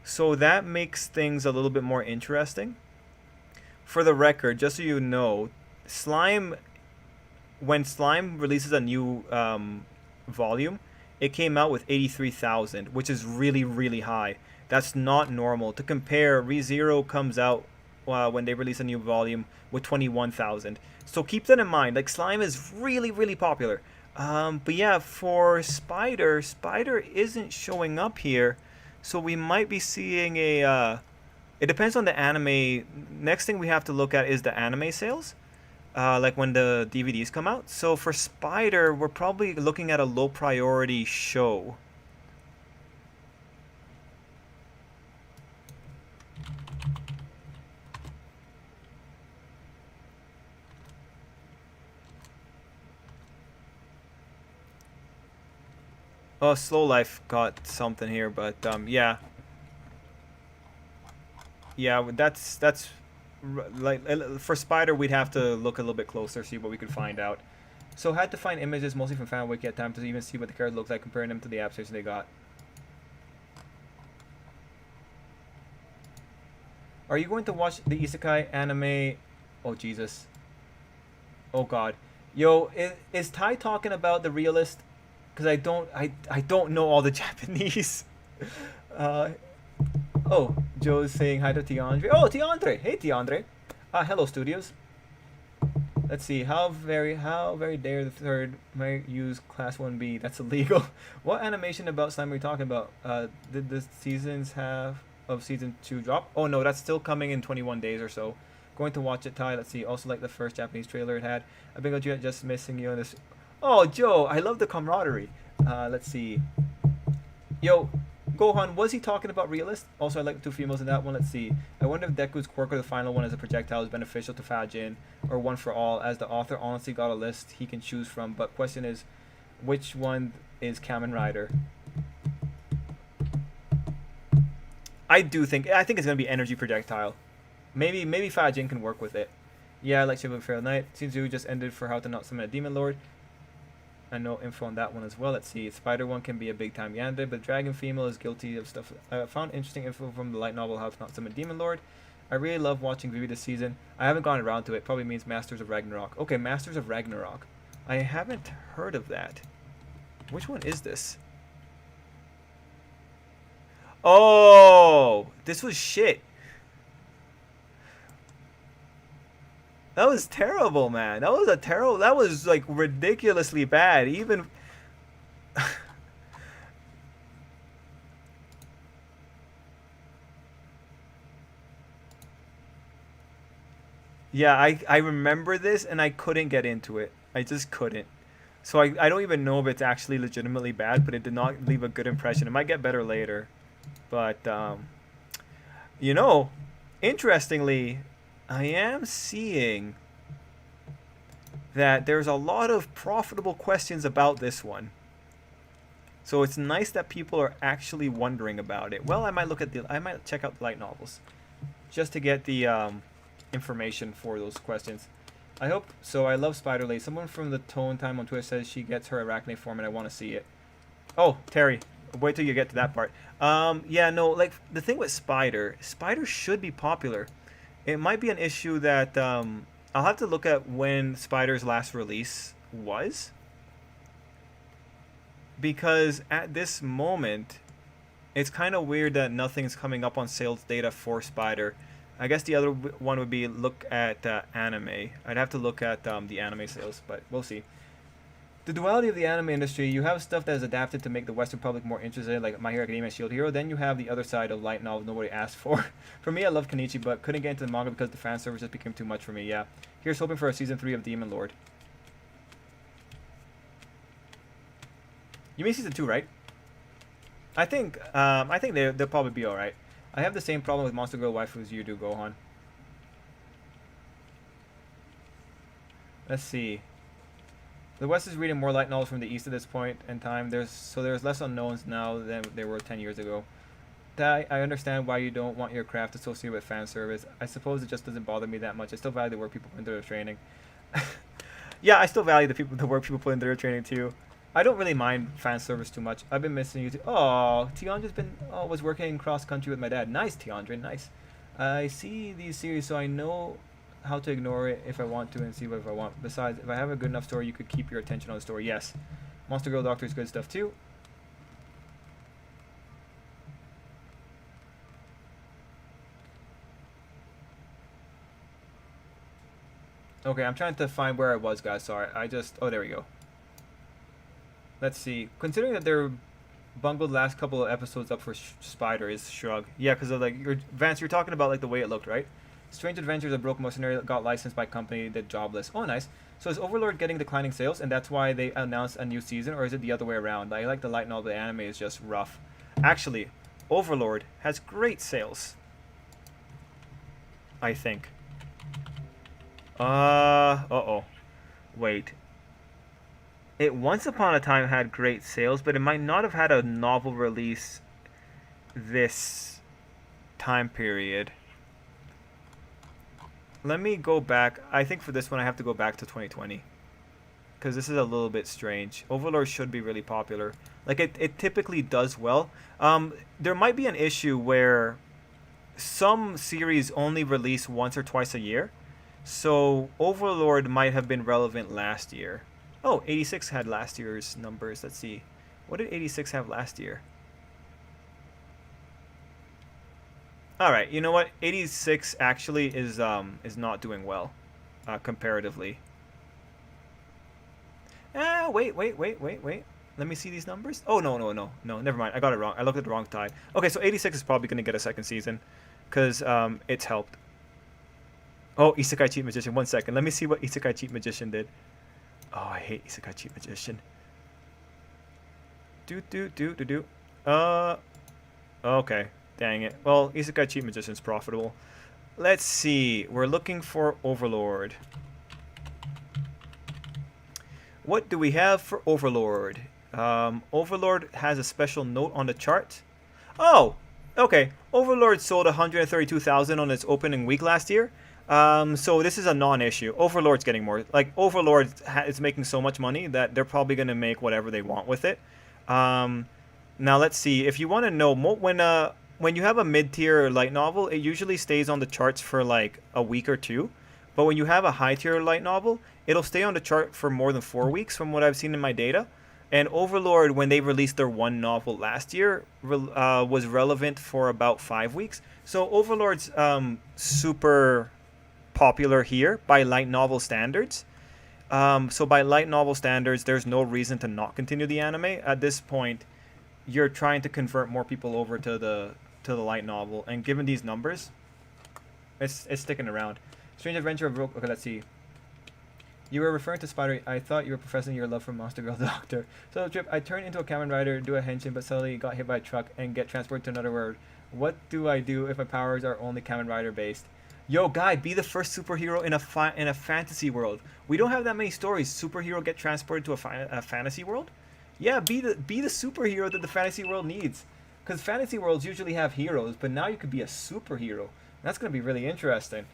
So that makes things a little bit more interesting. For the record, just so you know, when Slime releases a new volume, it came out with 83,000, which is really, really high. That's not normal. To compare, ReZero comes out when they release a new volume with 21,000. So keep that in mind. Like, Slime is really, really popular. But yeah, for Spider isn't showing up here. So we might be seeing a... it depends on the anime. Next thing we have to look at is the anime sales. Like when the DVDs come out. So for Spider, we're probably looking at a low priority show. Oh, Slow Life got something here, but yeah. Yeah, that's like for Spider, we'd have to look a little bit closer, see what we could find out. So had to find images mostly from FanWiki at time to even see what the character looks like, comparing them to the app they got. Are you going to watch the Isekai anime? Oh Jesus. Oh God. Yo, is Ty talking about the realist? Because I don't know all the Japanese. Oh, Joe's saying hi to Tiandre. Oh, Tiandre. Hey, Tiandre. Hello, studios. Let's see. How very dare the third might use Class 1B? That's illegal. What animation about Slime are you talking about? Did the seasons have of season 2 drop? Oh no, that's still coming in 21 days or so. Going to watch it, Ty. Let's see. Also like the first Japanese trailer it had. I think I'm just missing you on this. Oh, Joe, I love the camaraderie. Let's see. Yo, Gohan, was he talking about realist? Also, I like the two females in that one. Let's see. I wonder if Deku's quirk or the final one as a projectile is beneficial to Fajin or one for all, as the author honestly got a list he can choose from. But question is, which one is Kamen Rider? I think it's gonna be energy projectile. Maybe Fajin can work with it. Yeah, I like Shiva Feral Knight. Shinzu just ended for How to Not Summon a Demon Lord. I know info on that one as well. Let's see. Spider one can be a big time yandere, but Dragon Female is guilty of stuff. I found interesting info from the light novel How to Not Summon a Demon Lord. I really love watching Vivi this season. I haven't gone around to it. Probably means Masters of Ragnarok. Okay, Masters of Ragnarok. I haven't heard of that. Which one is this? Oh, this was shit. That was terrible, man. That was a terrible. That was like ridiculously bad. Even yeah, I remember this and I couldn't get into it. I just couldn't. So I don't even know if it's actually legitimately bad, but it did not leave a good impression. It might get better later, but you know, interestingly, I am seeing that there's a lot of profitable questions about this one. So it's nice that people are actually wondering about it. Well, I might check out the light novels just to get the information for those questions. I hope so. I love Spider Lady. Someone from the Tone Time on Twitter says she gets her arachne form, and I want to see it. Oh, Terry, wait till you get to that part. Yeah, no, like the thing with Spider should be popular. It might be an issue that I'll have to look at when Spider's last release was, because at this moment, it's kind of weird that nothing's coming up on sales data for Spider. I guess the other one would be look at anime. I'd have to look at the anime sales, but we'll see. The duality of the anime industry, you have stuff that is adapted to make the Western public more interested, like My Hero Academia and Shield Hero. Then you have the other side of light novels nobody asked for. For me, I love Kenichi, but couldn't get into the manga because the fan service just became too much for me. Yeah. Here's hoping for a season 3 of Demon Lord. You mean season 2, right? I think they'll probably be alright. I have the same problem with Monster Girl waifus you do, Gohan. Let's see. The West is reading more light novels from the East at this point in time. There's less unknowns now than there were 10 years ago. That I understand why you don't want your craft associated with fan service. I suppose it just doesn't bother me that much. I still value the work people put into their training. Yeah, I still value the work people put into their training too. I don't really mind fan service too much. I've been missing you too. Oh, Tiandra's been was working cross country with my dad. Nice, Tiandra, nice. I see these series, so I know how to ignore it if I want to and see what if I want. Besides, if I have a good enough story, you could keep your attention on the story. Yes, Monster Girl Doctor is good stuff too. Okay, I'm trying to find where I was, guys. Sorry, oh, there we go. Let's see. Considering that they're bungled last couple of episodes up for Spider is shrug. Yeah, because of like Vance, you're talking about like the way it looked, right? Strange Adventures of Broke Mercenary got licensed by company that jobless. Oh, nice. So is Overlord getting declining sales, and that's why they announced a new season, or is it the other way around? I like the light novel. The anime is just rough. Actually, Overlord has great sales. I think. Uh-oh. Wait. It once upon a time had great sales, but it might not have had a novel release this time period. Let me go back. I think for this one I have to go back to 2020. Because this is a little bit strange. Overlord should be really popular. Like, it typically does well. There might be an issue where some series only release once or twice a year. So Overlord might have been relevant last year. Oh, 86 had last year's numbers. Let's see. What did 86 have last year? All right, you know what? 86 actually is not doing well, comparatively. Wait. Let me see these numbers. Oh, no. Never mind. I got it wrong. I looked at the wrong time. Okay, so 86 is probably going to get a second season because it's helped. Oh, Isekai Cheat Magician. 1 second. Let me see what Isekai Cheat Magician did. Oh, I hate Isekai Cheat Magician. Okay. Dang it. Well, Isekai Cheat Magician's profitable. Let's see. We're looking for Overlord. What do we have for Overlord? Overlord has a special note on the chart. Oh, okay. Overlord sold 132,000 on its opening week last year. So this is a non-issue. Overlord's getting more. Like, Overlord is making so much money that they're probably going to make whatever they want with it. Now, let's see. If you want to know, when you have a mid-tier light novel, it usually stays on the charts for, like, a week or two. But when you have a high-tier light novel, it'll stay on the chart for more than 4 weeks from what I've seen in my data. And Overlord, when they released their one novel last year, was relevant for about 5 weeks. So Overlord's super popular here by light novel standards. So by light novel standards, there's no reason to not continue the anime. At this point, you're trying to convert more people over to the light novel, and given these numbers, it's sticking around. Strange Adventure of Okay, let's see. You were referring to Spider. I thought you were professing your love for Monster Girl Doctor. So, Trip, I turned into a Kamen Rider, do a henshin, but suddenly got hit by a truck and get transported to another world. What do I do if my powers are only Kamen Rider based? Yo, guy, be the first superhero in a fantasy world. We don't have that many stories. Superhero get transported to a fantasy world. Yeah, be the superhero that the fantasy world needs. Because fantasy worlds usually have heroes, but now you could be a superhero. That's gonna be really interesting.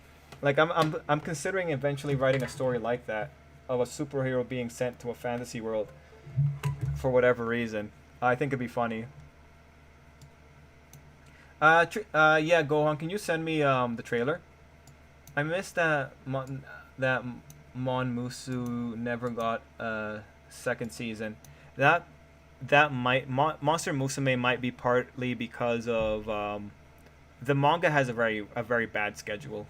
Like I'm considering eventually writing a story like that of a superhero being sent to a fantasy world for whatever reason. I think it'd be funny. Yeah, Gohan, can you send me the trailer? I missed that Monmusu never got a second season. That Monster Musume might be partly because of the manga has a very bad schedule.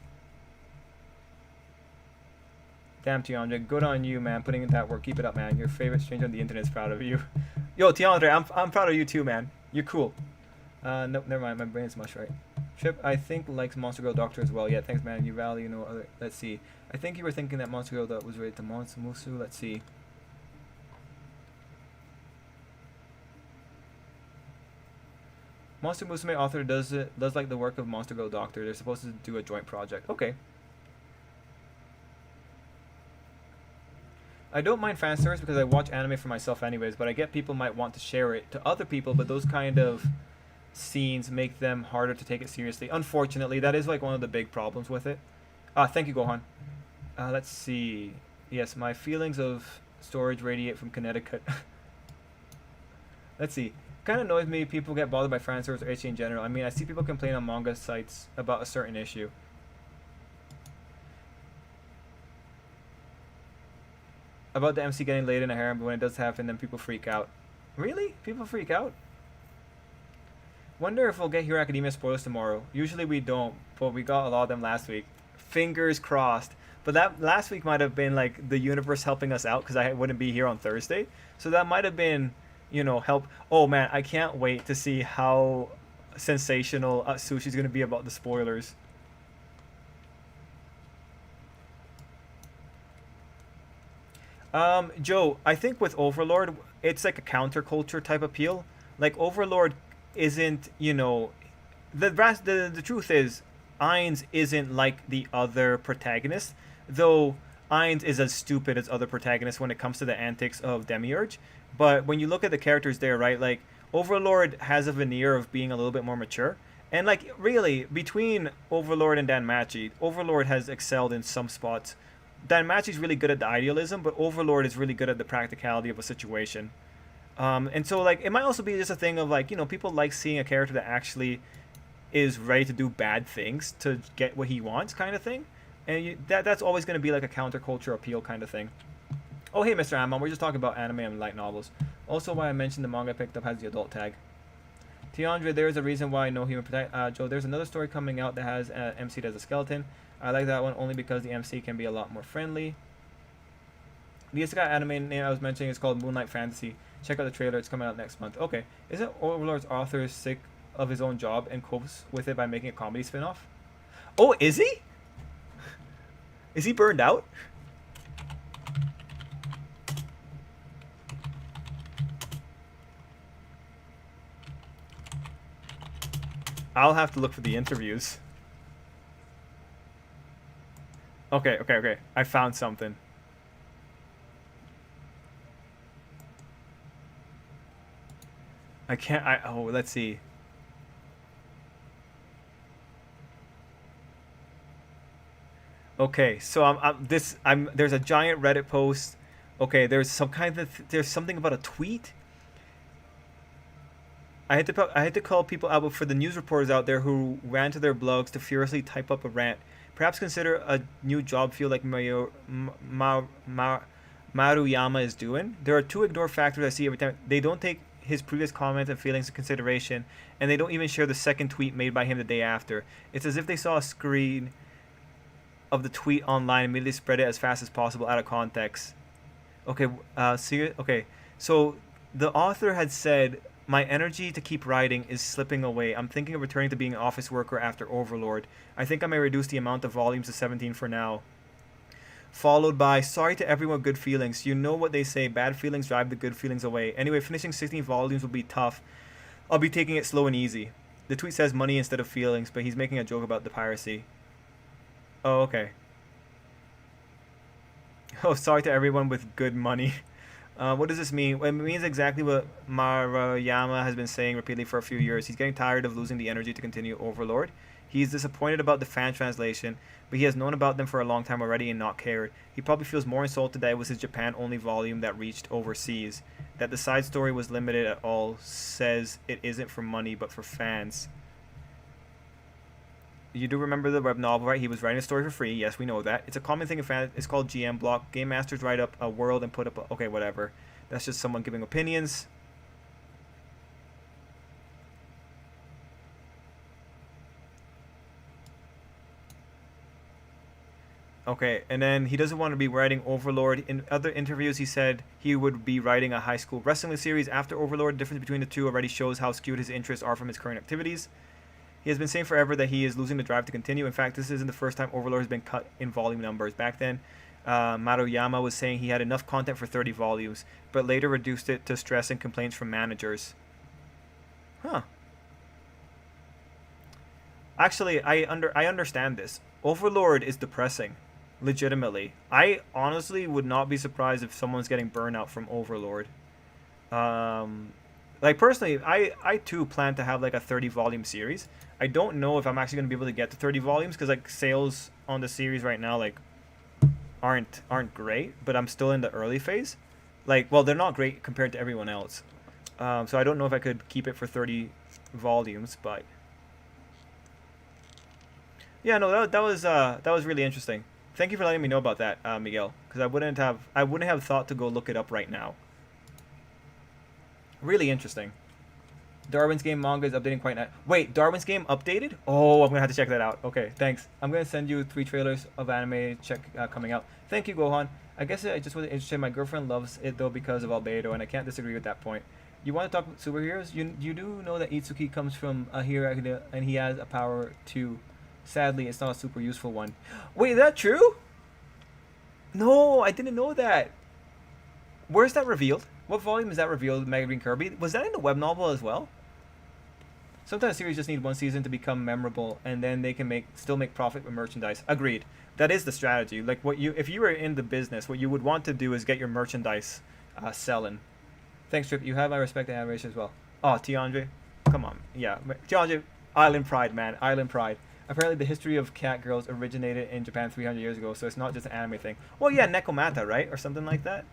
Damn, Tiandre, good on you, man. Putting in that work. Keep it up, man. Your favorite stranger on the internet is proud of you. Yo, Tiandre, I'm proud of you too, man. You're cool. Nope, never mind. My brain's mush, right? Trip, I think, likes Monster Girl Doctor as well. Yeah, thanks, man. You value no other. Let's see. I think you were thinking that Monster Girl that was rated to Monster Musu. Let's see. Monster Musume author does like the work of Monster Girl Doctor. They're supposed to do a joint project. Okay. I don't mind fan service because I watch anime for myself anyways, but I get people might want to share it to other people, but those kind of scenes make them harder to take it seriously. Unfortunately, that is like one of the big problems with it. Thank you, Gohan. Let's see. Yes, my feelings of storage radiate from Connecticut. Let's see. Kind of annoys me people get bothered by fan service or HC in general. I mean, I see people complain on manga sites about a certain issue. About the MC getting laid in a harem, but when it does happen, then people freak out. Really? People freak out? Wonder if we'll get Hero Academia spoilers tomorrow. Usually we don't, but we got a lot of them last week. Fingers crossed. But that last week might have been like the universe helping us out because I wouldn't be here on Thursday. So that might have been, help. Oh man, I can't wait to see how sensational Sushi's going to be about the spoilers. Joe, I think with Overlord, it's like a counterculture type appeal. Like Overlord isn't, the truth is, Ainz isn't like the other protagonists, though Ainz is as stupid as other protagonists when it comes to the antics of Demiurge. But when you look at the characters there, right, like Overlord has a veneer of being a little bit more mature. And like really, between Overlord and Danmachi, Overlord has excelled in some spots. Danmachi's really good at the idealism, but Overlord is really good at the practicality of a situation. And so, like, it might also be just a thing of, like, people like seeing a character that actually is ready to do bad things to get what he wants kind of thing. And that's always going to be, like, a counterculture appeal kind of thing. Oh, hey, Mr. Amon, we're just talking about anime and light novels. Also, why I mentioned the manga I picked up has the adult tag. Tiandre, there's a reason why no human protect. Joe, there's another story coming out that has MC as a skeleton. I like that one only because the MC can be a lot more friendly. The isekai anime name I was mentioning is called Moonlight Fantasy. Check out the trailer, it's coming out next month. Okay, isn't Overlord's author sick of his own job and copes with it by making a comedy spin-off? Oh, is he? Is he burned out? I'll have to look for the interviews. Okay. I found something. Let's see. Okay, so there's a giant Reddit post. Okay, there's something about a tweet. I had to call people out for the news reporters out there who ran to their blogs to furiously type up a rant. Perhaps consider a new job field like Maruyama is doing. There are two ignored factors I see every time. They don't take his previous comments and feelings into consideration, and they don't even share the second tweet made by him the day after. It's as if they saw a screen of the tweet online and immediately spread it as fast as possible out of context. Okay, okay. So the author had said, "My energy to keep writing is slipping away. I'm thinking of returning to being an office worker after Overlord. I think I may reduce the amount of volumes to 17 for now." Followed by, "Sorry to everyone with good feelings. You know what they say, bad feelings drive the good feelings away. Anyway, finishing 16 volumes will be tough. I'll be taking it slow and easy." The tweet says money instead of feelings, but he's making a joke about the piracy. Oh, okay. Oh, sorry to everyone with good money. What does this mean? Well, it means exactly what Maruyama has been saying repeatedly for a few years. He's getting tired of losing the energy to continue Overlord. He's disappointed about the fan translation, but he has known about them for a long time already and not cared. He probably feels more insulted that it was his Japan-only volume that reached overseas. That the side story was limited at all. Says it isn't for money, but for fans. You do remember the web novel, right? He was writing a story for free. Yes, we know that. It's a common thing in fans. It's called GM block. Game masters write up a world and put up a... Okay, whatever. That's just someone giving opinions. Okay, and then he doesn't want to be writing Overlord. In other interviews, he said he would be writing a high school wrestling series after Overlord. The difference between the two already shows how skewed his interests are from his current activities. He has been saying forever that he is losing the drive to continue. In fact, this isn't the first time Overlord has been cut in volume numbers. Back then, Maruyama was saying he had enough content for 30 volumes, but later reduced it to stress and complaints from managers. Huh. Actually, I understand this. Overlord is depressing. Legitimately. I honestly would not be surprised if someone's getting burnout from Overlord. Like, personally, I too plan to have like a 30 volume series. I don't know if I'm actually going to be able to get to 30 volumes because like sales on the series right now like aren't great, but I'm still in the early phase. Like, well, they're not great compared to everyone else. So I don't know if I could keep it for 30 volumes, but yeah, no, that was really interesting. Thank you for letting me know about that, Miguel, because I wouldn't have thought to go look it up right now. Really interesting. Darwin's Game manga is updating quite now. Wait, Darwin's Game updated? Oh, I'm gonna have to check that out. Okay, thanks. I'm gonna send you 3 trailers of anime coming out. Thank you, Gohan. I guess I just wasn't interested. My girlfriend loves it though because of Albedo, and I can't disagree with that point. You want to talk about superheroes? You do know that Itsuki comes from a hero and he has a power too. Sadly, it's not a super useful one. Wait, is that true? No, I didn't know that. Where's that revealed? What volume is that revealed, Mega Green Kirby? Was that in the web novel as well? Sometimes series just need one season to become memorable, and then they can still make profit with merchandise. Agreed. That is the strategy. Like, if you were in the business, what you would want to do is get your merchandise selling. Thanks, Trip. You have my respect and admiration as well. Oh, Tiandre, come on. Yeah, Tiandre, Island Pride, man. Island Pride. Apparently, the history of cat girls originated in Japan 300 years ago, so it's not just an anime thing. Well, yeah, Nekomata, right? Or something like that.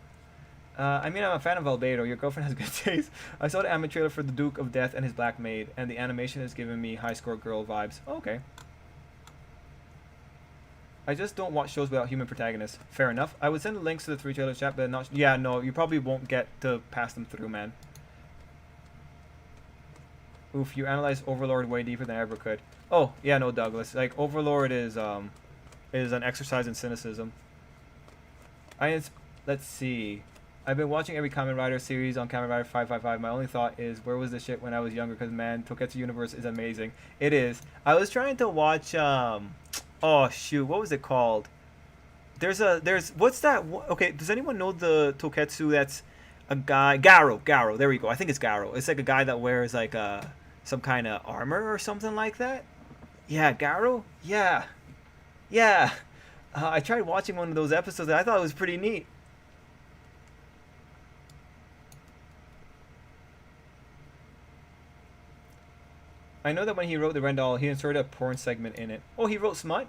I mean, I'm a fan of Albedo. Your girlfriend has good taste. I saw the anime trailer for the Duke of Death and his Black Maid, and the animation has given me high score girl vibes. Oh, okay. I just don't watch shows without human protagonists. Fair enough. I would send the links to the 3 trailers chat, but not... Yeah, no, you probably won't get to pass them through, man. Oof, you analyze Overlord way deeper than I ever could. Oh, yeah, no, Douglas. Like, Overlord is an exercise in cynicism. Let's see. I've been watching every Kamen Rider series on Kamen Rider 555. My only thought is, where was this shit when I was younger? Because, man, Toketsu Universe is amazing. It is. I was trying to watch, oh, shoot, what was it called? What's that? Okay, does anyone know the Toketsu that's a guy? Garo, there we go. I think it's Garo. It's like a guy that wears, like, some kind of armor or something like that. Yeah, Garo? Yeah. Yeah. I tried watching one of those episodes and I thought it was pretty neat. I know that when he wrote the Rendall, he inserted a porn segment in it. Oh, he wrote smut?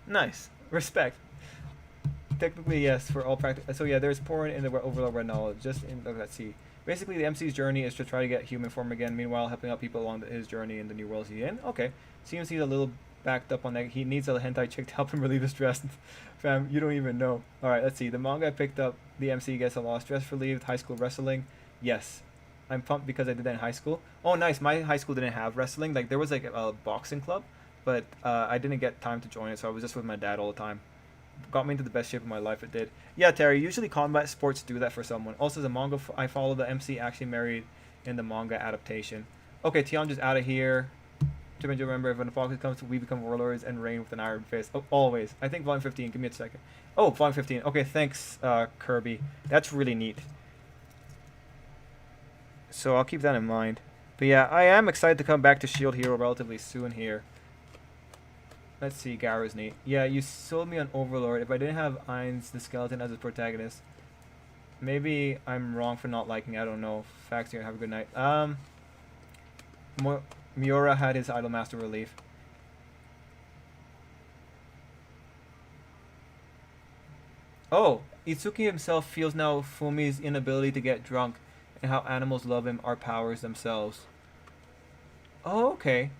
Nice. Respect. Technically, yes, for all practice. So yeah, there's porn in the Overlord Rendall. Just in, let's see. Basically, the MC's journey is to try to get human form again, meanwhile helping out people along his journey in the new worlds he's in. Okay. Seems he's a little backed up on that. He needs a hentai chick to help him relieve his stress. Fam, you don't even know. Alright, let's see. The manga I picked up, the MC gets a lot of stress relieved. High school wrestling. Yes. I'm pumped because I did that in high school. Oh, nice. My high school didn't have wrestling. Like, there was like a boxing club, but I didn't get time to join it, so I was just with my dad all the time. Got me into the best shape of my life, it did. Yeah, Terry, usually combat sports do that for someone. Also, the manga I follow, the MC actually married in the manga adaptation. Okay, Tion just out of here. To remember, if an apocalypse comes, we become warlords and reign with an iron fist. Oh, always. I think volume 15. Give me a second. Oh, volume 15. Okay, thanks, Kirby. That's really neat. So I'll keep that in mind. But yeah, I am excited to come back to Shield Hero relatively soon here. Let's see, Garo's neat. Yeah, you sold me on Overlord. If I didn't have Ainz the Skeleton as a protagonist, maybe I'm wrong for not liking it. I don't know. Facts here. Have a good night. Miura had his Idol Master relief. Oh, Itsuki himself feels now Fumi's inability to get drunk and how animals love him are powers themselves. Oh, okay.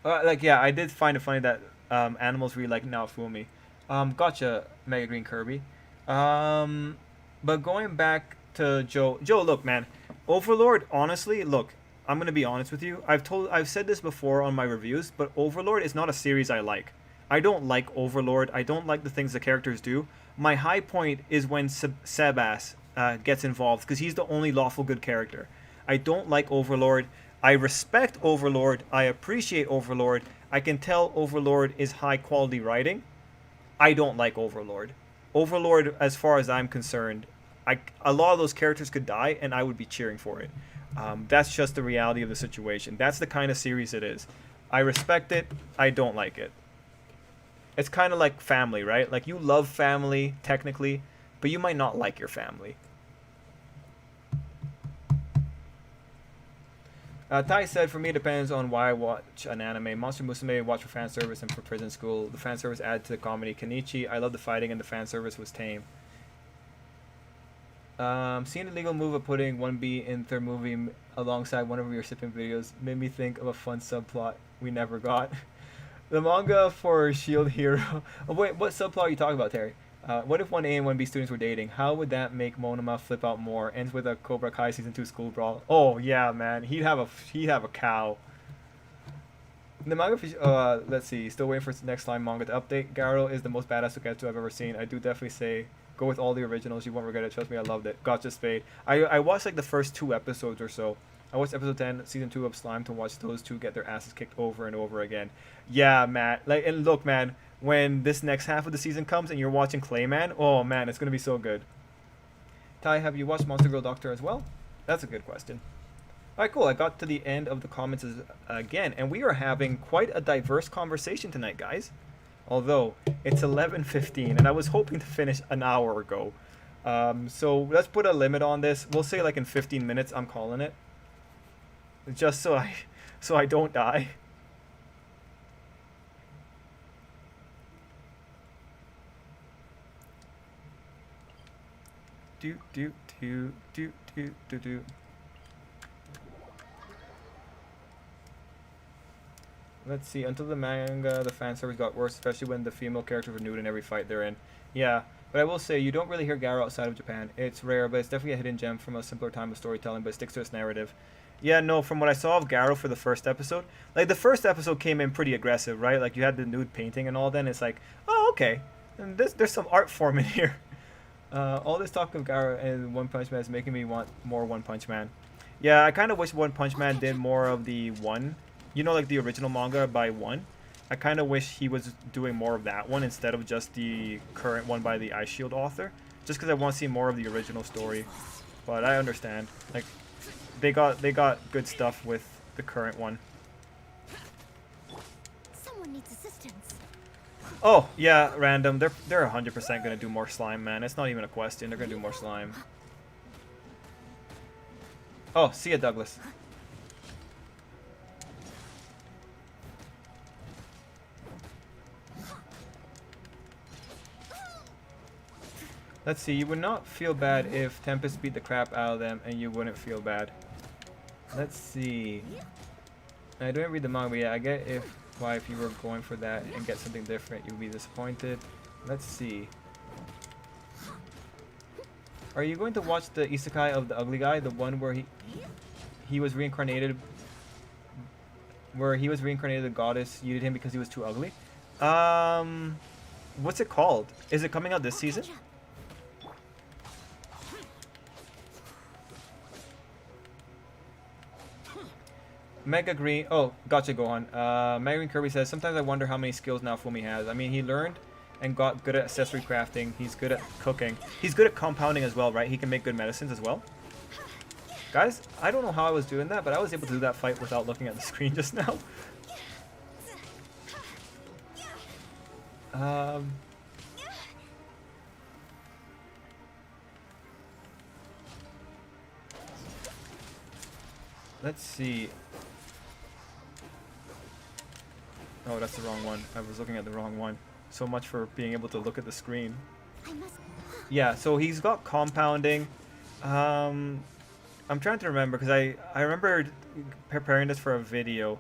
Like, yeah, I did find it funny that animals really like Naofumi. Gotcha, Mega Green Kirby. But going back to Joe, look, man, Overlord. Honestly, look, I'm gonna be honest with you. I've said this before on my reviews, but Overlord is not a series I like. I don't like Overlord. I don't like the things the characters do. My high point is when Sebas gets involved, because he's the only lawful good character. I don't like Overlord. I respect Overlord. I appreciate Overlord. I can tell Overlord is high quality writing. I don't like Overlord. Overlord, as far as I'm concerned, a lot of those characters could die, and I would be cheering for it. That's just the reality of the situation. That's the kind of series it is. I respect it. I don't like it. It's kind of like family, right? Like, you love family, technically, but you might not like your family. Tai said, for me, it depends on why I watch an anime. Monster Musume, watch for fan service and for prison school. The fan service added to the comedy. Kenichi, I love the fighting and the fan service was tame. Seeing the legal move of putting 1B in third movie alongside one of your sipping videos made me think of a fun subplot we never got. The manga for Shield Hero. Oh, wait, what subplot are you talking about, Terry? What if 1A and 1B students were dating? How would that make Monoma flip out more? Ends with a Cobra Kai season 2 school brawl. Oh yeah, man, he'd have a cow. The manga, let's see, still waiting for the next Slime manga to update. Garo is the most badass Sugetsu I've ever seen. I do definitely say go with all the originals. You won't regret it. Trust me, I loved it. Gotcha Spade. I watched like the first 2 episodes or so. I watched episode 10, season 2 of Slime to watch those two get their asses kicked over and over again. Yeah, Matt. Like, and look, man, when this next half of the season comes and you're watching Clayman, oh man, it's gonna be so good. Ty, have you watched Monster Girl Doctor as well? That's a good question. Alright, cool. I got to the end of the comments again, and we are having quite a diverse conversation tonight, guys. Although, it's 11:15, and I was hoping to finish an hour ago. So let's put a limit on this. We'll say like in 15 minutes, I'm calling it. Just so I don't die. Do. Let's see. Until the manga, the fan service got worse, especially when the female characters were nude in every fight they're in. Yeah, but I will say you don't really hear Garo outside of Japan. It's rare, but it's definitely a hidden gem from a simpler time of storytelling, but it sticks to its narrative. Yeah, no, from what I saw of Garo for the first episode, like, the first episode came in pretty aggressive, right? Like, you had the nude painting and all that, and it's like, oh, okay. And there's some art form in here. All this talk of Garo and One Punch Man is making me want more One Punch Man. Yeah, I kind of wish One Punch Man did more of the one, you know, like the original manga by One. I kind of wish he was doing more of that one instead of just the current one by the Ice Shield author. Just because I want to see more of the original story. But I understand. Like, they got good stuff with the current one. Someone needs assistance. Oh, yeah, random. They're 100% gonna do more slime, man. It's not even a question. They're gonna do more slime. Oh, see ya, Douglas. Let's see, you would not feel bad if Tempest beat the crap out of them and you wouldn't feel bad. Let's see. I don't read the manga, but yeah, I get if why if you were going for that and get something different, you would be disappointed. Let's see. Are you going to watch the isekai of the ugly guy, the one where he was reincarnated, the goddess yeeted him because he was too ugly? What's it called? Is it coming out this season? Mega Green. Oh, gotcha, Gohan. Mega Green Kirby says, sometimes I wonder how many skills Naofumi has. I mean, he learned and got good at accessory crafting. He's good at cooking. He's good at compounding as well, right? He can make good medicines as well. Guys, I don't know how I was doing that, but I was able to do that fight without looking at the screen just now. Let's see. Oh, that's the wrong one. I was looking at the wrong one. So much for being able to look at the screen. Yeah, so he's got compounding. I'm trying to remember because I remember preparing this for a video.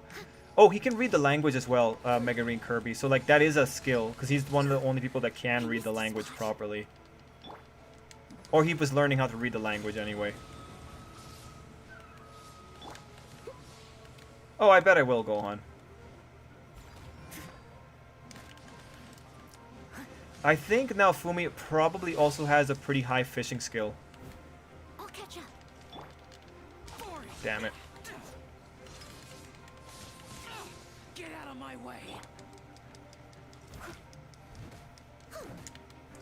Oh, he can read the language as well, Mega Green Kirby. So like that is a skill because he's one of the only people that can read the language properly. Or he was learning how to read the language anyway. Oh, I bet I will, Gohan. I think Naofumi probably also has a pretty high fishing skill. I'll catch up. Damn it. Get out of my way.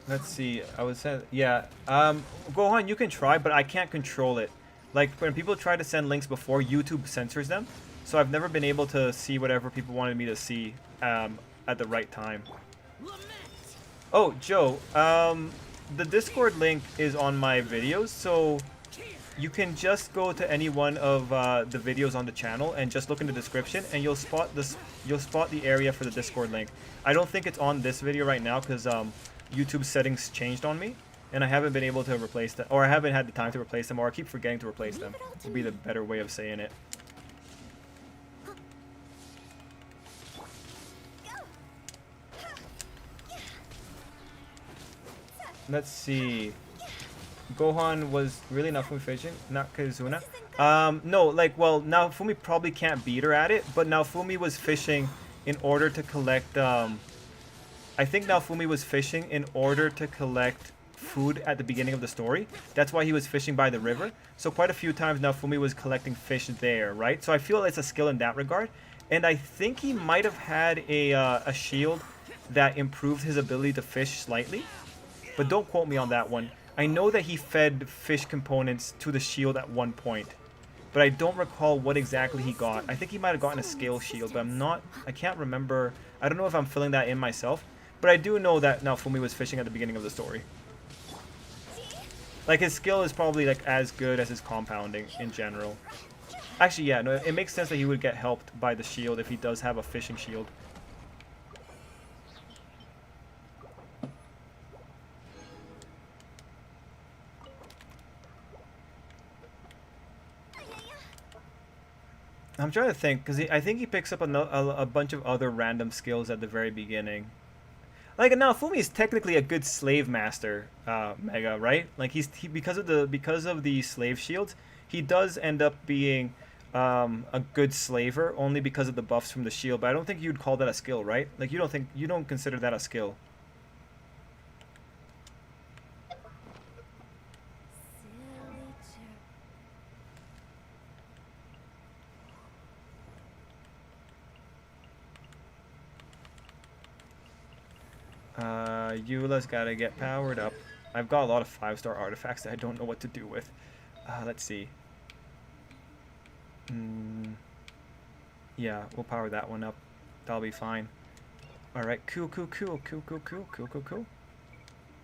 Let's see. I would say, yeah. Gohan, you can try, but I can't control it. Like when people try to send links before, YouTube censors them. So I've never been able to see whatever people wanted me to see at the right time. Oh, Joe, the Discord link is on my videos, so you can just go to any one of the videos on the channel and just look in the description, and you'll spot this. You'll spot the area for the Discord link. I don't think it's on this video right now because YouTube settings changed on me, and I haven't been able to replace them, or I haven't had the time to replace them, or I keep forgetting to replace them. Would be the better way of saying it. Let's see. Gohan was really Naofumi fishing, not Kazuna. No, like, well, Naofumi probably can't beat her at it, but Naofumi was fishing in order to collect, I think Naofumi was fishing in order to collect food at the beginning of the story. That's why he was fishing by the river. So quite a few times Naofumi was collecting fish there, right? So I feel it's a skill in that regard. And I think he might have had a shield that improved his ability to fish slightly. But don't quote me on that one. I know that he fed fish components to the shield at one point, but I don't recall what exactly he got. I think he might have gotten a scale shield, but I can't remember. I don't know if I'm filling that in myself, but I do know that Naofumi was fishing at the beginning of the story. Like, his skill is probably like as good as his compounding in general. Actually, yeah, no, it makes sense that he would get helped by the shield if he does have a fishing shield. I'm trying to think, because I think he picks up a bunch of other random skills at the very beginning. Like, now Fumi is technically a good slave master, Mega, right? Like, because of the slave shields, he does end up being a good slaver only because of the buffs from the shield. But I don't think you'd call that a skill, right? Like, you don't consider that a skill. Eula's gotta get powered up. I've got a lot of 5-star artifacts that I don't know what to do with. Let's see. Yeah, we'll power that one up. That'll be fine. Alright, cool.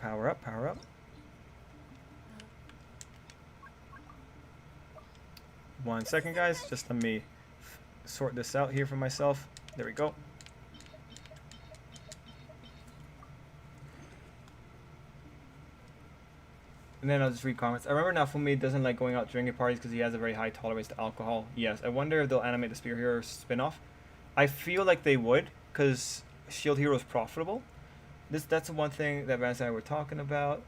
Power up. 1 second, guys. Just let me sort this out here for myself. There we go. And then I'll just read comments. I remember Naofumi doesn't like going out drinking parties because he has a very high tolerance to alcohol. Yes, I wonder if they'll animate the Spear Hero spin-off. I feel like they would, because Shield Hero is profitable. That's the one thing that Vance and I were talking about.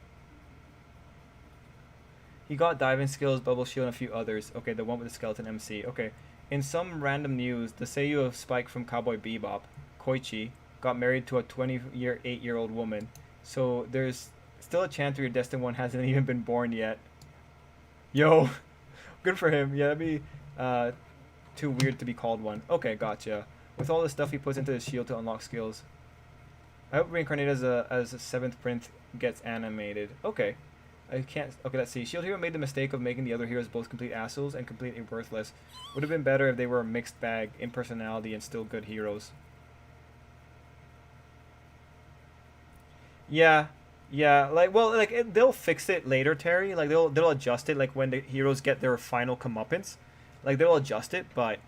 He got diving skills, bubble shield, and a few others. Okay, the one with the skeleton MC. Okay. In some random news, the seiyuu of Spike from Cowboy Bebop, Koichi, got married to a 8-year-old woman. So there's still a chance your destined one hasn't even been born yet. Yo, good for him. Yeah, that'd be too weird to be called one. Okay, gotcha. With all the stuff he puts into his shield to unlock skills. I hope Reincarnate as a 7th print gets animated. Okay. I can't. Okay, let's see. Shield Hero made the mistake of making the other heroes both complete assholes and completely worthless. Would have been better if they were a mixed bag in personality and still good heroes. Yeah, yeah. Like, well, like they'll fix it later, Terry. Like they'll adjust it. Like when the heroes get their final comeuppance, like they'll adjust it, but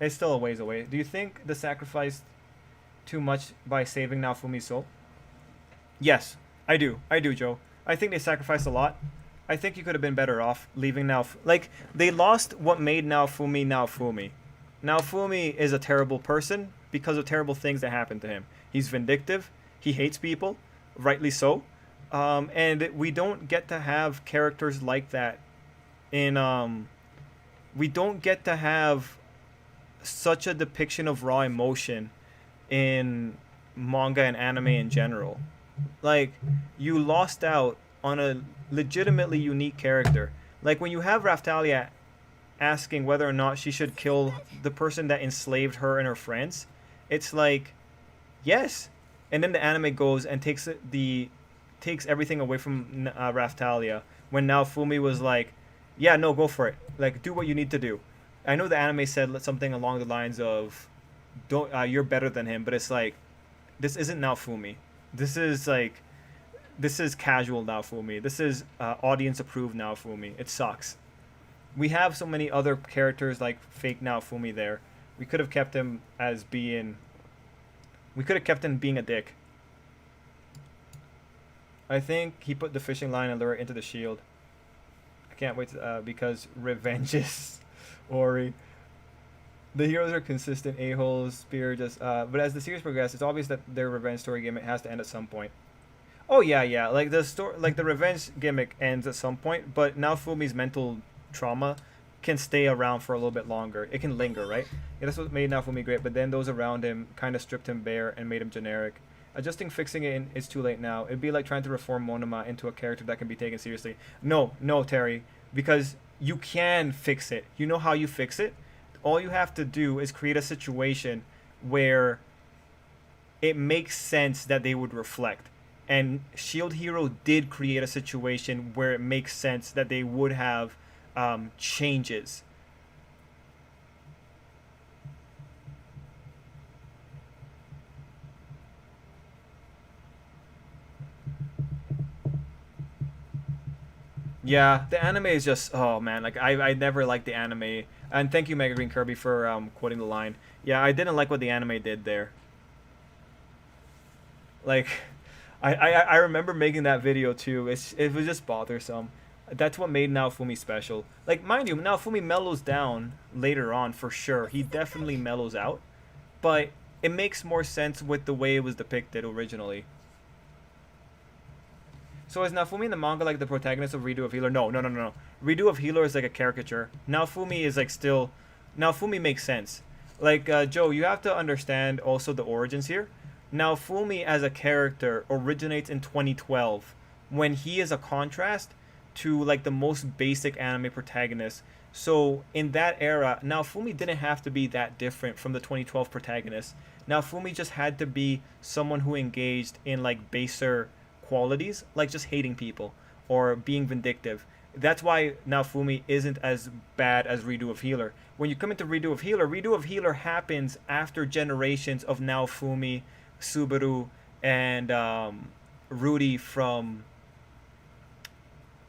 it's still a ways away. Do you think the sacrificed too much by saving Naofumi's soul? Yes, I do. I do, Joe. I think they sacrificed a lot. I think you could have been better off leaving like, they lost what made Naofumi Naofumi. Naofumi is a terrible person because of terrible things that happened to him. He's vindictive. He hates people, rightly so. And we don't get to have characters like that in we don't get to have such a depiction of raw emotion in manga and anime in general. Like, you lost out on a legitimately unique character. Like, when you have Raftalia asking whether or not she should kill the person that enslaved her and her friends, it's like, yes. And then the anime goes and takes everything away from Raftalia, when now Fumi was like, yeah, no, go for it. Like, do what you need to do. I know the anime said something along the lines of, "Don't you're better than him," but it's like, this isn't now Fumi. This is casual Naofumi. This is audience approved Naofumi. It sucks. We have so many other characters like fake Naofumi there. We could have kept him as being. We could have kept him being a dick. I think he put the fishing line and lure into the shield. I can't wait to, because revenge is Ori. The heroes are consistent a-holes, spear just, but as the series progresses, it's obvious that their revenge story gimmick has to end at some point. Oh yeah, like the revenge gimmick ends at some point, but now Fumi's mental trauma can stay around for a little bit longer. It can linger, right? Yeah, that's what made Naofumi great, but then those around him kind of stripped him bare and made him generic. Fixing it is too late now. It'd be like trying to reform Monoma into a character that can be taken seriously. No, Terry, because you can fix it. You know how you fix it? All you have to do is create a situation where it makes sense that they would reflect. And Shield Hero did create a situation where it makes sense that they would have changes. Yeah, the anime is just, oh man, like I never liked the anime. And thank you, Mega Green Kirby, for quoting the line. Yeah, I didn't like what the anime did there. Like, I remember making that video too. It was just bothersome. That's what made Naofumi special. Like, mind you, Naofumi mellows down later on for sure. He definitely mellows out, but it makes more sense with the way it was depicted originally. So is Naofumi in the manga like the protagonist of Redo of Healer? No. Redo of Healer is like a caricature. Naofumi is like still... Naofumi makes sense. Like, Joe, you have to understand also the origins here. Naofumi as a character originates in 2012 when he is a contrast to like the most basic anime protagonist. So in that era, Naofumi didn't have to be that different from the 2012 protagonist. Naofumi just had to be someone who engaged in like baser qualities, like just hating people or being vindictive. That's why Naofumi isn't as bad as Redo of Healer. When you come into Redo of Healer happens after generations of Naofumi, Subaru, and Rudy from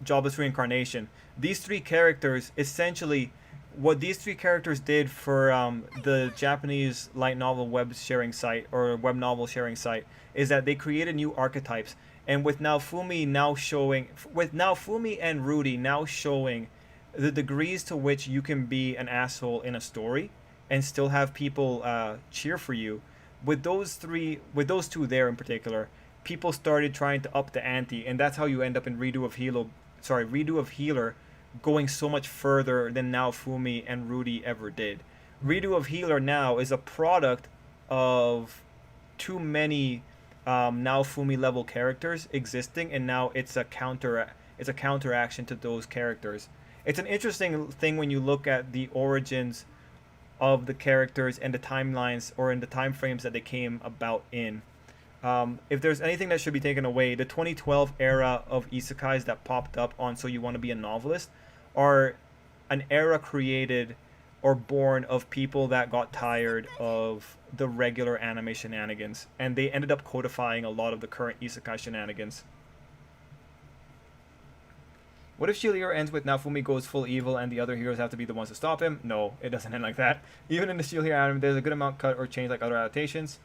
Jobless Reincarnation. These three characters, essentially, what these three characters did for the Japanese light novel web sharing site or web novel sharing site is that they created new archetypes. And with Naofumi and Rudy now showing the degrees to which you can be an asshole in a story and still have people cheer for you. With those two there in particular, people started trying to up the ante, and that's how you end up in Redo of Healer going so much further than Naofumi and Rudy ever did. Redo of Healer now is a product of too many Naofumi level characters existing, and now it's a counteraction to those characters. It's an interesting thing when you look at the origins of the characters and the timelines or in the time frames that they came about in. If there's anything that should be taken away, the 2012 era of isekais that popped up on So You Want to Be a Novelist are an era created or born of people that got tired of the regular anime shenanigans, and they ended up codifying a lot of the current isekai shenanigans. What if Shield Hero ends with Naofumi goes full evil and the other heroes have to be the ones to stop him? No, it doesn't end like that. Even in the Shield Hero anime, there's a good amount cut or changed like other adaptations.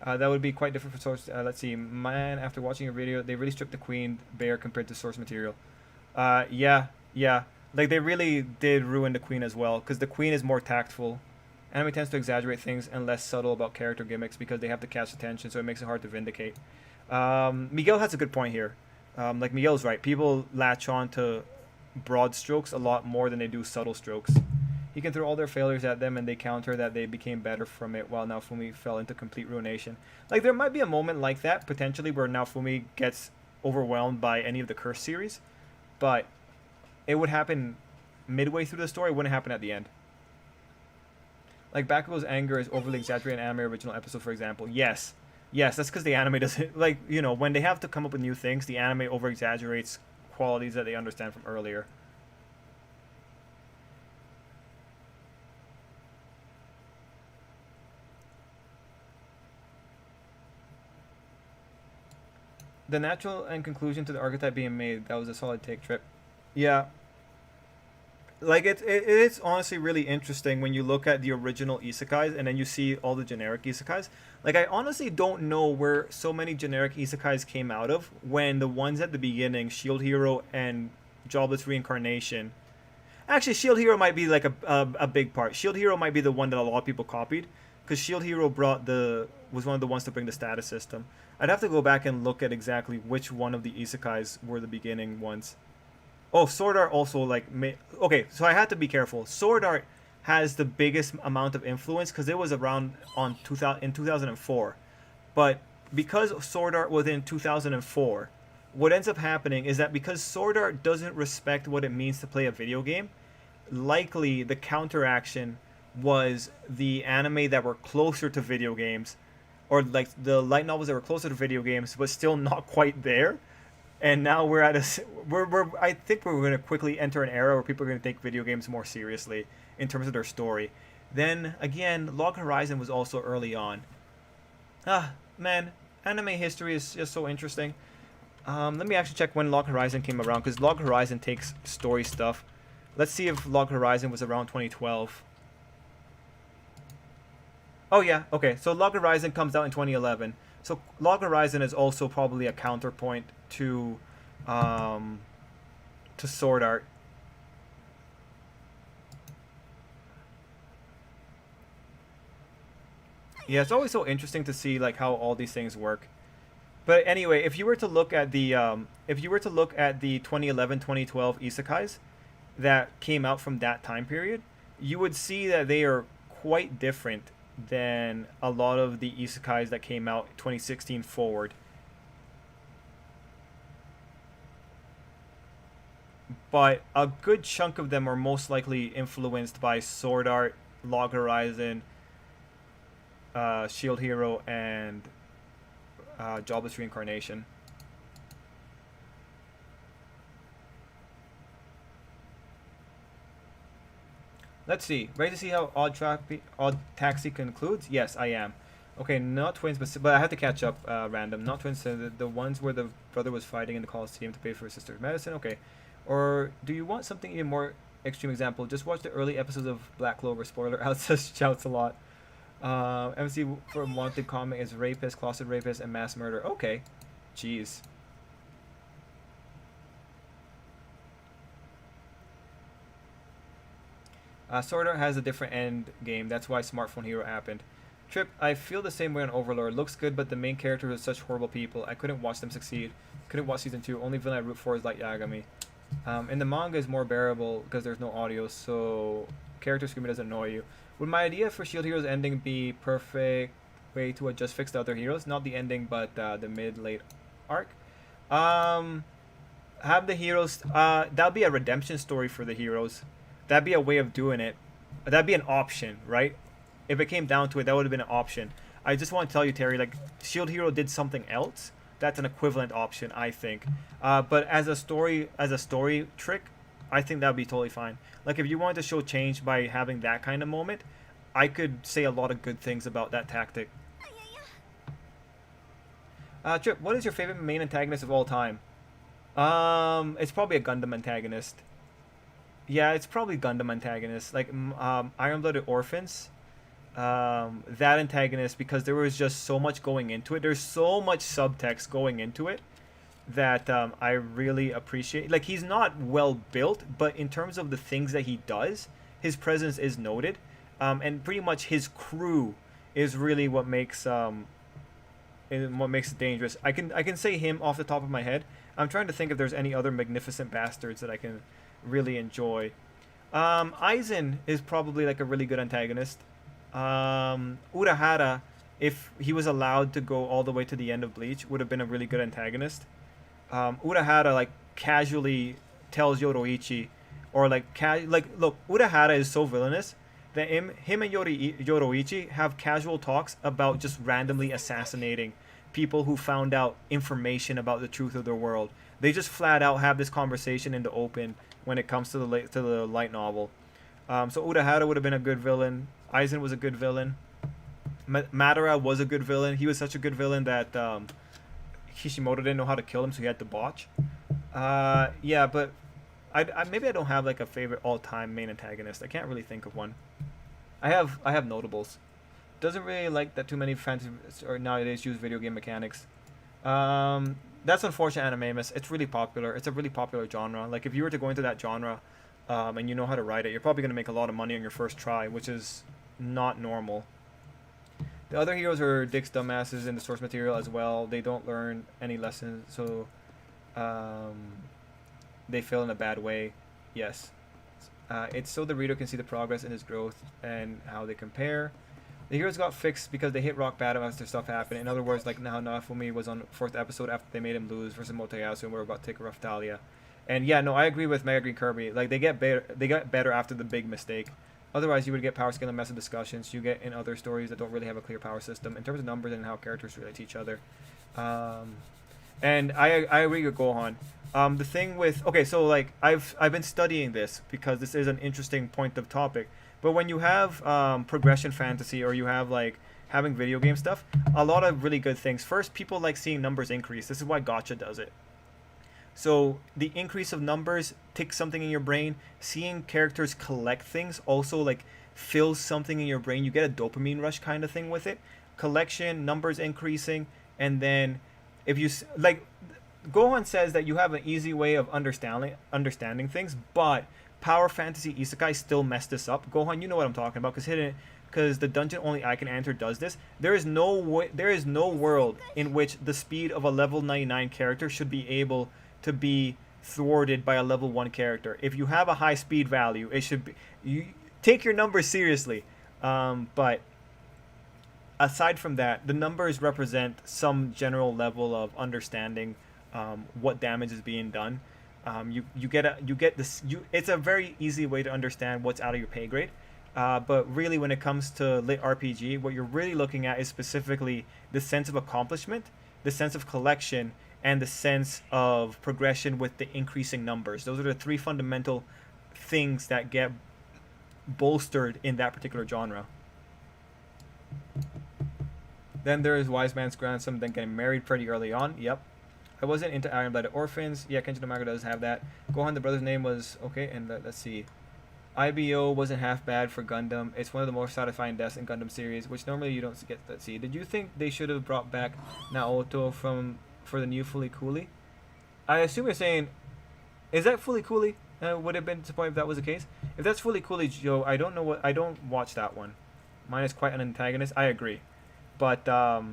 That would be quite different for source. Let's see. Man, after watching your video, they really stripped the Queen Bear compared to source material. Yeah. Like, they really did ruin the Queen as well, because the Queen is more tactful. Anime tends to exaggerate things and less subtle about character gimmicks because they have to catch attention, so it makes it hard to vindicate. Miguel has a good point here. Like, Miguel's right. People latch on to broad strokes a lot more than they do subtle strokes. He can throw all their failures at them and they counter that they became better from it, while Naofumi fell into complete ruination. Like, there might be a moment like that, potentially, where Naofumi gets overwhelmed by any of the Curse series, but it would happen midway through the story. It wouldn't happen at the end. Like, Bakugo's anger is overly exaggerated in anime original episode, for example. Yes, that's because the anime doesn't, like, you know, when they have to come up with new things, the anime over exaggerates qualities that they understand from earlier. The natural end conclusion to the archetype being made, that was a solid take, Trip. Yeah. Like, it's honestly really interesting when you look at the original isekais and then you see all the generic isekais. Like, I honestly don't know where so many generic isekais came out of, when the ones at the beginning, Shield Hero and Jobless Reincarnation. Actually, Shield Hero might be like a big part. Shield Hero might be the one that a lot of people copied, because Shield Hero was one of the ones to bring the status system. I'd have to go back and look at exactly which one of the isekais were the beginning ones. Oh, Sword Art also, like, okay, so I had to be careful. Sword Art has the biggest amount of influence because it was around in 2004. But because Sword Art was in 2004, what ends up happening is that because Sword Art doesn't respect what it means to play a video game, likely the counteraction was the anime that were closer to video games, or like the light novels that were closer to video games but still not quite there. And now we're at I think we're going to quickly enter an era where people are going to take video games more seriously in terms of their story. Then again, Log Horizon was also early on. Man, anime history is just so interesting. Let me actually check when Log Horizon came around, because Log Horizon takes story stuff. Let's see if Log Horizon was around 2012. Oh yeah, okay. So Log Horizon comes out in 2011. So Log Horizon is also probably a counterpoint to Sword Art. Yeah, it's always so interesting to see like how all these things work. But anyway, if you were to look at the 2011-2012 isekais that came out from that time period, you would see that they are quite different than a lot of the isekais that came out 2016 forward. But a good chunk of them are most likely influenced by Sword Art, Log Horizon, Shield Hero, and Jobless Reincarnation. Let's see. Ready to see how Odd Taxi concludes? Yes, I am. Okay, not twins, but I have to catch up. Random. Not twins. The ones where the brother was fighting in the Coliseum to pay for his sister's medicine. Okay. Or do you want something even more extreme example? Just watch the early episodes of Black Clover. Spoiler out. Shouts a lot. MC for Wanted comic is rapist, closet rapist, and mass murder. Okay. Jeez. Sword Art has a different end game. That's why Smartphone Hero happened. Trip, I feel the same way on Overlord. Looks good, but the main characters are such horrible people. I couldn't watch them succeed. Couldn't watch season 2. Only villain I root for is Light Yagami. And the manga is more bearable because there's no audio, so character screaming doesn't annoy you. Would my idea for Shield Heroes ending be perfect way to just fix the other heroes? Not the ending, but the mid-late arc. Have the heroes. That'll be a redemption story for the heroes. That'd be a way of doing it. That'd be an option, right? If it came down to it, that would have been an option. I just want to tell you, Terry, like Shield Hero did something else. That's an equivalent option, I think. But as a story trick, I think that would be totally fine. Like if you wanted to show change by having that kind of moment, I could say a lot of good things about that tactic. Trip, what is your favorite main antagonist of all time? It's probably a Gundam antagonist. Yeah, it's probably Gundam antagonist. Like Iron-Blooded Orphans. That antagonist, because there was just so much going into it. There's so much subtext going into it that I really appreciate. Like he's not well built, but in terms of the things that he does, his presence is noted. And pretty much his crew is really what makes it dangerous. I can say him off the top of my head. I'm trying to think if there's any other magnificent bastards that I can really enjoy. Aizen is probably like a really good antagonist. Urahara, if he was allowed to go all the way to the end of Bleach, would have been a really good antagonist. Urahara like casually tells Yoroichi, or look, Urahara is so villainous that him and Yoroichi have casual talks about just randomly assassinating people who found out information about the truth of their world. They just flat out have this conversation in the open when it comes to the light novel. So Urahara would have been a good villain. Aizen was a good villain. Madara was a good villain. He was such a good villain that Kishimoto didn't know how to kill him, so he had to botch. Yeah, but maybe I don't have like a favorite all-time main antagonist. I can't really think of one. I have notables. Doesn't really like that too many fans or nowadays use video game mechanics. That's unfortunate, Animamus. It's really popular. It's a really popular genre. Like if you were to go into that genre, and you know how to write it, you're probably gonna make a lot of money on your first try, which is not normal. The other heroes are dicks, dumbasses in the source material as well. They don't learn any lessons, so they fail in a bad way. Yes. It's so the reader can see the progress in his growth and how they compare. The heroes got fixed because they hit rock bottom after stuff happened. In other words, like how Nafumi was on 4th episode after they made him lose versus Motoyasu and we're about to take a rough Talia. And yeah, no, I agree with Mega Green Kirby. Like they get better after the big mistake. Otherwise, you would get power scale and method discussions you get in other stories that don't really have a clear power system in terms of numbers and how characters relate to each other. And I agree with Gohan. The thing with so like I've been studying this because this is an interesting point of topic. But when you have progression fantasy or you have like having video game stuff, a lot of really good things. First, people like seeing numbers increase. This is why Gacha does it. So the increase of numbers takes something in your brain. Seeing characters collect things also like fills something in your brain. You get a dopamine rush kind of thing with it. Collection, numbers increasing, and then if you like, Gohan says that you have an easy way of understanding things, but Power Fantasy Isekai still messed this up. Gohan, you know what I'm talking about, because the dungeon only I can enter does this. There is no world in which the speed of a level 99 character should be able to be thwarted by a level 1 character. If you have a high speed value, it should be, you take your numbers seriously. But aside from that, the numbers represent some general level of understanding what damage is being done. It's a very easy way to understand what's out of your pay grade. But really, when it comes to lit RPG, what you're really looking at is specifically the sense of accomplishment, the sense of collection, and the sense of progression with the increasing numbers. Those are the 3 fundamental things that get bolstered in that particular genre. Then there is Wise Man's Grandson, then getting married pretty early on. Yep. I wasn't into Iron-Blooded Orphans. Yeah, Kenji Namaga does have that. Gohan, the brother's name was... Okay, and let's see. IBO wasn't half bad for Gundam. It's one of the more satisfying deaths in Gundam series, which normally you don't get to see. Did you think they should have brought back Naoto for the new Fully Cooley? I assume you're saying... Is that Fully Cooley? Would have been disappointed if that was the case. If that's fully Coolidge Joe, I don't know what. I don't watch that one. Mine is quite an antagonist. I agree, but I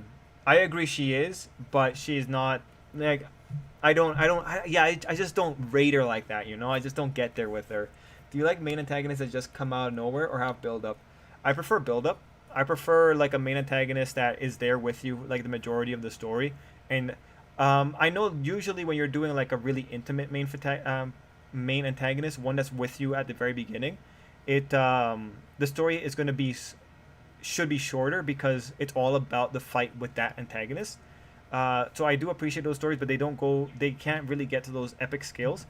agree she is, but she's not like. I just don't rate her like that. You know, I just don't get there with her. Do you like main antagonists that just come out of nowhere or have build up? I prefer build up. I prefer like a main antagonist that is there with you like the majority of the story. And I know usually when you're doing like a really intimate main antagonist, one that's with you at the very beginning, it the story is going to be should be shorter because it's all about the fight with that antagonist. So I do appreciate those stories, but they can't really get to those epic scales.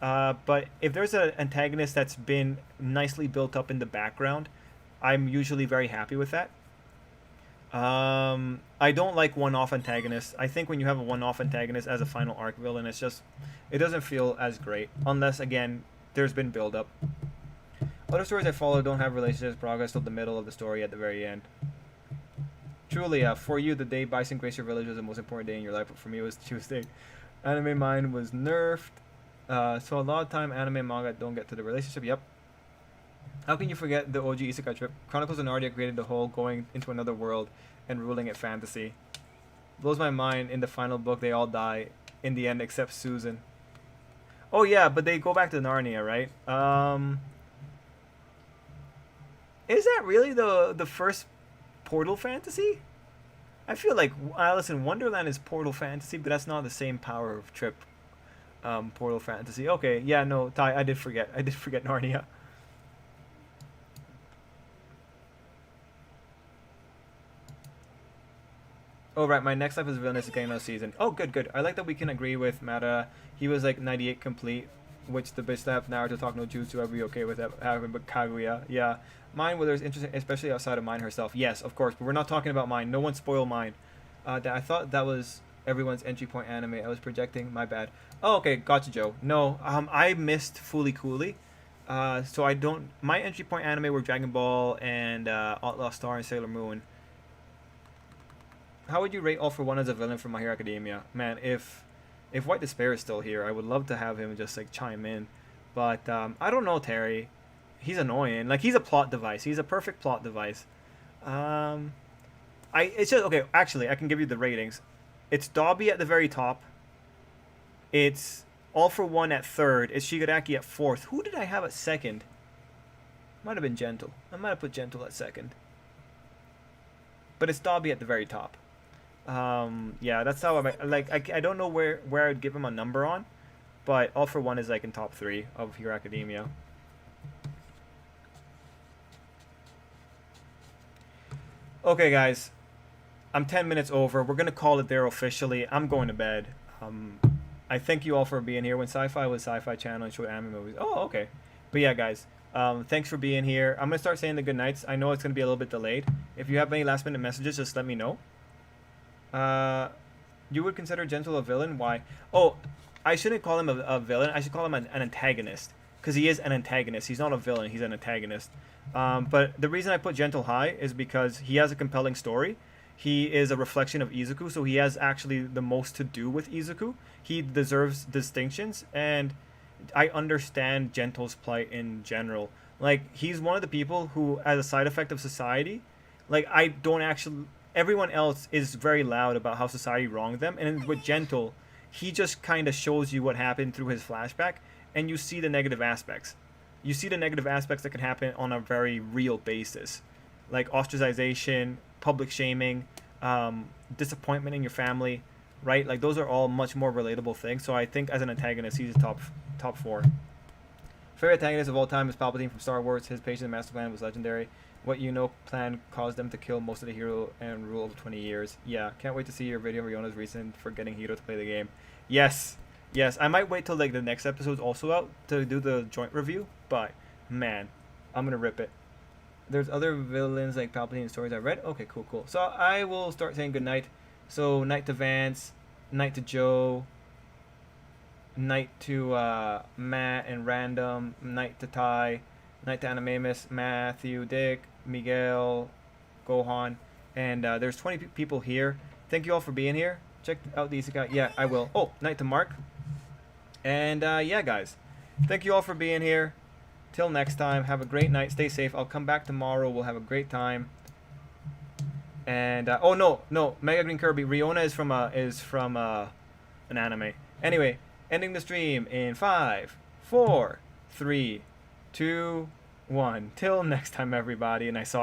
But if there's an antagonist that's been nicely built up in the background, I'm usually very happy with that. I don't like one-off antagonists. I think when you have a one-off antagonist as a final arc villain, it doesn't feel as great unless again there's been build-up. Other stories I follow don't have relationships progress till the middle of the story at the very end. Truly, for you, the day Bison graced your village was the most important day in your life, but for me, it was Tuesday. Anime mine was nerfed, so a lot of time anime and manga don't get to the relationship. Yep. How can you forget the OG Isekai trip? Chronicles of Narnia created the whole going into another world and ruling it fantasy. Blows my mind. In the final book, they all die in the end except Susan. Oh yeah, but they go back to Narnia, right? Is that really the first Portal Fantasy? I feel like Alice in Wonderland is Portal Fantasy, but that's not the same power of Trip. Portal Fantasy. Okay, yeah, no, Ty, I did forget. I did forget Narnia. Oh right, my next life is villainous is getting another season. Oh good, good. I like that we can agree with Mata. He was like 98 complete, which the bitch that have Naruto talk no jutsu. I'd be okay with that having, but Kaguya, yeah. Mine, whether it's interesting, especially outside of mine herself. Yes, of course, but we're not talking about mine. No one spoil mine. I thought that was everyone's entry point anime. I was projecting. My bad. Oh, okay, gotcha, Joe. No, I missed Fully Cooley. So I don't. My entry point anime were Dragon Ball and Outlaw Star and Sailor Moon. How would you rate All for One as a villain from My Hero Academia? Man, if White Despair is still here, I would love to have him just like chime in. But I don't know, Terry. He's annoying. Like he's a plot device. He's a perfect plot device. It's just okay. Actually, I can give you the ratings. It's Dobby at the very top. It's All for One at third. It's Shigaraki at fourth. Who did I have at second? Might have been Gentle. I might have put Gentle at second. But it's Dobby at the very top. Yeah, that's how I don't know where I would give him a number on, but All for One is like in top 3 of Hero Academia. Okay, guys, I'm 10 minutes over. We're gonna call it there officially. I'm going to bed. I thank you all for being here. When Sci-Fi was Sci-Fi Channel and showed anime movies. Oh, okay. But yeah, guys, thanks for being here. I'm gonna start saying the good nights. I know it's gonna be a little bit delayed. If you have any last minute messages, just let me know. You would consider Gentle a villain? Why? Oh, I shouldn't call him a villain. I should call him an antagonist. Because he is an antagonist. He's not a villain. He's an antagonist. But the reason I put Gentle high is because he has a compelling story. He is a reflection of Izuku, so he has actually the most to do with Izuku. He deserves distinctions, and I understand Gentle's plight in general. Like, he's one of the people who, as a side effect of society, like, I don't actually... Everyone else is very loud about how society wronged them, and with Gentle, he just kind of shows you what happened through his flashback, and you see the negative aspects. You see the negative aspects that can happen on a very real basis, like ostracization, public shaming, disappointment in your family, right? Like, those are all much more relatable things. So I think as an antagonist, he's a top 4. Favorite antagonist of all time is Palpatine from Star Wars. His patience and master plan was legendary. What you know plan caused them to kill most of the hero and rule over 20 years. Yeah, can't wait to see your video of Riona's reason for getting Hiro to play the game. Yes, I might wait till like the next episode's also out to do the joint review, but man, I'm gonna rip it. There's other villains like Palpatine stories I read. Okay, cool. So I will start saying goodnight. So night to Vance, night to Joe, night to Matt and Random, night to Ty, night to Animamus, Matthew, Dick, Miguel, Gohan, and there's 20 people here. Thank you all for being here. Check out the Isekai. Yeah, I will. Oh, night to Mark. And yeah, guys, Thank you all for being here. Till next time, have a great night. Stay safe. I'll come back tomorrow. We'll have a great time. And oh no, Mega Green Kirby. Riona is from an anime. Anyway, ending the stream in 5, 4, 3, 2, 1. Till next time, everybody. And I saw